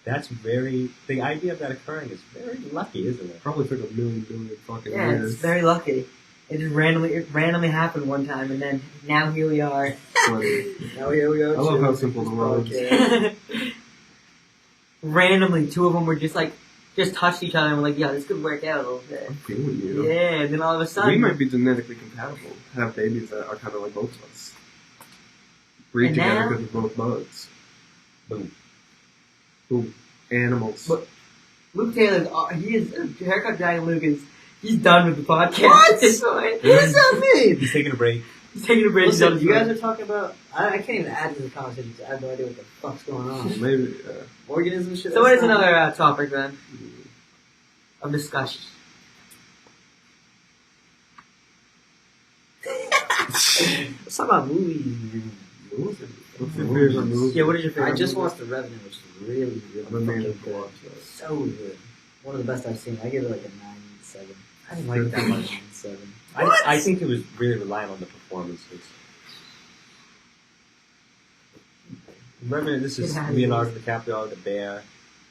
That's the idea of that occurring is very lucky, isn't it? Probably took a million fucking Yeah, years. it's very lucky. It randomly happened one time, and then now here we are. But Now here we are. I love how simple the world is. Okay. Randomly, two of them were just touched each other and were like, "Yeah, this could work out a little bit." I'm feeling you. Yeah, and then all of a sudden, We might be genetically compatible. Have babies that are kind of like both of us. Breed And together now- because we're both bugs. Boom. Boom. Animals. But- Luke Taylor's haircut guy. Luke he's done with the podcast. What? At this point. What does that mean? He's taking a break. He's taking a break. he's done Listen, with you the guys are talking about. I can't even add to the conversation. 'Cause I have no idea what the fuck's going on. Maybe. Organism shit. So what that's is not- another topic then? of discussion. Let's talk about movies. What's your favorite movie? Yeah, what is your favorite? I just movie? watched The Revenant, which is really, really I've been meaning fucking to good. watch that. So good. One of the best I've seen. I give it like a 9.7. I didn't like it that much. 9.7. I think it was really reliant on the performances. Remember, this is It has Leonardo DiCaprio, the Bear,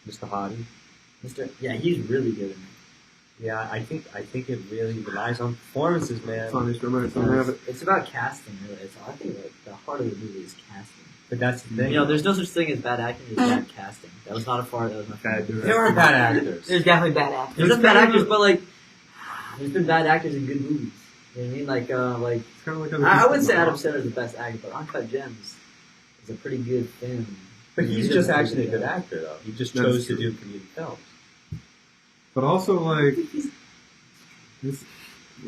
Mr. Hardy. Yeah, he's really good in it. Yeah, I think it really relies on performances, man. Funny, don't have it. It's about casting, really. I think like the heart of the movie is casting. But that's the thing. You know, there's no such thing as bad acting. There's bad casting. That was not a far. That was my Bad favorite. There are bad actors. There's definitely bad actors. There's been bad actors, but like, there's been bad actors in good movies. You know what I mean? Like, It's kind of like other I people wouldn't say in the Adam world. Sandler is the best actor, but Uncut Gems is a pretty good film. But he's just actually a good actor, though. He just That's chose to true. do comedic films. But also, like, this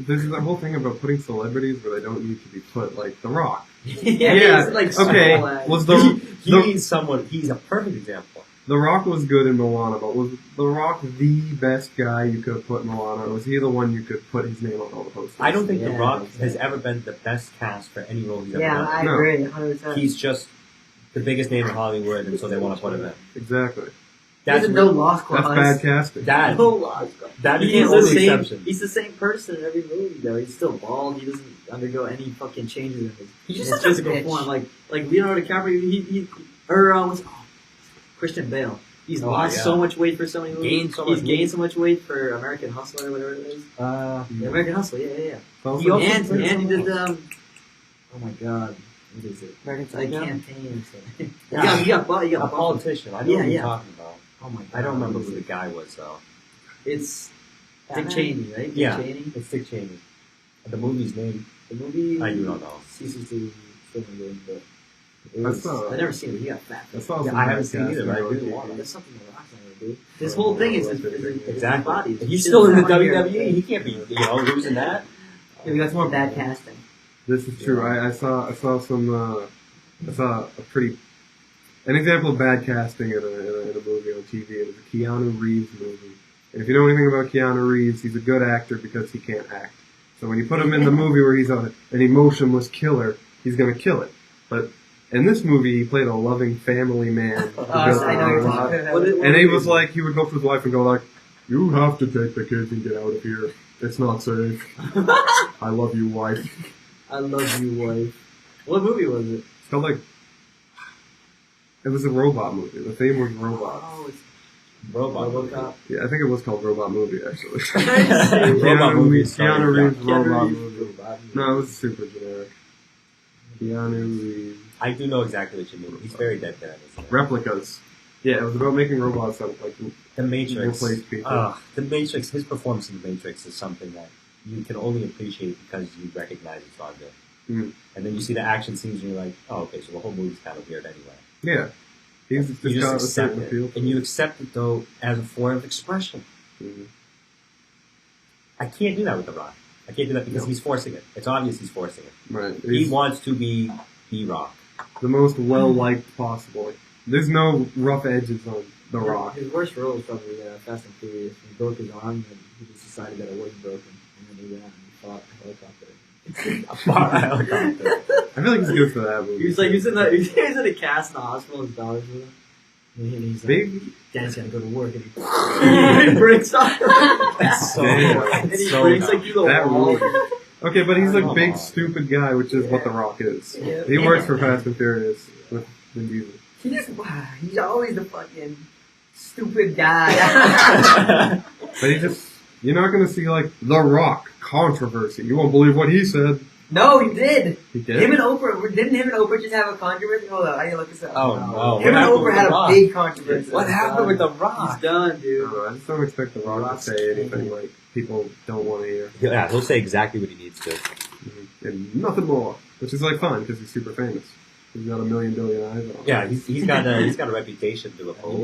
is the whole thing about putting celebrities where they don't need to be put, like The Rock. yeah, it's like okay. small act. Was He's someone. He's a perfect example. The Rock was good in Moana, but was The Rock the best guy you could have put in Moana, or was he the one you could put his name on all the posters? I don't think The Yeah, Rock exactly. has ever been the best cast for any role he's ever Yeah, done. I No. agree, 100%. He's just the biggest name in Hollywood, and so they want to put him in. Exactly. There's That's no really, lost That's clause. bad casting. that No loss. that is He's the the only same. exception. He's the same person in every movie, though. He's still bald. He doesn't undergo any fucking changes in his, He's in just his such a physical bitch. form. Like Leonardo DiCaprio, Christian Bale. He's Oh, lost yeah. so much weight for so many movies. Gained so He's much gained weight. so much weight for American Hustler or whatever it is. Uh, Yeah, American Hustler, yeah. Also- He also And played he did someone oh my god, what is it? American Like Psycho. campaign or something. Yeah. You got a buffed. politician. I know Yeah, what you're yeah. talking about. Oh my god. I don't remember who the guy was, though. It's Dick Batman? Cheney, right? Dick Yeah. Cheney. It's Dick Cheney. The movie's name. The movie. I do not know. ceases to film again, but I saw- I've never seen it. He got fat. I saw Yeah, some I haven't bad seen it either, casting but I on really TV. want it. That's something the Rock's not gonna do. His whole thing is his Exactly. body. He's still in the He's still WWE. He can't be, losing that. Maybe that's more bad casting. This is true. I saw a pretty an example of bad casting in a movie on TV. It was a Keanu Reeves movie. And if you know anything about Keanu Reeves, he's a good actor because he can't act. So when you put him in the movie where he's an emotionless killer, he's going to kill it. But in this movie, he played a loving family man. I know you're talking about. And he was like, he would go up to his wife and go like, "You have to take the kids and get out of here. It's not safe. I love you, wife." I love you, wife. What movie was it? It's called like, it was a robot movie. The theme was robots. Oh, it's Robot. RoboCop. Yeah, I think it was called Robot Movie, actually. Robot movie. Keanu Reeves Keanu Robot Reeves Movie. Robot. No, it was super generic. Keanu Reeves. I do know exactly what you mean. He's very dead at it. Replicas. Yeah, it was about making robots that like The Matrix. replace people. The Matrix. His performance in The Matrix is something that you can only appreciate because you recognize it's not good. Mhm. And then you see the action scenes and you're like, oh, okay, so the whole movie's kind of weird anyway. Yeah. He's just You got just a accept certain it. appeal. And you accept it, though, as a form of expression. Mhm. I can't do that with The Rock. I can't do that because No. he's forcing it. It's obvious he's forcing it. Right. He He's wants to be The Rock. the most well-liked possible. There's no rough edges on The Rock. His worst role was probably Fast and Furious. He broke his arm and he just decided that it wasn't broken. And then he went out and he fought a helicopter. A helicopter. I feel like he's good for that movie. He was like, he was in a cast in the hospital, his daughter's with him. And he's like, Big. Dad's gotta go to work. And he breaks off. That's so Damn. And he so breaks dumb. like through the That wall. movie. Okay, but he's like Come big, on. stupid guy, which is what The Rock is. Yeah. He works for Fast and Furious with Vin Diesel. He's always the fucking stupid guy. But he just, you're not going to see like The Rock controversy. You won't believe what he said. No, he did. He did. Him and Oprah, didn't him and Oprah just have a controversy? Hold on, I gotta look this up. Oh, no. Him and What happened Oprah with had The a Rock? big controversy. What happened with The He's Rock? done, I dude. don't know, I just don't expect The Rock Rock's to say anything like people don't want to hear. Yeah, he'll say exactly what he needs to. And nothing more. Which is like fun because he's super famous. He's got a million billion eyes on him. Yeah, he's got a reputation to uphold.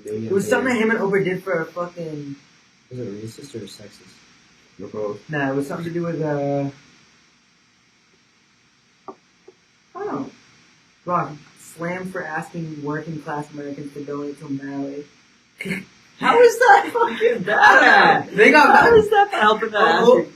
It was something that him and Oprah did for a fucking... Was it racist or sexist? They're both. Nah, it was something to do with, I don't know. Rock, slammed for asking working class Americans to donate to Mali. How is that fucking bad? They got How is that helping that? Oh,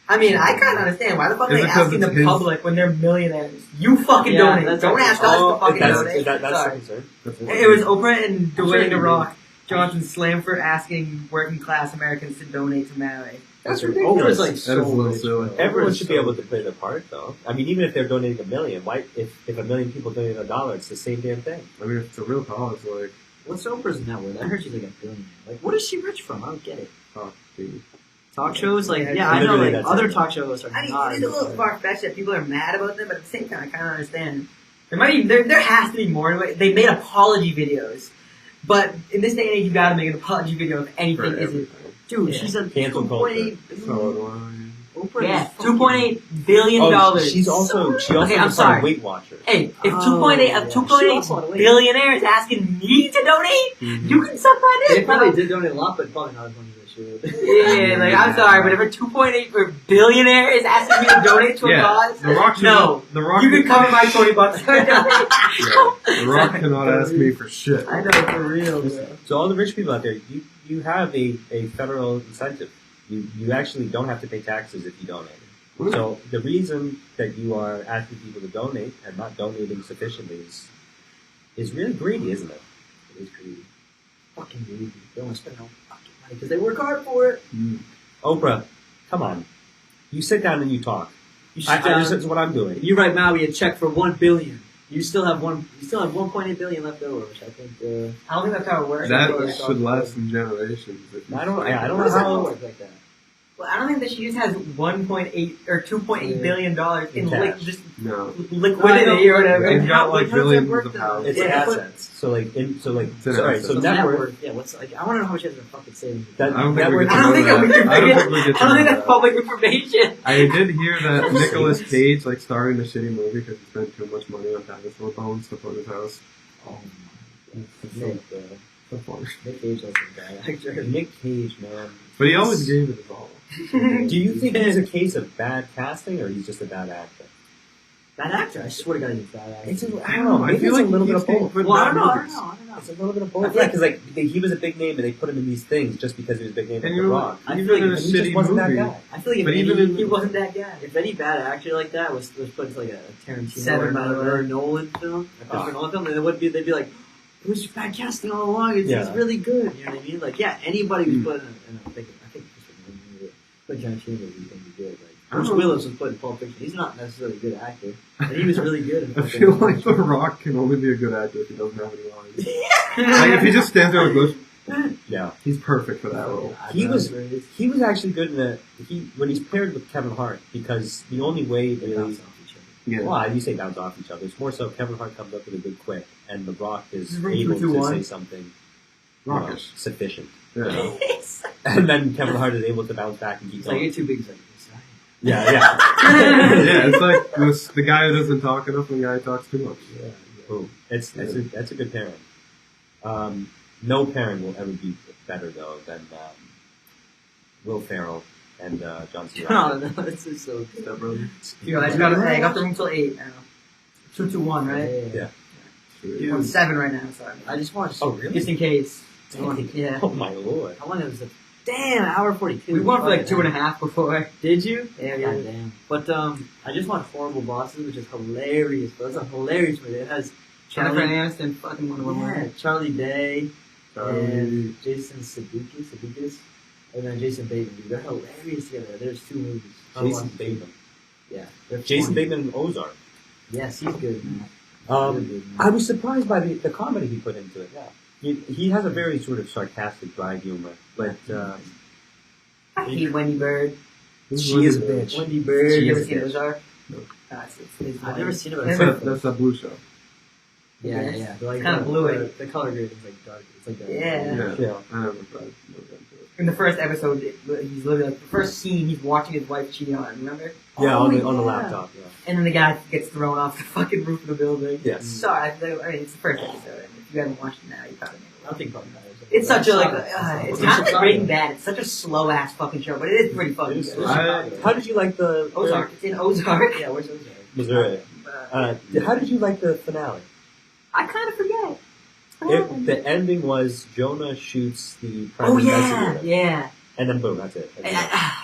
I mean, I kind of understand. Why the fuck are Is they it 'cause asking it's the his- public when they're millionaires? You fucking Yeah, donate. that's Don't okay. ask us to fucking that's, donate. that's the Sorry. concern. It was Oprah and sure Dwayne you The did. Rock Johnson Slamford asking working class Americans to donate to Maui. That's Oprah's ridiculous. like That is so a little rich, silly. bro. Everyone Oprah's should be so able to rich. play their part, though. I mean, even if they're donating $1 million, why? If $1 million people donate $1, it's the same damn thing. I mean, if it's a real cause, like, What's Oprah's net worth? I heard she's like $1 billion. Like, what is she rich from? I don't get it. fuck, dude. Talk shows, like, Yeah, yeah, I know, literally like, that's other it. talk shows are I mean, not. it is a little far fetched that people are mad about them, but at the same time, I kind of understand. There has to be more. They made apology videos, but in this day and age, you gotta make an apology video if For anything isn't. everything. Dude, Yeah. she's a Cancel 2.8 So do I. Oprah Yeah, is fucking- $2.8 billion. Oh, she also Okay, I'm becomes sorry. a Weight Watchers. Hey, if Oh, 2.8 yeah. a She 2.8 also had a weight. billionaire is asking me to donate, Mhm. you can suck my They dick. probably bro. did donate a lot, but probably not as much as they should. Yeah, like I'm sorry, but if a 2.8 billionaire is asking me to donate to a Yeah, cause, The Rock should no, The Rock you can cover my $20. Yeah, The Rock cannot ask me for shit. I know, for real, bro. So all the rich people out there, you have a federal incentive. You actually don't have to pay taxes if you donate. So the reason that you are asking people to donate and not donating sufficiently is really greedy, isn't it? It is greedy. Fucking greedy. They don't want to spend no fucking money because they work hard for it. Oprah, come on. You sit down and you talk. You should, This is what I'm doing. you write Maui a check for $1 billion. You still have 1.8 billion left over, which I think. I don't think that's how it works. That Well, should last in generations. If you I don't How know does that how. work like that? Well, I don't think that she just has 1.8 or 2.8 billion dollars in Cash. just No. liquidity or whatever. They've got like How does that billions work of then? pounds. It's Yeah, assets. So like, It's an sorry. asset. So So net net worth. worth. Yeah, what's like? I want to know how much has a fucking savings. That, I don't net think we worth- get I don't to think know that we that. can I don't get- think we get to I don't think know that's that. public information. I did hear that Nicolas Cage like starring a shitty movie because he spent too much money on dinosaur bones to put his house. Oh my. So funny. Nick Cage was a bad actor. Nick Cage, man. But he always gave it his all. Do you think he's a case of bad casting, or he's just a bad actor? Bad actor. I swear to God, he's a bad actor. It's I don't know. I Maybe feel it's like a little he bit of keeps getting both. put in Well, I bad don't know. movies. It's a little bit of both. Yeah, because like he was a big name, and they put him in these things just because he was a big name. And Like you The know, Rock. I even feel like in a And he just shitty wasn't movie, that guy. I feel like But if even any, in- He wasn't that guy. if any bad actor like that was put into like a Tarantino Seven, by the way. or a Nolan film, a Christopher Nolan film, then it would be they'd be like, it was bad casting all along. It's Yeah. really good. You know what I mean? Like, yeah, anybody who's put in I think Christopher Nolan movie, but Tarantino would be good. Like Bruce don't- Willis was put in Pulp Fiction. He's not necessarily a good actor, and he was really good. In I fucking feel Pulp like The Fiction. Rock can only be a good actor if he doesn't have any lines. Like if he just stands there and goes, Yeah, he's perfect for that role. He was actually good in when he's paired with Kevin Hart, because the only way They really. bounce off each other. Yeah. Well, you say bounce off each other. It's more so Kevin Hart comes up with a good quip, and The Rock is Room able to 221. say something you know, Rockish. sufficient, Yeah. and then Kevin Hart is able to bounce back and keep It's like going. you're too big. It's like, sorry. Yeah. Yeah, it's like the guy who doesn't talk enough and the guy who talks too much. Yeah. Ooh, that's a good pairing. No pairing will ever be better though than Will Ferrell and John C. No, Reilly. no, it's just so Step brother. Yo, I got the room till 8 now. 221, right? Yeah. I'm 7 right now, sorry. I just watched. Oh, really? Just in case. Dang. Yeah. Oh my lord. How long was it? Damn, hour 42. We went for like Fucking 2.5 before. Did you? Yeah, God yeah. damn. But I just watched Horrible Bosses, which is hilarious. But it's a hilarious movie. It has Jennifer Charlie, Aniston, fucking Wonder Woman. Charlie Day Charlie. and Jason Sudeikis, and then Jason Bateman. Dude, they're hilarious together. There's 2 movies. Jason Bateman. Yeah. they're Jason funny. Bateman in Ozark. Yes, he's good, man. Really good, man. I was surprised by the comedy he put into it. Yeah. He has a very sort of sarcastic, dry humor, but I hate Wendy Bird. she is a bitch. Wendy Bird. You She ever is a seen bitch. Ozark? No. It's I've never seen it. But Never- it's That's like, that's that blue show. yeah. It's Like, kinda bluey. The color grade is like dark. It's like that. Yeah. Yeah. I never tried. Never got into it. In the first episode, he's literally like, the first scene, he's watching his wife cheating on him, remember? Yeah, Oh, on the yeah. laptop. Yeah. And then the guy gets thrown off the fucking roof of the building. Yes. Sorry, I mean, it's the first episode, and if you haven't watched it now, you probably I never don't think probably not. It's such a, like, It's it's kind of like Breaking Bad. It's such a slow ass fucking show, but it is pretty fucking good. How did you like the Ozark. It's in Ozark. Yeah, where's Ozark? Missouri. Uh, How did you like the finale? I kind of forget. The ending was Jonah shoots the prime Oh yeah, investigator, yeah. and then boom, that's it. And,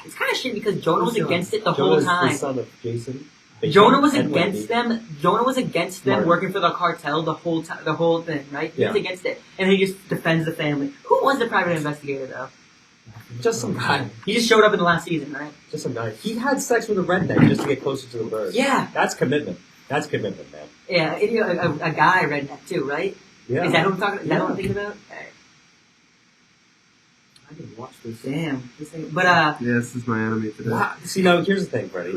it's kind of shit because Jonah was against it the whole Jonah's time. the son of Jason. Bacon, Jonah was and against Wendy. them. Jonah was against them Martin. working for the cartel the whole time, the whole thing, right? He was Yeah. against it, and he just defends the family. Who was the private investigator though? Just some guy. He just showed up in the last season, right? Just some guy. He had sex with a redneck just to get closer to the bird. Yeah, That's commitment. That's commitment, man. yeah. And, you know, a guy redneck too, right? Yeah. Is that who I'm talking? Is that what I'm Yeah. thinking about? Alright. I can watch this. Damn. This thing, but Yeah, this is my enemy today. Wow. See, now here's the thing, Freddie.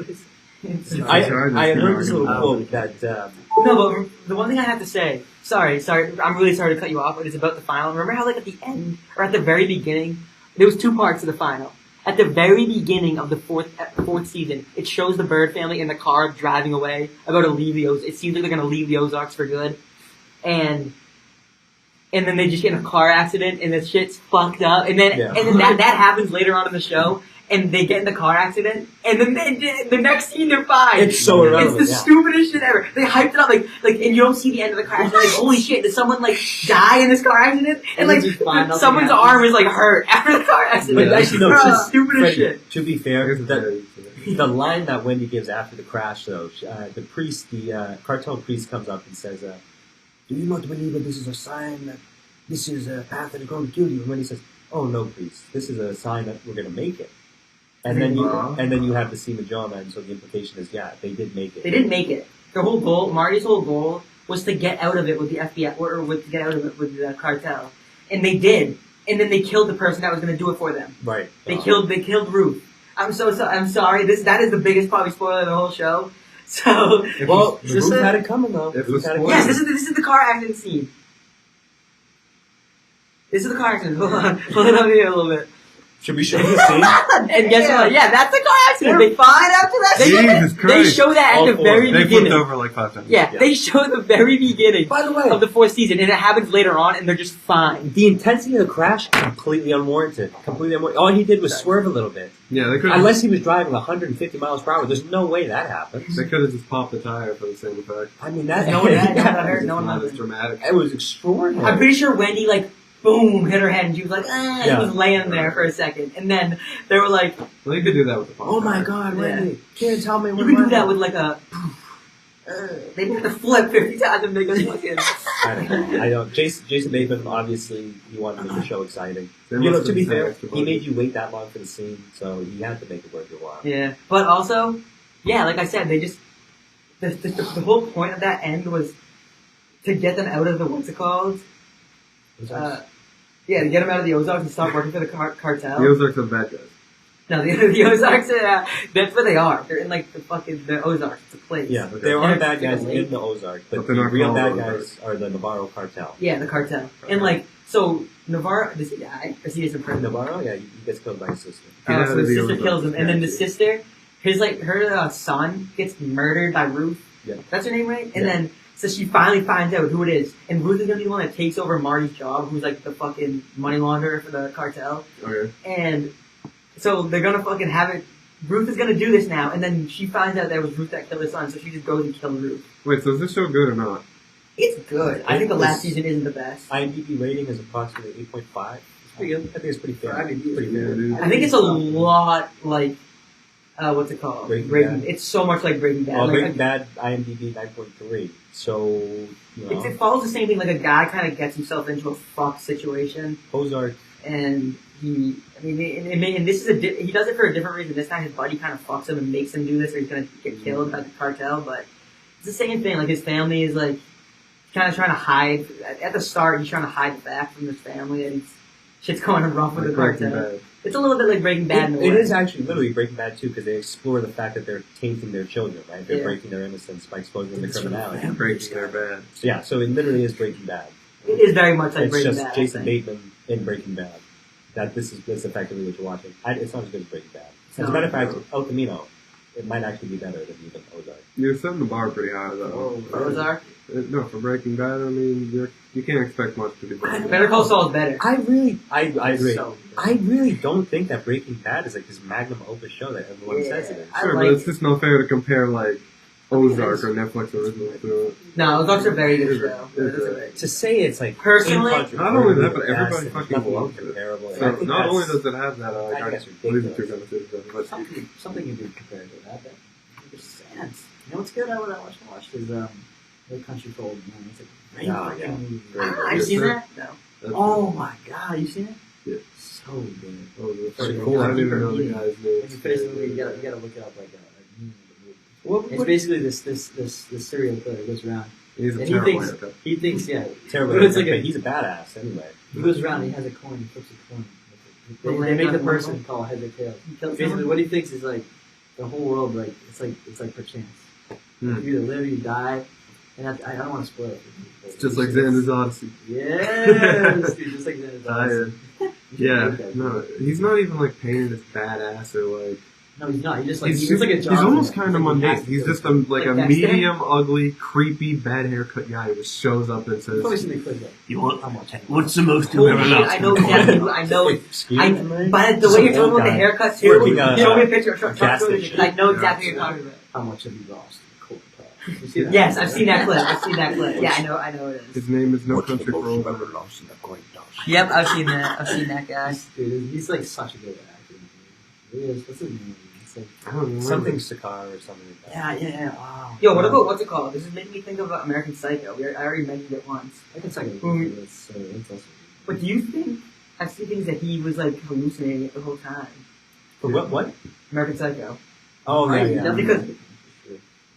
no, I had heard this little quote that but the one thing I have to say, sorry, I'm really sorry to cut you off, but it's about the final. Remember how, like, at the end, or at the very beginning, there was 2 parts to the final. At the very beginning of the fourth season, it shows the Bird family in the car driving away, about to leave the Ozarks. It seems like they're going to leave the Ozarks for good. And then they just get in a car accident, and the shit's fucked up. And then that happens later on in the show. And they get in the car accident, and then the next scene they're fine. it's so irrelevant. It's the stupidest shit ever. They hyped it up like, and you don't see the end of the car accident. Like, holy shit, did someone like die in this car accident? And like, just find out someone's the arm is like hurt after the car accident. But actually, no, It's the just- stupidest Freddie, shit. To be fair, the line that Wendy gives after the crash, though, the priest, the cartel priest comes up and says, "Do you not believe that this is a sign that this is a path that is going to kill you?" And Wendy says, "Oh no, priest, this is a sign that we're going to make it." And then you have the scene with Jonah, and so the implication is, yeah, they did make it. They didn't make it. Their whole goal, Marty's whole goal, was to get out of it with the FBI, or to get out of it with the cartel, and they did. And then they killed the person that was going to do it for them. Right. They killed Ruth. I'm sorry. That is the biggest probably spoiler of the whole show. So, Well, If Ruth it- had it coming though. if Ruth it had it was- yes, coming. this is the car accident scene. This is the car accident. Hold on, hold it up here a little bit. Should we show the scene? And guess what? Yeah, that's the car accident. They're fine after that They, shit. Jesus they Christ. show that at All the four. very They flipped beginning. over like 5 times. Yeah, Yeah. they show the very beginning By the way, of the 4th season, and it happens later on, and they're just fine. the intensity of the crash, completely unwarranted. Completely unwarranted. All he did was swerve a little bit. Yeah, they could Unless he was driving 150 miles per hour, there's no way that happens. They could have just popped the tire for the same effect. I mean, that No one had yeah, hurt, no one Not had as dramatic. it was extraordinary. I'm pretty sure Wendy, like, boom, hit her head, and she was like, ah, Yeah. she was laying there for a second. And then they were like, Well, you could do that with the pop Oh my tire. God, Yeah. Wendy! Can't tell me you what could do my- that with like a, they did the flip 50 times and make us fucking, I don't know. I don't. Jason Bateman, obviously, he wanted to make the show exciting. They You know, must to be have fair, said extra he money. made you wait that long for the scene, so he had to make it worth your while. yeah. But also, yeah, like I said, they just, the whole point of that end was to get them out of the, what's it called? Yeah, to get them out of the Ozarks and start working for the cartel. The Ozarks are bad guys. No, the Ozarks, that's where they are. They're in like the Ozarks. It's a place. Yeah, Okay. there are And bad it's guys late. in the Ozark, but But they're the not real called bad Ozark. guys are the Navarro cartel. Yeah, the cartel. And like, so Navarro, does he die? Or is he just in prison? Navarro, yeah, he gets killed by his sister. Get out So of his the sister Ozarks. kills him, and then the Yeah. sister, her son gets murdered by Ruth. Yeah. That's her name, right? And Yeah. then, so she finally finds out who it is, and Ruth is gonna be the one that takes over Marty's job, who's like the fucking money launderer for the cartel. Okay. And so they're gonna fucking have it. Ruth is gonna do this now, and then she finds out that it was Ruth that killed her son, so she just goes and kills Ruth. Wait, so is this show good or not? It's good. I think the last season isn't the best. IMDb rating is approximately 8.5. It's pretty good. I think it's pretty fair. IMDb. Pretty Yeah, fair. dude. I think it's a lot like, what's it called? Breaking Bad. It's so much like Breaking Bad. Well, Like, Breaking Bad, IMDb 9.3. So, you know, it follows the same thing. Like a guy kind of gets himself into a fucked situation, Ozark. and he this is he does it for a different reason. This time his buddy kind of fucks him and makes him do this, or he's gonna get killed by the cartel. But it's the same thing. Like his family is like kind of trying to hide. At the start, he's trying to hide the fact from his family, and shit's going rough with Like the Breaking cartel. Bad. It's a little bit like Breaking Bad. in a It way. is actually literally Breaking Bad too, because they explore the fact that they're tainting their children, right? They're Yeah. breaking their innocence by exposing them to criminality. Breaking They're bad. So, yeah, so it literally is Breaking Bad. It is very much like It's Breaking just Bad. I Jason think. Bateman in Breaking Bad. This is effectively what you're watching. It's not as good as Breaking Bad. As a No. matter of fact, El Camino, it might actually be better than even Ozark. You're setting the bar pretty high, though. Ozark. No, for Breaking Bad, I mean, you can't expect much to be better. Better Call Saul is better. I agree. So- I really don't think that Breaking Bad is like this magnum opus show that everyone Yeah. says it is. I Sure, like but it's just not fair to compare, like, Ozark or Netflix original to it. No, those are very good Is show. it? Is it? To say it's like Personally, incontrovertible, not only that, but everybody yes, fucking nothing loves it. comparable. So I think not only that's- does it have that, I think that's these are two ridiculous. benefits, but Something you could compare to that. That makes sense. You know what's good? I watched is The Country for Old Men. It's a great Oh, fucking yeah. movie. Great. I've Yes, seen sir. that. No. that's Oh my god, you seen it? Yeah. So good. oh, that's Pretty cool. cool. I don't even know the Yeah. guy's When you name. finish the movie, you gotta look it up like a meaning of the movie. What, It's basically this serial killer goes around. He's a And he terrible thinks haircut. he thinks terrible. But it's like But he's a badass anyway. he goes around. He has a coin. He flips a coin. The They land make on the one person coin? call heads or tails. Kills Basically, someone? what he thinks is like the whole world, like it's like per chance. Hmm. You either live or you die. And I don't want to spoil it. It's just like Xander's Odyssey. Yes, dude, just like Xander's Tired. Odyssey. Yeah, no, he's not even like painted as badass or like. No, he's not. He just like He's, he's like a job. almost man. kind of He's like, he mundane. has to He's do just it. a like a Dexter? medium, ugly, creepy, bad haircut guy who just shows up and You've probably says, seen the clip. Though. You want? I'm watching. What's the most Holy you've ever shit, lost? I know exactly. I know. Excuse me? But the way you're talking about the Guy. haircut too, Working, show me a picture of gas Truck station. I know exactly what you're talking about. How much have you lost? Cool. You see that? Yes, I've seen that clip. I've seen that clip. Yeah, I know it is. his name is No What's the Country for most Old you've Men. ever lost in a coin toss? Yep, I've seen that. I've seen that guy. Dude, he's like such a good actor. He is. What's his name? It's like I don't remember. Something Sakar or something like that. yeah. Wow. Yo, what about what's it called? This is making me think of American Psycho. I already mentioned it once. I can second Who- it's also. But do you think I've seen things that he was like hallucinating it the whole time? For what? American Psycho. Oh, Right, yeah.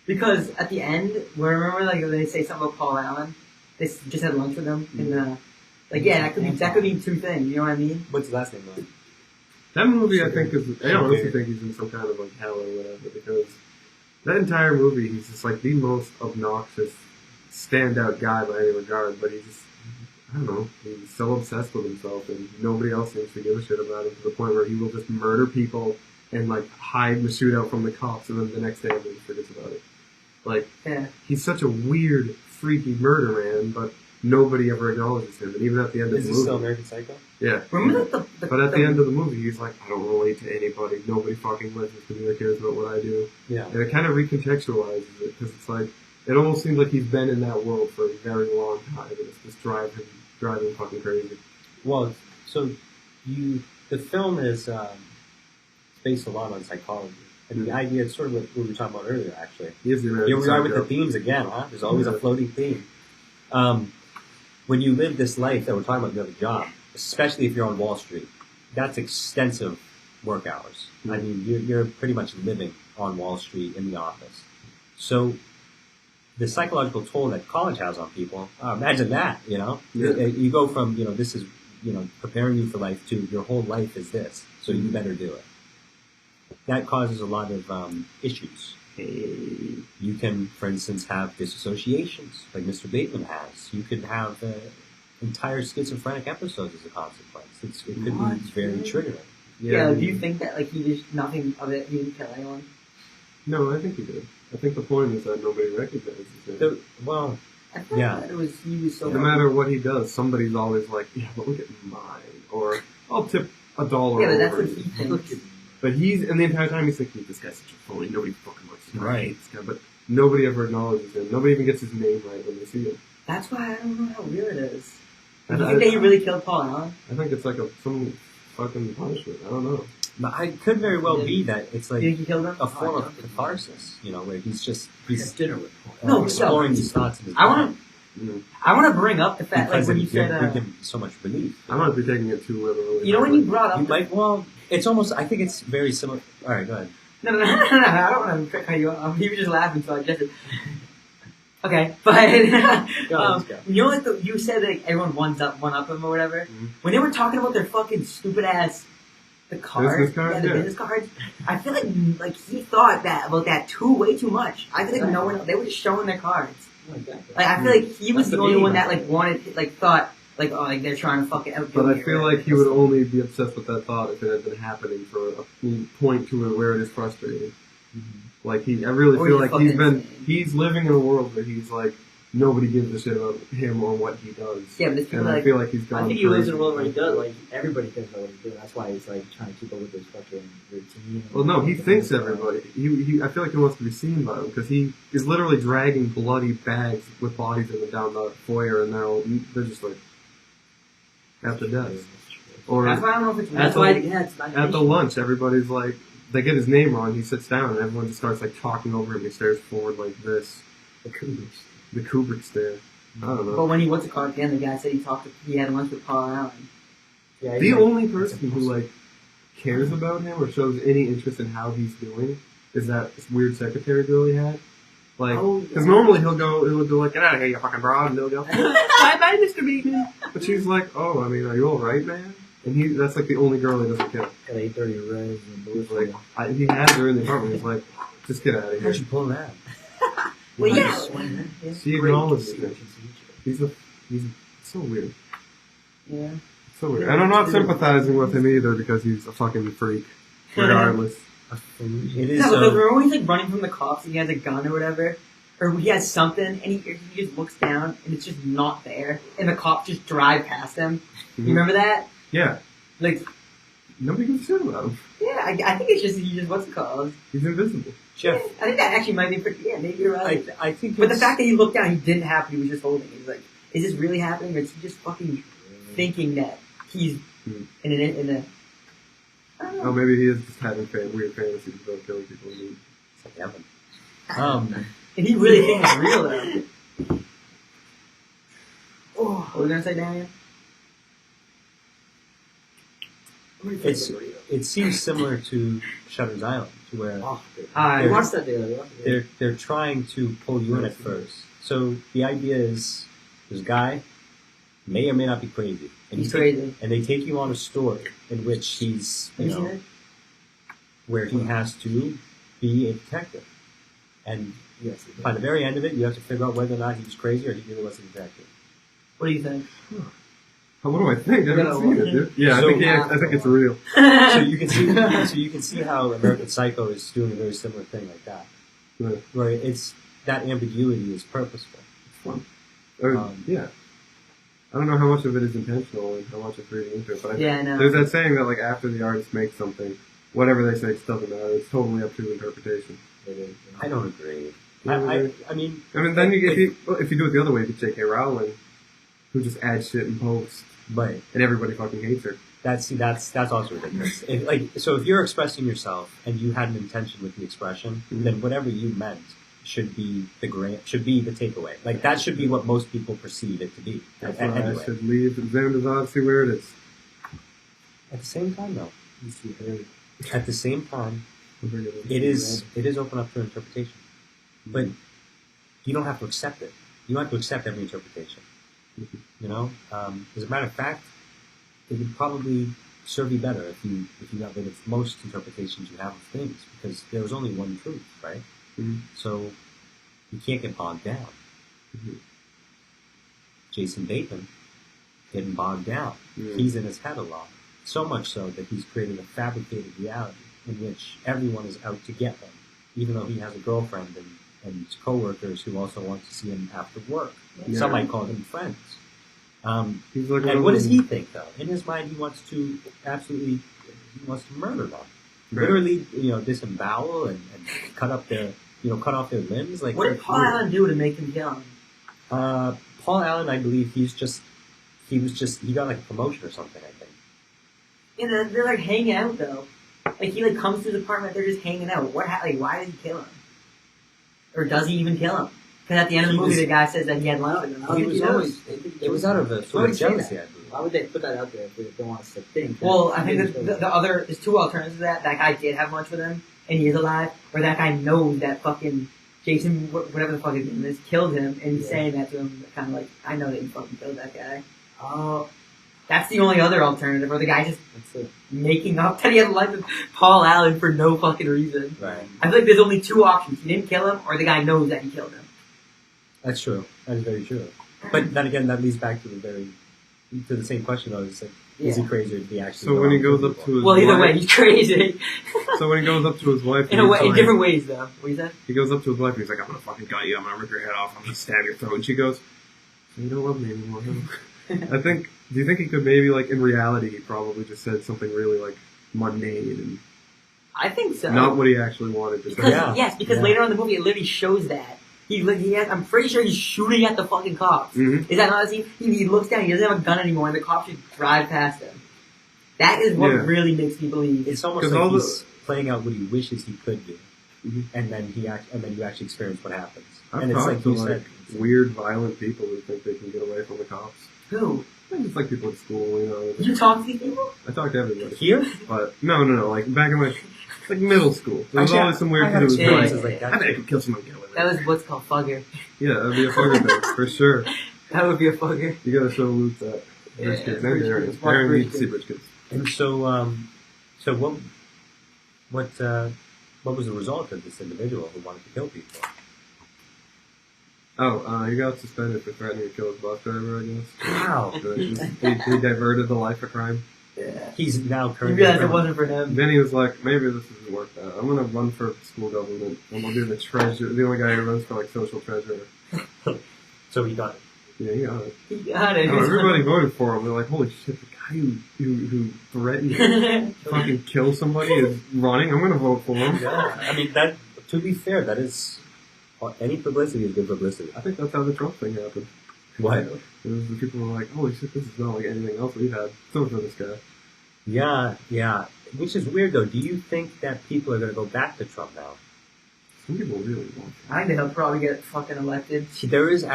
Because at the end, remember like they say something about Paul Allen? They just had lunch with him in the like yeah, that could be two things. You know what I mean? What's the last name though? That movie, I think, I honestly think he's in some kind of like hell or whatever because that entire movie, he's just like the most obnoxious, standout guy by any regard. But I don't know, he's so obsessed with himself, and nobody else seems to give a shit about him to the point where he will just murder people and like hide in the shootout from the cops, and then the next day everybody forgets about it. Like Yeah. he's such a weird, freaky murder man, but nobody ever acknowledges him. And even at the end of Is the this movie, still American Psycho? yeah. Remember the But at the end of the movie, he's like, I don't relate to anybody. Nobody fucking listens to me or cares about what I do. Yeah. And it kind of recontextualizes it because it's like, it almost seems like he's been in that world for a very long time, and it's just driving fucking crazy. Well, so the film is based a lot on psychology. And the idea is sort of what we were talking about earlier, actually. He is the American Here we are with Psycho. the themes again, huh? There's always a floating theme. When you live this life that we're talking about, you have a job, especially if you're on Wall Street. That's extensive work hours. I mean, you're pretty much living on Wall Street in the office. So the psychological toll that college has on people, imagine that, you know? Yeah. You go from, this is, preparing you for life to your whole life is this, so you better do it. That causes a lot of issues. You can, for instance, have disassociations, like Mr. Bateman has. You could have entire schizophrenic episodes as a consequence. It could be very triggering. yeah. Do you think that like he did nothing of it? He didn't kill anyone. No, I think he did. I think the point is that nobody recognizes him. Well, I thought Yeah. that he was so. No matter what he does, somebody's always like, yeah, but look at mine. Or, I'll tip $1 Yeah, but that's over what it. he thinks. But and the entire time he's thinking, this guy's such a phony, nobody fucking likes him. I Right. hate this guy. But nobody ever acknowledges him. Nobody even gets his name right when they see him. That's why I don't know how real it is. Do And you think that he really killed Paul Allen? I think it's like some fucking punishment. I don't know. but it could very well be that it's Do you think like he killed him? a form of catharsis, where he's dinner with Paul. No, exploring these thoughts in his I mind. want to bring up the fact, Because like when you it said, bring him so much relief. I might be taking it too literally. you know when you brought up, It's almost, I think it's very similar. All right, go ahead. no, I don't want to cut you off. He was just laughing, so I just. Okay, but let's go. you know what you said that everyone one up him or whatever. Mhm. When they were talking about their fucking stupid ass the cards, Business cards? the Yeah. business cards. I feel like he thought that about that way too much. I feel like no one they were just showing their cards. Like I feel like he was That's the the only meaning one of that like wanted like thought like oh like they're trying to fucking outdo But me I or feel whatever. like he would only be obsessed with that thought if it had been happening for a point to it where it is frustrating. Like I really Or feel he's like fucking insane. he's living in a world where he's like nobody gives a shit about him or what he does. Yeah, but it's and like, I feel like he's gone I think he lives in a crazy. world where he does, like, everybody cares about what he's doing. That's why he's, like, trying to keep up with his fucking routine. Well, no, he thinks everybody. I feel like he wants to be seen by them because he is literally dragging bloody bags with bodies in them down the foyer, and they're just like at the desk. Or that's why I don't know if it's. That's why, yeah, it's not at the lunch, everybody's like, they get his name wrong. He sits down, and everyone just starts like talking over him. He stares forward like this. the Cougars. The Kubrick stare. I don't know. But when he went to car at the end, the guy said he had lunch with Paul Allen. Yeah, The only person who like cares about him or shows any interest in how he's doing is that weird secretary girl he had. Like, because normally he'll go like, get out of here, you fucking broad, and they'll go, bye bye, Mr. Beatman. But she's like, oh, I mean, are you all right, man? And that's like the only girl he doesn't kill. Got 830 res and He's bullshit. like, he has her in the apartment. He's like, just get out of here. How'd you pull that? Well, yeah. She acknowledges him. He's so weird. Yeah. So weird. And I'm not sympathizing with him either because he's a fucking freak. Regardless. It is. No, because remember when he's like running from the cops and he has a gun or whatever? Or he has something and he just looks down and it's just not there. And the cops just drive past him. You remember that? Yeah. Like, Nobody gives a shit about him. yeah, I think it's just, he just, what's it called? He's invisible. Jeff. I think that actually might be pretty, yeah, maybe you're right. I think. But the fact that he looked down, he didn't have to, he was just holding it. He's like, is this really happening or is he just fucking thinking that he's in a I don't know. Oh, maybe he is just having weird fantasies about killing people. It's like heaven. And he really thinks it's real though. Oh, what were we gonna say, Daniel? It seems similar to Shutter's Island, to where I They're- watched that the other day. they're trying to pull you in at first. So the idea is, this guy may or may not be crazy, and He's you crazy. and they take you on a story in which he's, Have you seen it? where he has to be a detective, and Yes. by the very end of it, you have to figure out whether or not he was crazy or he really was a detective. What do you think? What do I think? I haven't seen it, dude. Yeah, So- I think it's real. So you can see how American Psycho is doing a very similar thing like that, Yeah. where it's that ambiguity is purposeful. Yeah. I don't know how much of it is intentional and how much it's reading into it, but Yeah, I know. there's that saying that like after the artist makes something, whatever they say doesn't matter. It's totally up to interpretation. I don't agree. You don't agree? I mean, Then if you do it the other way, you could J.K. Rowling, who just adds shit in post, but and everybody fucking hates her. that's also ridiculous. So if you're expressing yourself and you had an intention with the expression, then whatever you meant should be the takeaway. Like that should be what most people perceive it to be. That's why I Anyway, should leave the Xander Zod, see where it is. at the same time, though, He's too hairy. at the same time, it is open up to interpretation, but you don't have to accept it. You don't have to accept every interpretation. You know, as a matter of fact, it would probably serve you better if you got rid of most interpretations you have of things, because there was only one truth, right? So you can't get bogged down. Jason Bateman getting bogged down. He's in his head a lot, so much so that he's created a fabricated reality in which everyone is out to get him, even though he has a girlfriend and coworkers who also want to see him after work. Yeah. Some might call them friends. He's like And what does he think, though? In his mind, he wants to murder them. Right. Literally, disembowel and cut off their limbs. Like, What did Paul Allen do to make him kill him? Paul Allen, I believe he got like a promotion or something, I think. Yeah, they're like hanging out though. Like he like comes to his apartment, they're just hanging out. Why did he kill him? Or does he even kill him? Because at the end of the movie, the guy says that he had lunch with him. I don't He think was does. always, it was out of a Why sort would of he say jealousy, that? I believe. Why would they put that out there if they don't want us to think? Well, I think there's two alternatives to that. That guy did have lunch with him, and he is alive, or that guy knows that fucking Jason, whatever the fuck his name is, killed him, and he's saying that to him, kind of like, I know that you fucking killed that guy. Oh, that's the only other alternative, or the guy just making up that he had lunch with Paul Allen for no fucking reason. Right. I feel like there's only two options. He didn't kill him, or the guy knows that he killed him. That's true. That is very true. But then again, that leads back to the very to the same question though, it's like, is he crazy or did he actually? So when he goes up to his Well, either way, wife, he's crazy. so when he goes up to his wife, in a way, he's in different ways though. What you said? He goes up to his wife and he's like, I'm gonna fucking gut you, I'm gonna rip your head off, I'm gonna stab your throat. And she goes, so you don't love me anymore, huh? do you think he could maybe, like, in reality, he probably just said something really, like, mundane and I think so. not what he actually wanted to say? Because, yes, because later on in the movie it literally shows that. I'm pretty sure he's shooting at the fucking cops. Mhm. Is that not a scene? He looks down, he doesn't have a gun anymore, and the cops just drive past him. That is what really makes me believe. It's almost like he's playing out what he wishes he could do, and then you actually experience what happens. I've and it's talked like to, you like, said, weird, violent people who think they can get away from the cops. Who? It's like people at school, you know. You talk to these people? I talk to everybody. here. But, no, like, back in my, like, middle school. There was Actually, always some weird I kid who was have like, experiences like that. I think I could kill someone and get away with it. That was what's called fugger. Yeah, that'd be a fucking thing, for sure. That would be a fugger. You gotta show Luke that. Rich Yeah, kids. rich Darren kids. Darren Rich needs to see kids. rich kids. And so what was the result of this individual who wanted to kill people? Oh, he got suspended for threatening to kill his bus driver, I guess. Wow. So he diverted the life of crime. Yeah. He's now You currently. realize it wasn't for him. Then he was like, maybe this isn't worth that. I'm gonna run for school government. I'm gonna be the only guy who runs for, like, social treasurer. So he got it. Yeah, he got it. He got it. No, everybody voted for him. They're like, holy shit, the guy who threatened to fucking kill somebody is running. I'm gonna vote for him. Yeah. I mean, that. To be fair, that is any publicity is good publicity. I think that's how the Trump thing happened. What? It was the people were like, holy shit, this is not like anything else we've had. So for this guy. Yeah. Which is weird though. Do you think that people are going to go back to Trump now? Some people really want I think he'll probably get fucking elected. See, there is a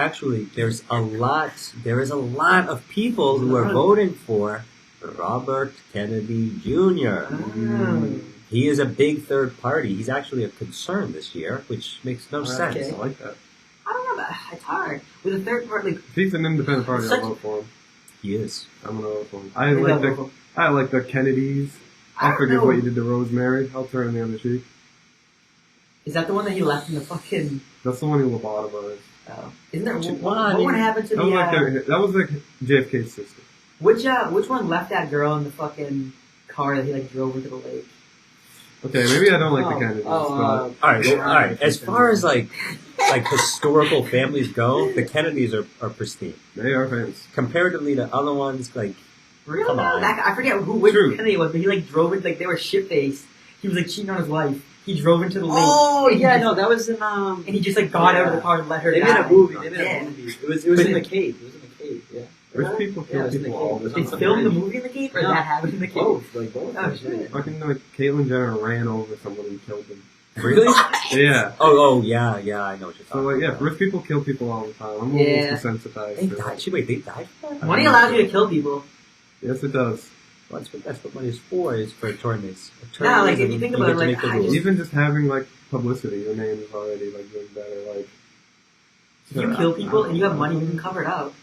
lot of people who are voting for Robert Kennedy Jr. Oh. He is a big third party. He's actually a concern this year, which makes no sense. Okay. I like that. I don't know. It's hard. With a third part, like, If he's an independent party, I'll vote for him. He is. I'm gonna vote for him. maybe I like the Kennedys. I I don't forget know. what you did to Rosemary. I'll turn the other cheek. Is that the one that he left in the fucking? That's the one who lobotomized. Isn't there? Well, I What mean, one happened to That was the? that was like JFK's sister. Which one left that girl in the fucking car that he like drove into the lake? Okay, maybe I don't like the Kennedys, All right. As far as like historical families go, the Kennedys are pristine. but they are famous. Comparatively to other ones, like Really? Come on. I forget which True. Kennedy it was, but he like drove it like they were shit faced. He was like cheating on his wife. He drove into the lake. Oh and he yeah, just- no, that was in And he just like got out of the car and let her They die. made a movie. They made Yeah. a movie. It was in the cave. It was in the cave. Yeah. Rich people Yeah, kill it was in the people all the cave. They time. filmed the movie in the cave, or No. that happened in the cave? Both, like both. Oh shit. Fucking like Caitlyn Jenner ran over someone and killed them. really. Yeah. Oh yeah. I know what you're So talking like, yeah, about. rich people kill people all the time. I'm Yeah. almost desensitized. They to died. it. Wait, they died for that? Money allows you to kill people. Yes, it does. Well, that's what money is for. Is for attorneys. No, like, if you think about it, get to like, make the I rules. Even just having like publicity, your name is already like doing better. Like If you kill people and you have money, you can cover it up.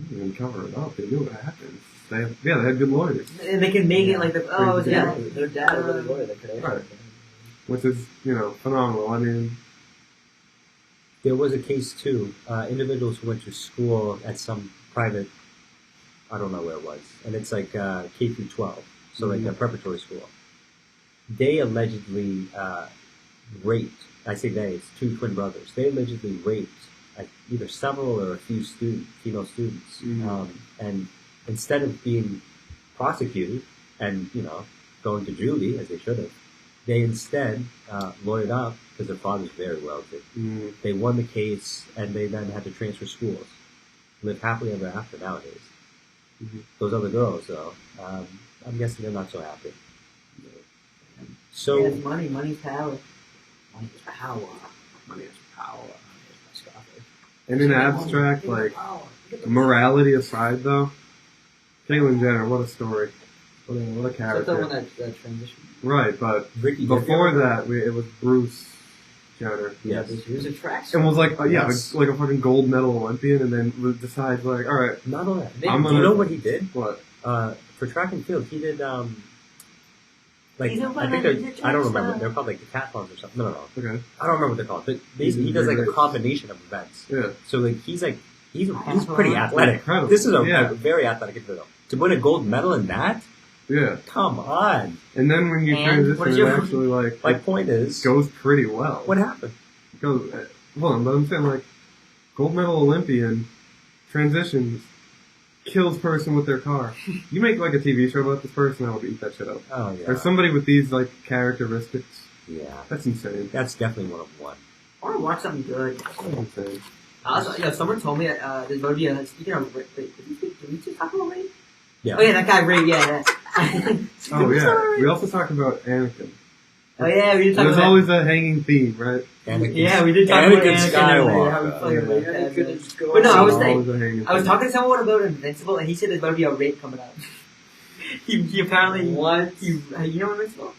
You can cover it up. They knew what happened. They had good lawyers, And they can make it like Yeah, their dad was really lawyer that could have. Right. which is phenomenal. I mean, There was a case too. Individuals who went to school at some private, I don't know where it was, and it's like K through 12, so like a preparatory school. They allegedly raped. I say they. It's two twin brothers. They allegedly raped either several or a few female students, and instead of being prosecuted and going to juvie as they should have, they instead lawyered up because their father's very wealthy. They won the case, and they then had to transfer schools. Live happily ever after nowadays. Those other girls, though, I'm guessing they're not so happy. So, Yeah, it's money. Money's power. Money is power. Money is power. and in abstract, like morality aside, though, Caitlyn Jenner, what a story. What a Is that the character. one that transition? Right, but Ricky, before that, it was Bruce Jenner. yes. He was a track And was like, Yes. like a fucking gold medal Olympian, and then decides like, all right, Not only that. I'm Do gonna- you know what he did? what? For track and field, he did, like, He's a I think runner, they're, he's a I don't track remember, star. they're called like decathlons or something. No. Okay, I don't remember what they're called, but basically he does like a combination of events. yeah. So like he's like He's pretty athletic. Incredible. This is a Yeah. very athletic individual. To win a gold medal in that? Yeah. Come on. And then when you And what is transition, it your- actually like My it point is, goes pretty well. what happened? It goes, well, but I'm saying like gold medal Olympian transitions kills person with their car. You make like a TV show about this person, I would eat that shit up. Oh, yeah. Or somebody with these like characteristics. Yeah. That's insane. That's definitely one of one. I want to watch something good. That's insane. Someone told me that there's going to be a, speaking of, wait, did we just talk about Ray? Yeah. Oh yeah, that guy Ray, yeah. Oh yeah. We also talked about Anakin. Oh yeah, we did talk There's about always a hanging theme, right? Anakin, Yeah, we did talk about Anakin Anakin and how we Skywalker. fucking raped Yeah. that Anakin bitch. is going But no, I was There's saying, always a hanging I was theme. talking to someone about Invincible, and he said there's about to be a rape coming out. he apparently, What? you know Invincible?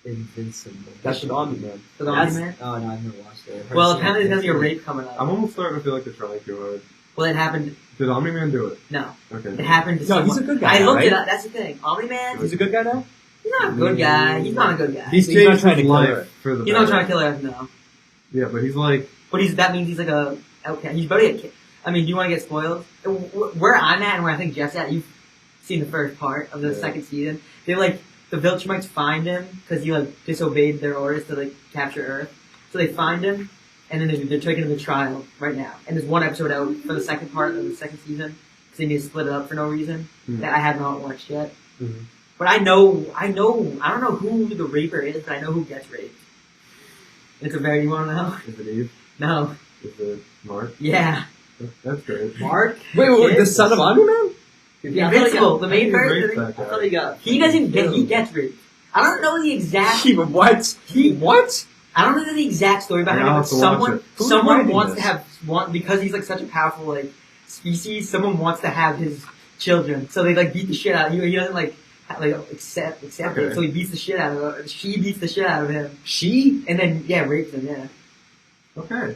Invincible. That's an Omni-Man. For the That's- Omni Man? Oh no, I've never watched it. I've heard Well, some apparently there's gonna be a Invincible. rape coming I'm out. almost starting to feel like they're trying too hard. Well, it happened. Did Omni-Man do it? No, Okay. it happened to No, someone. he's a good guy I now, looked right? it up. That's the thing. Omni Man, He's a good guy now? he's not a good guy. He's not a good guy. He's He's not changed trying his to kill life her. for the He's not better. trying to kill her, no. Yeah, but he's like, But that means he's like a outcast. He's about to get killed. I mean, do you want to get spoiled? Where I'm at and where I think Jeff's at, you've seen the first part of the Yeah. second season. They like, the Viltrumites find him because he like disobeyed their orders to like capture Earth. So they find him, and then they're taking him to trial right now. And there's one episode out for the second part of the second season because they need to split it up for no reason that I have not watched yet. Mhm. But I don't know who the raper is, but I know who gets raped. It's a very, you want to know? is it Eve? No. Is it Mark? Yeah. That's great. Mark? Wait, the son of Omni-Man? Yeah, I thought Invincible, the main He raped person. that guy. I thought he got. He doesn't get, he gets raped. I don't know the exact, What? What? I don't know the exact story behind I'll it, have but to watch someone, it. Who's someone writing wants this? to have, because he's like such a powerful like species, someone wants to have his children. So they like beat the shit out of him. He doesn't like, accept it, Okay. so he beats the shit out of her. She beats the shit out of him. She? And then, yeah, rapes him, yeah. Okay.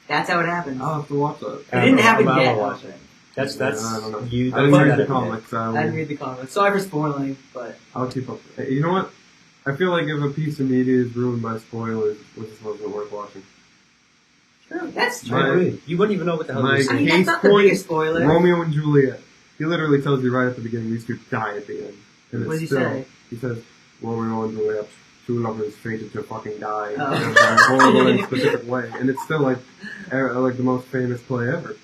That's how it happens. I'll have to watch that. It didn't happen I yet. will watch it. That's I don't know. you. I didn't don't read say the that comics. I didn't read the comments. Sorry for spoiling, but I'll keep up. Hey, you know what? I feel like if a piece of media is ruined by spoilers, which is wasn't worth watching. that's true. Right. Really? You wouldn't even know what the hell My- this I is. mean, Case that's not the point, biggest spoiler. Romeo and Juliet. He literally tells you right at the beginning these two die at the end. And What does he it's still, say? He says, Romeo and Juliet, two lovers fated to fucking die Oh. in a horrible and specific way. And it's still like the most famous play ever.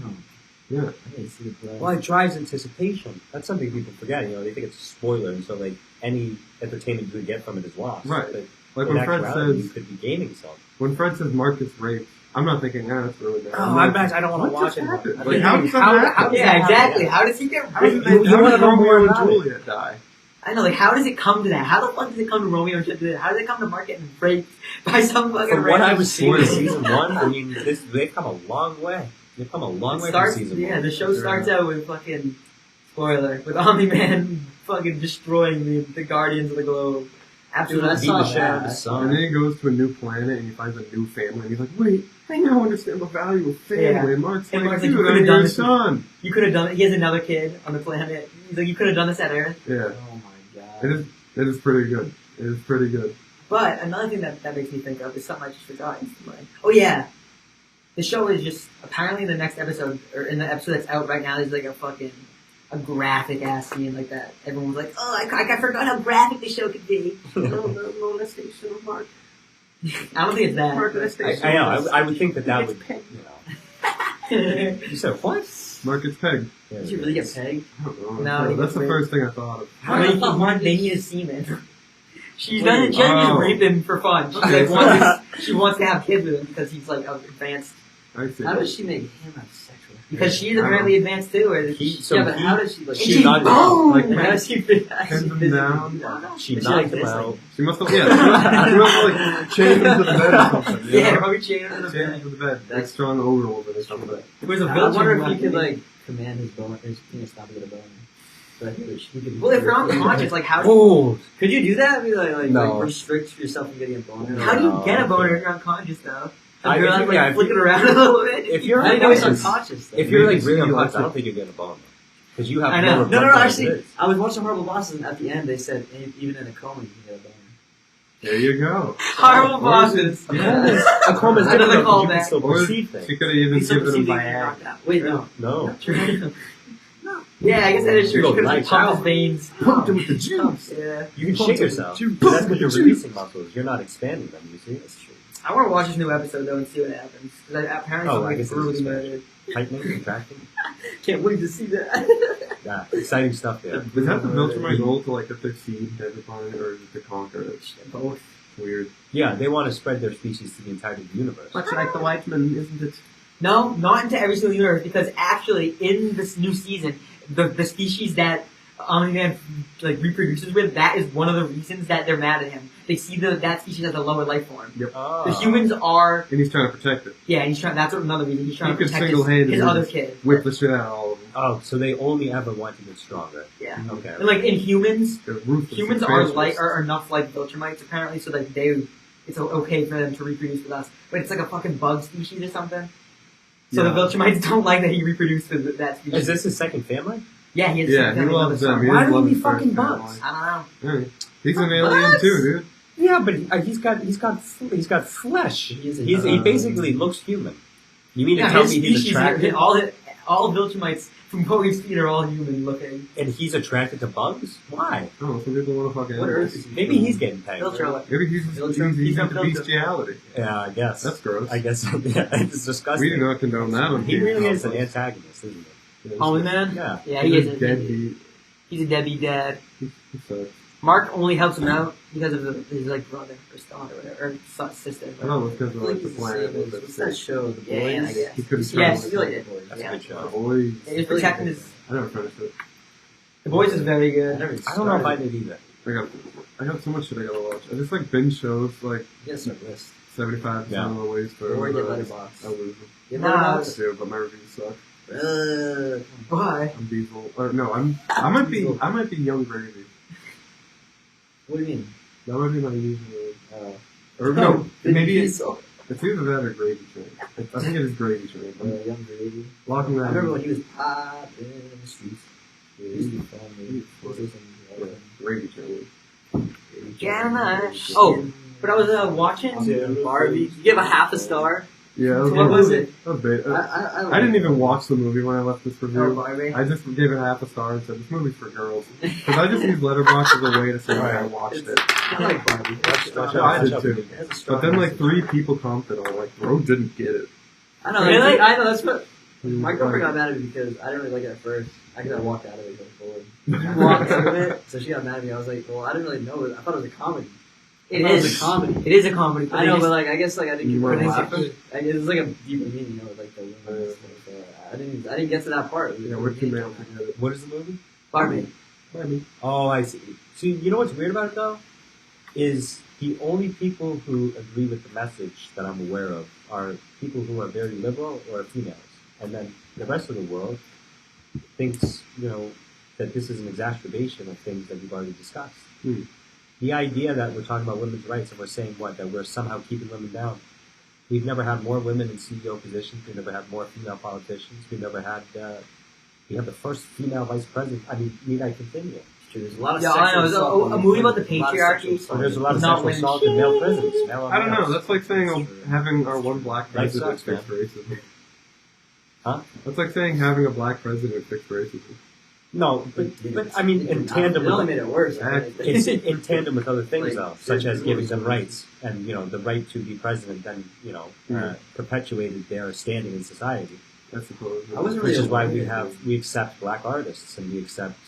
Damn. Yeah. I didn't see the play. Well, it drives anticipation. That's something people forget. You know, they think it's a spoiler, and so like any entertainment you would get from it is lost. Right. But Like in when Fred actuality, you says, could be gaining something. when Fred says Marcus raped, I'm not thinking, that's really bad. Oh, I'm like, I don't want to what watch just it. happened? I'm Like, how thinking, does that happen? how does Yeah, that exactly. happen? How does he get How does raped? it- You how wanna does know more Romeo and about it. Juliet die? I know, like, how does it come to that? How the fuck does it come to Romeo and Juliet? How does it come to Mark getting raped by some fucking From what I random was seeing in Spoiler. season one, I mean, they've come a long way. They've come a long way starts, from season yeah, one. the show starts out with fucking, spoiler, with Omni-Man fucking destroying the Guardians of the Globe. Absolutely Dude, I Beat saw the shit out of that. the And sun. then he goes to a new planet and he finds a new family and he's like, wait, I now understand the value of family. Yeah. And Mark's And like, Mark's like, you dude, could've I'm done your this with- son. You could have done it. He has another kid on the planet. He's like, you could have done this at Earth. Yeah, Oh my it god. is pretty good. It is pretty good. But another thing that makes me think of is something I just forgot instantly. Oh yeah, the show is just apparently in the next episode or in the episode that's out right now. There's like a graphic ass scene like that. Everyone was like, oh, I forgot how graphic the show could be. Molestation of Mark. I don't think it's that. I know. I would think that would. You know. You said what? Mark is pegged. Yeah. Did you really get pegged? I don't know. No, he That's the gets first thing I thought of. How many Mark they is- need a semen. She Wait, doesn't just oh. rape him for fun. She, Okay. she wants to have kids with him because he's like advanced. I see. How does she make him have sex with her? Because she's apparently advanced too. Or Yeah, but how does she like? and She she knocked him boom! Like, How does she fit? Pins him down. She Is she knocked like him this, out. She must have, yeah, she must have like chained him to the bed or something. you Yeah, know? probably chained her to the Chained him bed. to the bed. Like strong odor over the top of it. Where's a I village? wonder if he could like command his penis not to get a boner. But he could. Well, if you're unconscious, like how Oh, Could you do that? Be like No. restrict yourself from getting a boner. how do you No, get a I boner can't. if you're unconscious though? I If you're think, like yeah, if flicking you- around a little bit. if you're I didn't know he's unconscious, unconscious. Though. if you're like Maybe really she unconscious, likes I it. don't think you're getting a boner because you have I know. more No, blood actually, than it is. I was watching Horrible Bosses, and at the end they said even in a coma you can get a boner. There you go. Horrible bosses. Yeah. A coma is Another different. You callback. can still Or perceive things. she could have even He's so given him perceiving and knocked Viagra. out. Wait, no. No. Yeah, I guess that is true. You She could go have lights pumped out. his veins. Pumped him with the juice. Yeah. You can Pump shake them yourself. with That's juice. what you're Juice. releasing muscles. You're not expanding them, you see? That's true. I want to watch this new episode though and see what happens. Because apparently Oh, I something guess it's brutally expansion. murdered. Tightening, contracting. Can't wait to see that. Yeah, exciting stuff there. Is that the Viltrumite goal to like succeed every planet, or is it to conquer it? Both. Weird. Yeah, they want to spread their species to the entirety of the universe. Much like the Weizmann, isn't it? No, not into every single universe, because actually in this new season, the species that Omni-Man like reproduces with, that is one of the reasons that they're mad at him. They see that species as a lower life form. Yep. Oh. The humans are, And he's trying to protect it. yeah, and he's trying. That's another reason he's trying He to could protect single-handedly his other kid. whip the shit out of all of them. Oh, so they only ever want to get stronger. Yeah, Okay. and like in humans, They're ruthless. humans are expansionists. are enough like Viltrumites apparently, so that it's okay for them to reproduce with us. But it's like a fucking bug species or something. So Yeah. the Viltrumites don't like that he reproduced with that species. Is this his second family? Yeah, he has Yeah, he family loves members. them. He Why doesn't do love we his first fucking family. bugs? I don't know. Yeah. He's an alien What? too, dude. Yeah, but he's got flesh. He basically looks human. You mean to Yeah, tell his me he's species, attracted? all Viltrumites from what we've seen are all human looking. And he's attracted to bugs? Why? Oh, some people want to fuck What animals. earth is he? Maybe he's getting pegged. Viltrum. Maybe he's He's into a bestiality. Yeah, I guess. That's gross. I guess. Yeah, it's disgusting. We do not condone that on He Cave really is an Convos. antagonist, isn't he? Omni-Man? Yeah. Yeah, He's he a is. deadbeat. He's a deadbeat dad. He sucks. Mark only helps him out because of his like brother or son or whatever, or sister. I don't know, it's because of like the He's planet. the same as- what's that show? The Yeah, Boys? I guess. He couldn't Yes, turn you like it. it. That's Yeah. a good show. Boys. He's protecting his. I never finished it. The Boys is very good. I don't know if I did either. I got so much shit I gotta watch. I just like binge shows like Yes, our list. 75% Yeah. of the ways through. Or get I Letterboxd. lose them. You Nah, I do, but my reviews suck. Why? I'm Diesel. Or no, I might be Young Gravy. What do you mean? That might be my usual. Uh, Or no, maybe it's Diesel. either that or Gravy Train. I think it is Gravy Train. I'm Young Brady. locking that I remember in. when he was popping in the streets. He used to be funny. He was Yeah, Gravy Train. Oh, but I was watching Barbie. You give a half a star. Yeah, that was What was it? That was bait. I I didn't even watch the movie when I left this Oh, review. Barbie. I just gave it half a star and said, this movie's for girls. Because I just used Letterboxd as a way to say that I watched it. I like Barbie. Yeah, I did too. It has a strong But then like message. 3 people commented on like, bro didn't get it. I know. Really? I know. That's what. My Like, girlfriend got mad at me because I didn't really like it at first. I kind of walked out of it going You forward. Walked out of it, so she got mad at me. I was like, well, I didn't really know it. I thought it was a comedy. It I thought is a comedy. It is a comedy. I know, but like, I guess like I didn't You keep weren't laughing. laughing? It was like a deeper meaning, you know, like the women. I didn't get to that part. know, we're too male to get it. What is the movie? Barbie. Maybe. Oh, I see. See, you know what's weird about it though? Is the only people who agree with the message that I'm aware of are people who are very liberal or females. And then the rest of the world thinks, that this is an exacerbation of things that we've already discussed. Hmm. The idea that we're talking about women's rights and we're saying that we're somehow keeping women down. We've never had more women in CEO positions. We've never had more female politicians. We've never had, we have the first female vice president. I mean, need I continue? There's a lot of Yeah, I know. sexual It's assault. a movie about the A lot of patriarchy. sexual assault. So there's a lot of Not sexual women. assault in male presidents. I don't know. That's like saying having our one black Life president sucks, fix racism. Huh? That's like saying having a black president fix racism. No, but I mean, in tandem It only with made it worse. Exactly. it's in tandem with other things Like, though, such as giving them divorce. rights and the right to be president. Then perpetuated their standing in society, I suppose. I wasn't which really is why aware. we accept black artists and we accept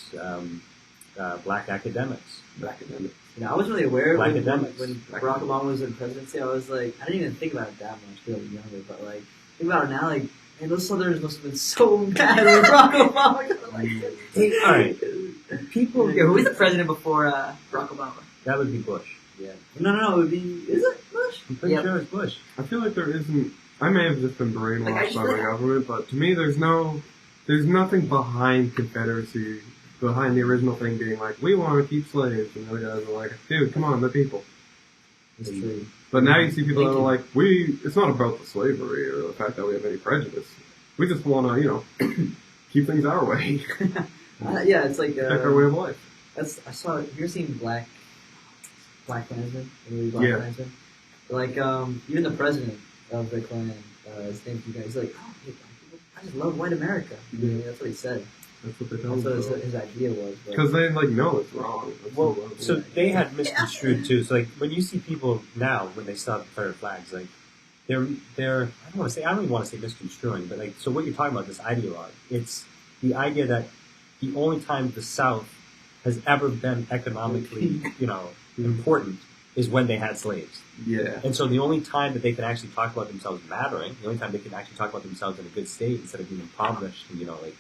black academics. academic. I wasn't really aware of Black when academics. Barack Obama was in presidency. I was like, I didn't even think about it that much because I was younger. But like, think about it now, like, man, those Southerners must have been so mad when Barack Obama got elected. Hey, all right, people. Yeah, who was the president before Barack Obama? That would be Bush. Yeah. No, it would be. Is it Bush? I'm pretty Yep. sure it's Bush. I feel like there isn't. I may have just been brainwashed Like, I just by my feel- government, but to me, there's nothing behind Confederacy, behind the original thing being like, we want to keep slaves, and the other guys are like, dude, come on, they're people. It's true. But now you see people that Thank are you. like, it's not about the slavery or the fact that we have any prejudice. We just want to, keep things our way, Yeah, it's like protect our way of life. I saw. Have you ever seen Black? Black Klansman, the movie Black Yeah. Klansman. Like, even the president of the Klan, his name's you guys, he's like, oh, hey, black people, I just love white America. Yeah. That's what he said. That's what they tell That's what them. his idea was. but- Because they like know it's wrong. That's Well, what- so they had misconstrued too. So like when you see people now when they start Confederate flags, like they're I don't even want to say misconstruing, but like so what you're talking about, this ideologue, it's the idea that the only time the South has ever been economically, important is when they had slaves. yeah. And so the only time that they can actually talk about themselves mattering, the only time they can actually talk about themselves in a good state instead of being impoverished and, like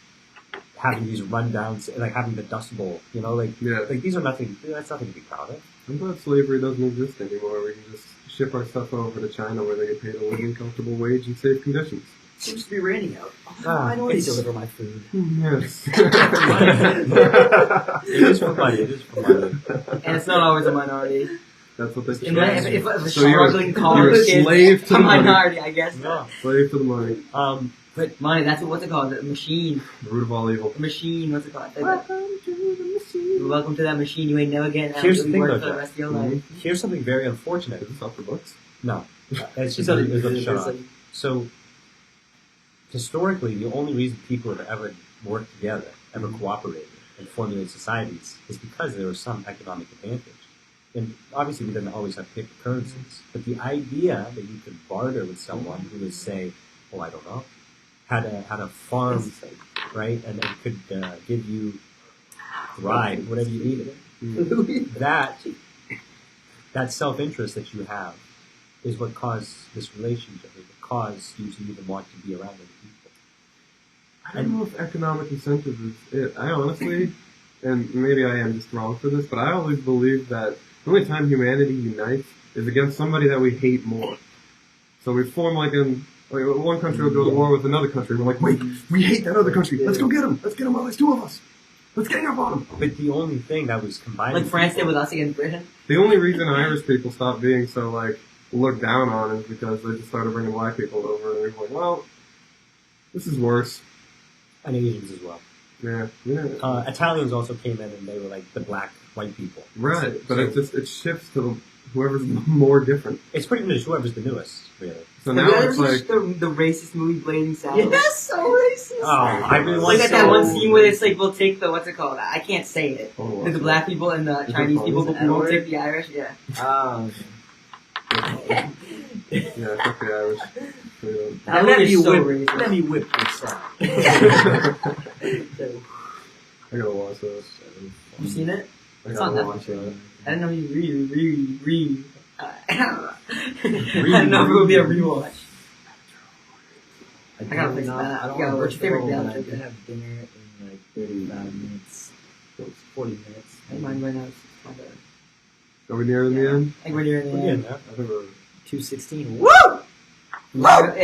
having these rundowns, like having the Dust Bowl, Yeah. like these are nothing, that's nothing to be proud of. I'm glad slavery doesn't exist anymore. We can just ship our stuff over to China where they get paid a living, comfortable wage and safe conditions. Seems to be raining out. Ah, I know they it's- deliver my food. Yes. It is for money, it is for money. And it's not always a minority. That's what they say. If a So you're- struggling you're college a kid, slave to a the money. minority, I guess. No. Slave to the money. But money, that's what's it called? The machine. The root of all evil. The machine, what's it called? Welcome to the machine. Welcome to that machine. You ain't never getting out. Here's You'll the be thing, working though, for the Jeff. rest of your life. Here's something very unfortunate. Is this off the books? No. It's just So, a shut it's off. like, So, historically, the only reason people have ever worked together, ever cooperated, and formulated societies is because there was some economic advantage. And obviously, we didn't always have paper currencies. But the idea that you could barter with someone who was, say, I don't know, had a farm, right, and could give you rye, whatever you needed. That self-interest that you have is what caused this relationship. It caused you to even want to be around other people. I don't know if economic incentive is it. I honestly, and maybe I am just wrong for this, but I always believe that the only time humanity unites is against somebody that we hate more. So we form like one country will go to war with another country. We're like, wait, we hate that other country. Let's go get them. Let's get them while there's two of us. Let's gang up on them. But the only thing that was combined, like France did with us against Britain. The only reason Irish people stopped being so looked down on is because they just started bringing black people over, and they were like, well, this is worse. and Asians as well. Yeah. Italians also came in and they were like the black white people. Right, So- but so it shifts to whoever's more different. it's pretty much whoever's the newest, really. So Have now you ever it's seen like, the racist movie Blazing Saddles? Yes, so racist. Oh, I really Like want that one scene where it's like, we'll take the, what's it called? I can't say it. oh, Like the black people and the it Chinese called? people, Is it but we won't N-word? take the Irish. Yeah. Oh, yeah, fuck the Irish. Straight That movie is so racist. Let me whip this out. up. I gotta watch those. You seen it? I It's gotta on watch that. I didn't know you re. I didn't know if it would be a rewatch. I gotta fix that. I don't Yeah, want what's to your favorite but dad I joke? can have dinner in like 35 minutes. So it's 40 minutes. I think mine right now is kind of. Are we near the end? I think we're near the We're end. getting there. I think we're 216. Woo! Hey,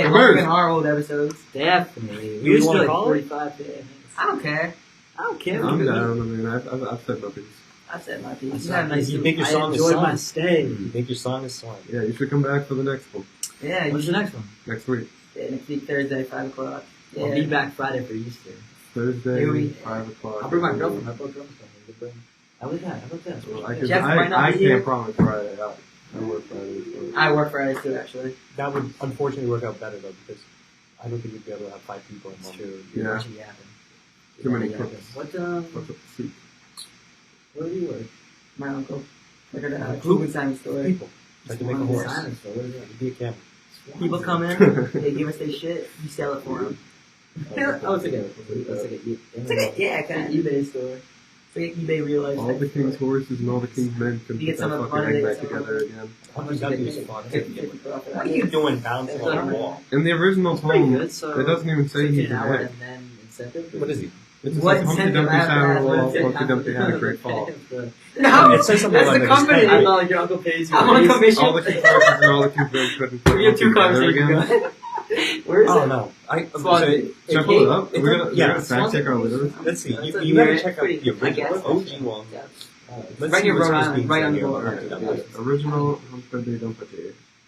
longer than our old episodes. Definitely. You just want wanna like call it? 45 minutes. I don't care. I don't care. I'm down. I mean, I've said my piece. I said my piece. That's You had a nice You think your I song is enjoyed song? my stay. You think your song is song? Yeah, you should come back for the next one. Yeah, When's you the next one? Next week. yeah, next week, Thursday, 5 o'clock. Yeah. I'll be back Friday for Easter. Thursday, Maybe we- 5 o'clock. I'll bring my girlfriend. I brought girlfriend. How about that? How about that? Well, Jeff might not I be here. can't promise Friday. I work Friday. So. I work Fridays too, actually. That would unfortunately work out better though, because I don't think you'd be able to have 5 people in one. True. Yeah. Watching yapping. Too many Yapping. cooks. What What's up the soup? Where do you work? My uncle. Like a Group. group Simon story. People. Like to make a horse. Silence, though. What is that? You'd be a camera. People come in, they give us their shit, we sell it for them. Oh, it's like a It's like a, yeah, kind of eBay store. It's like an eBay real life. All type the store. king's horses and all the king's men can You put get some that of the fucking money, egg they back get some of together it. again. How much What do they is pay? fun? 50 profit. What are you doing bouncing on the wall? In the original pretty poem, good. So it doesn't even say he's 15 an hour a dick. and then incentive. What is he? It just What says Humpty incentive Dumpty I have to sat on have the wall, with it? Humpty Dumpty had a great fall. No, It says something that's like the that. company. It's I thought like your uncle pays you. I'm on commission. All the king's horses and all the king's men couldn't put We have two Humpty together conversations again. going. Where is Oh it? no! Swansea. Should I pull it up? It We're doesn't- gonna yeah, fact check our literacy. Let's see. That's You, a- you better yeah, check out pretty- the I guess. original OG one. Yeah. Let's Right see here, what's Rhode supposed to Island, be right on the here. border. Okay. Original Humpty Dumpty.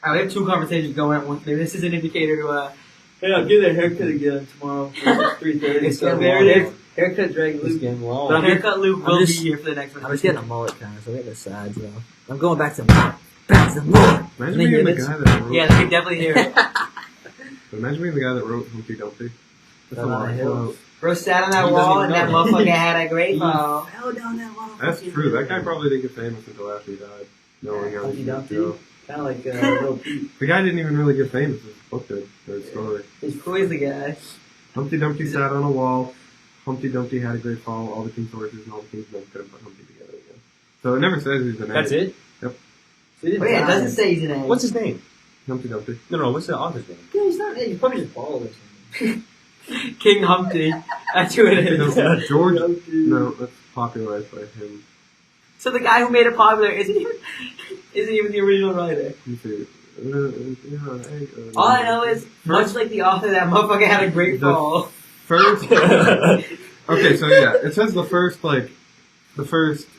Alright, we have two conversations going at once. Maybe this is an indicator to, Hey, I'll get a haircut again tomorrow. 3:30. It's So gonna there it is. Haircut drag It's Luke. getting long. But haircut Luke will be just- here for the next one. I'm just getting a mullet kind of, so I get the sides though. I'm going back to mullet. Back to mullet. Imagine Can they being hear the this? guy that wrote. Yeah, they can definitely hear it. Imagine being the guy that wrote Humpty Dumpty. That's a Down on lot a of hill. quote. Bro sat on that He doesn't wall even and that know. motherfucker had a great fall. Fell down that motherfucker. That's true. That guy probably didn't get famous until after he died. Knowing how Humpty he Dumpty. go. Kind of like Little Pete. The guy didn't even really get famous. His book did. Or his story. Who is the guy? Humpty Dumpty sat on a wall. Humpty Dumpty had a great fall. All the king's horses and all the king's men couldn't put Humpty together again. So it never says he's an That's egg. it? So he didn't Oh yeah, it die. doesn't say he's an egg. What's his name? Humpty Dumpty. No, what's the author's name? Yeah, he's not. He's probably just bald or something. King Humpty. That's who it is. George. No, that's popularized by him. So the guy who made it popular isn't even the original writer. Let me see. All I know is, much like the author, that motherfucker had a great The- fall. First. Okay, so yeah, it says the first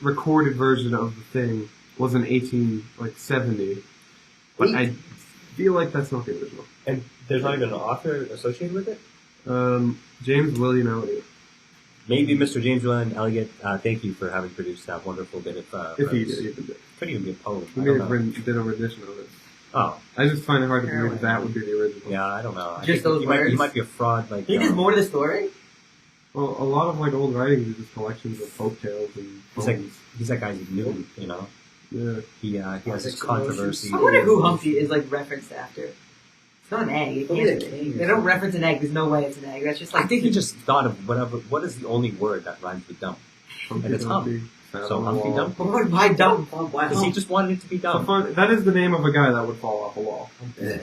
recorded version of the thing was in 1870, but I feel like that's not the original. And there's not even an author associated with it? James William Elliott, Maybe Mr. James William Elliott, thank you for having produced that wonderful bit of if he prose. did, he did. Could even be a poem. He I may don't have know. did a rendition of it. Oh, I just find it hard to believe that would be the original. yeah, I don't know. I Just think those he might, words? he might be a fraud. Like He does more to the story? Well, a lot of like old writings are just collections of folk tales and He's like poems. he's that Isaac Newton, you know. Yeah. He has his Isaac controversy. I wonder who Humpty is like referenced after. It's not an egg. It Probably can't the be. king or They don't something. reference an egg. There's no way it's an egg. That's just like I think he just thought of whatever. What is the only word that rhymes with dumb? Humpty And it's Dumpty. sat So on the Humpty wall. Dumpty. But why dumb? Because he just wanted it to be So dumb. fun, that is the name of a guy that would fall off a wall.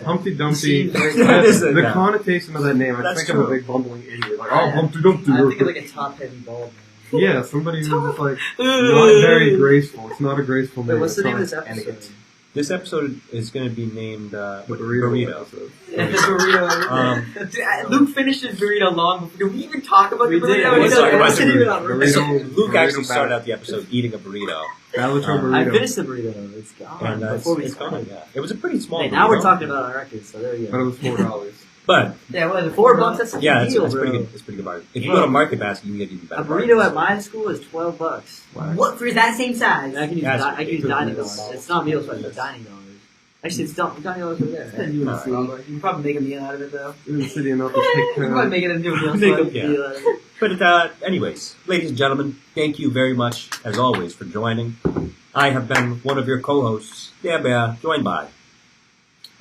Humpty Dumpty. See, that is the a- connotation of that name, I That's think of a true. big bumbling idiot. Like, oh, Humpty Dumpty. I think of like a top-heavy bald man. Yeah, somebody who's just like not very graceful. It's not a graceful name. Wait, what's the It's name of not this episode? elegant. This episode is going to be named The burrito. episode. Yeah, the burrito. Um, Luke finished his burrito long before. Did we even talk about We the did. burrito? We sorry, It it wasn't wasn't even on burrito. So burrito. Luke actually Burrito started battle. out the episode eating a burrito. Balacho I burrito. I finished the burrito. It's gone. And before we it's started. gone, yeah. It was a pretty small Hey, now we're burrito. talking about our records, so there you But it go. was $4. But, Yeah, what is it? $4, that's a yeah, good it's, deal, it's pretty bro. good. It's pretty good bargain. If you go to Market Basket, you can get even better A burrito bargains. at my school is $12. What for that same size? And I can use, That's I can use dining ridiculous. dollars. It's not meals, but dining dollars. Actually, it's dining dollars over there. Right? You All can probably make a meal out of it though. In the city and not the You big can probably town. make it into a meal. Make so a deal out of it. But anyways, ladies and gentlemen, thank you very much, as always, for joining. I have been one of your co-hosts, Yeah Bear, joined by,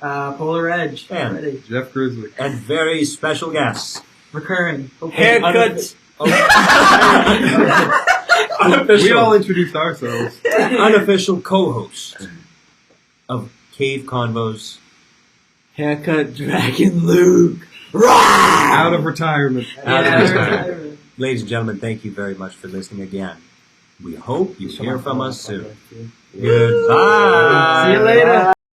Polar Edge. And- Freddie. Jeff Grizzly. and very special guests. Recurring. Haircut. We all introduced ourselves. Unofficial co-host of Cave Convos. Haircut Dragon Luke. Out of retirement. Out of Yeah, retirement. Ladies and gentlemen, thank you very much for listening again. We hope you hear from us soon. Goodbye. See you later.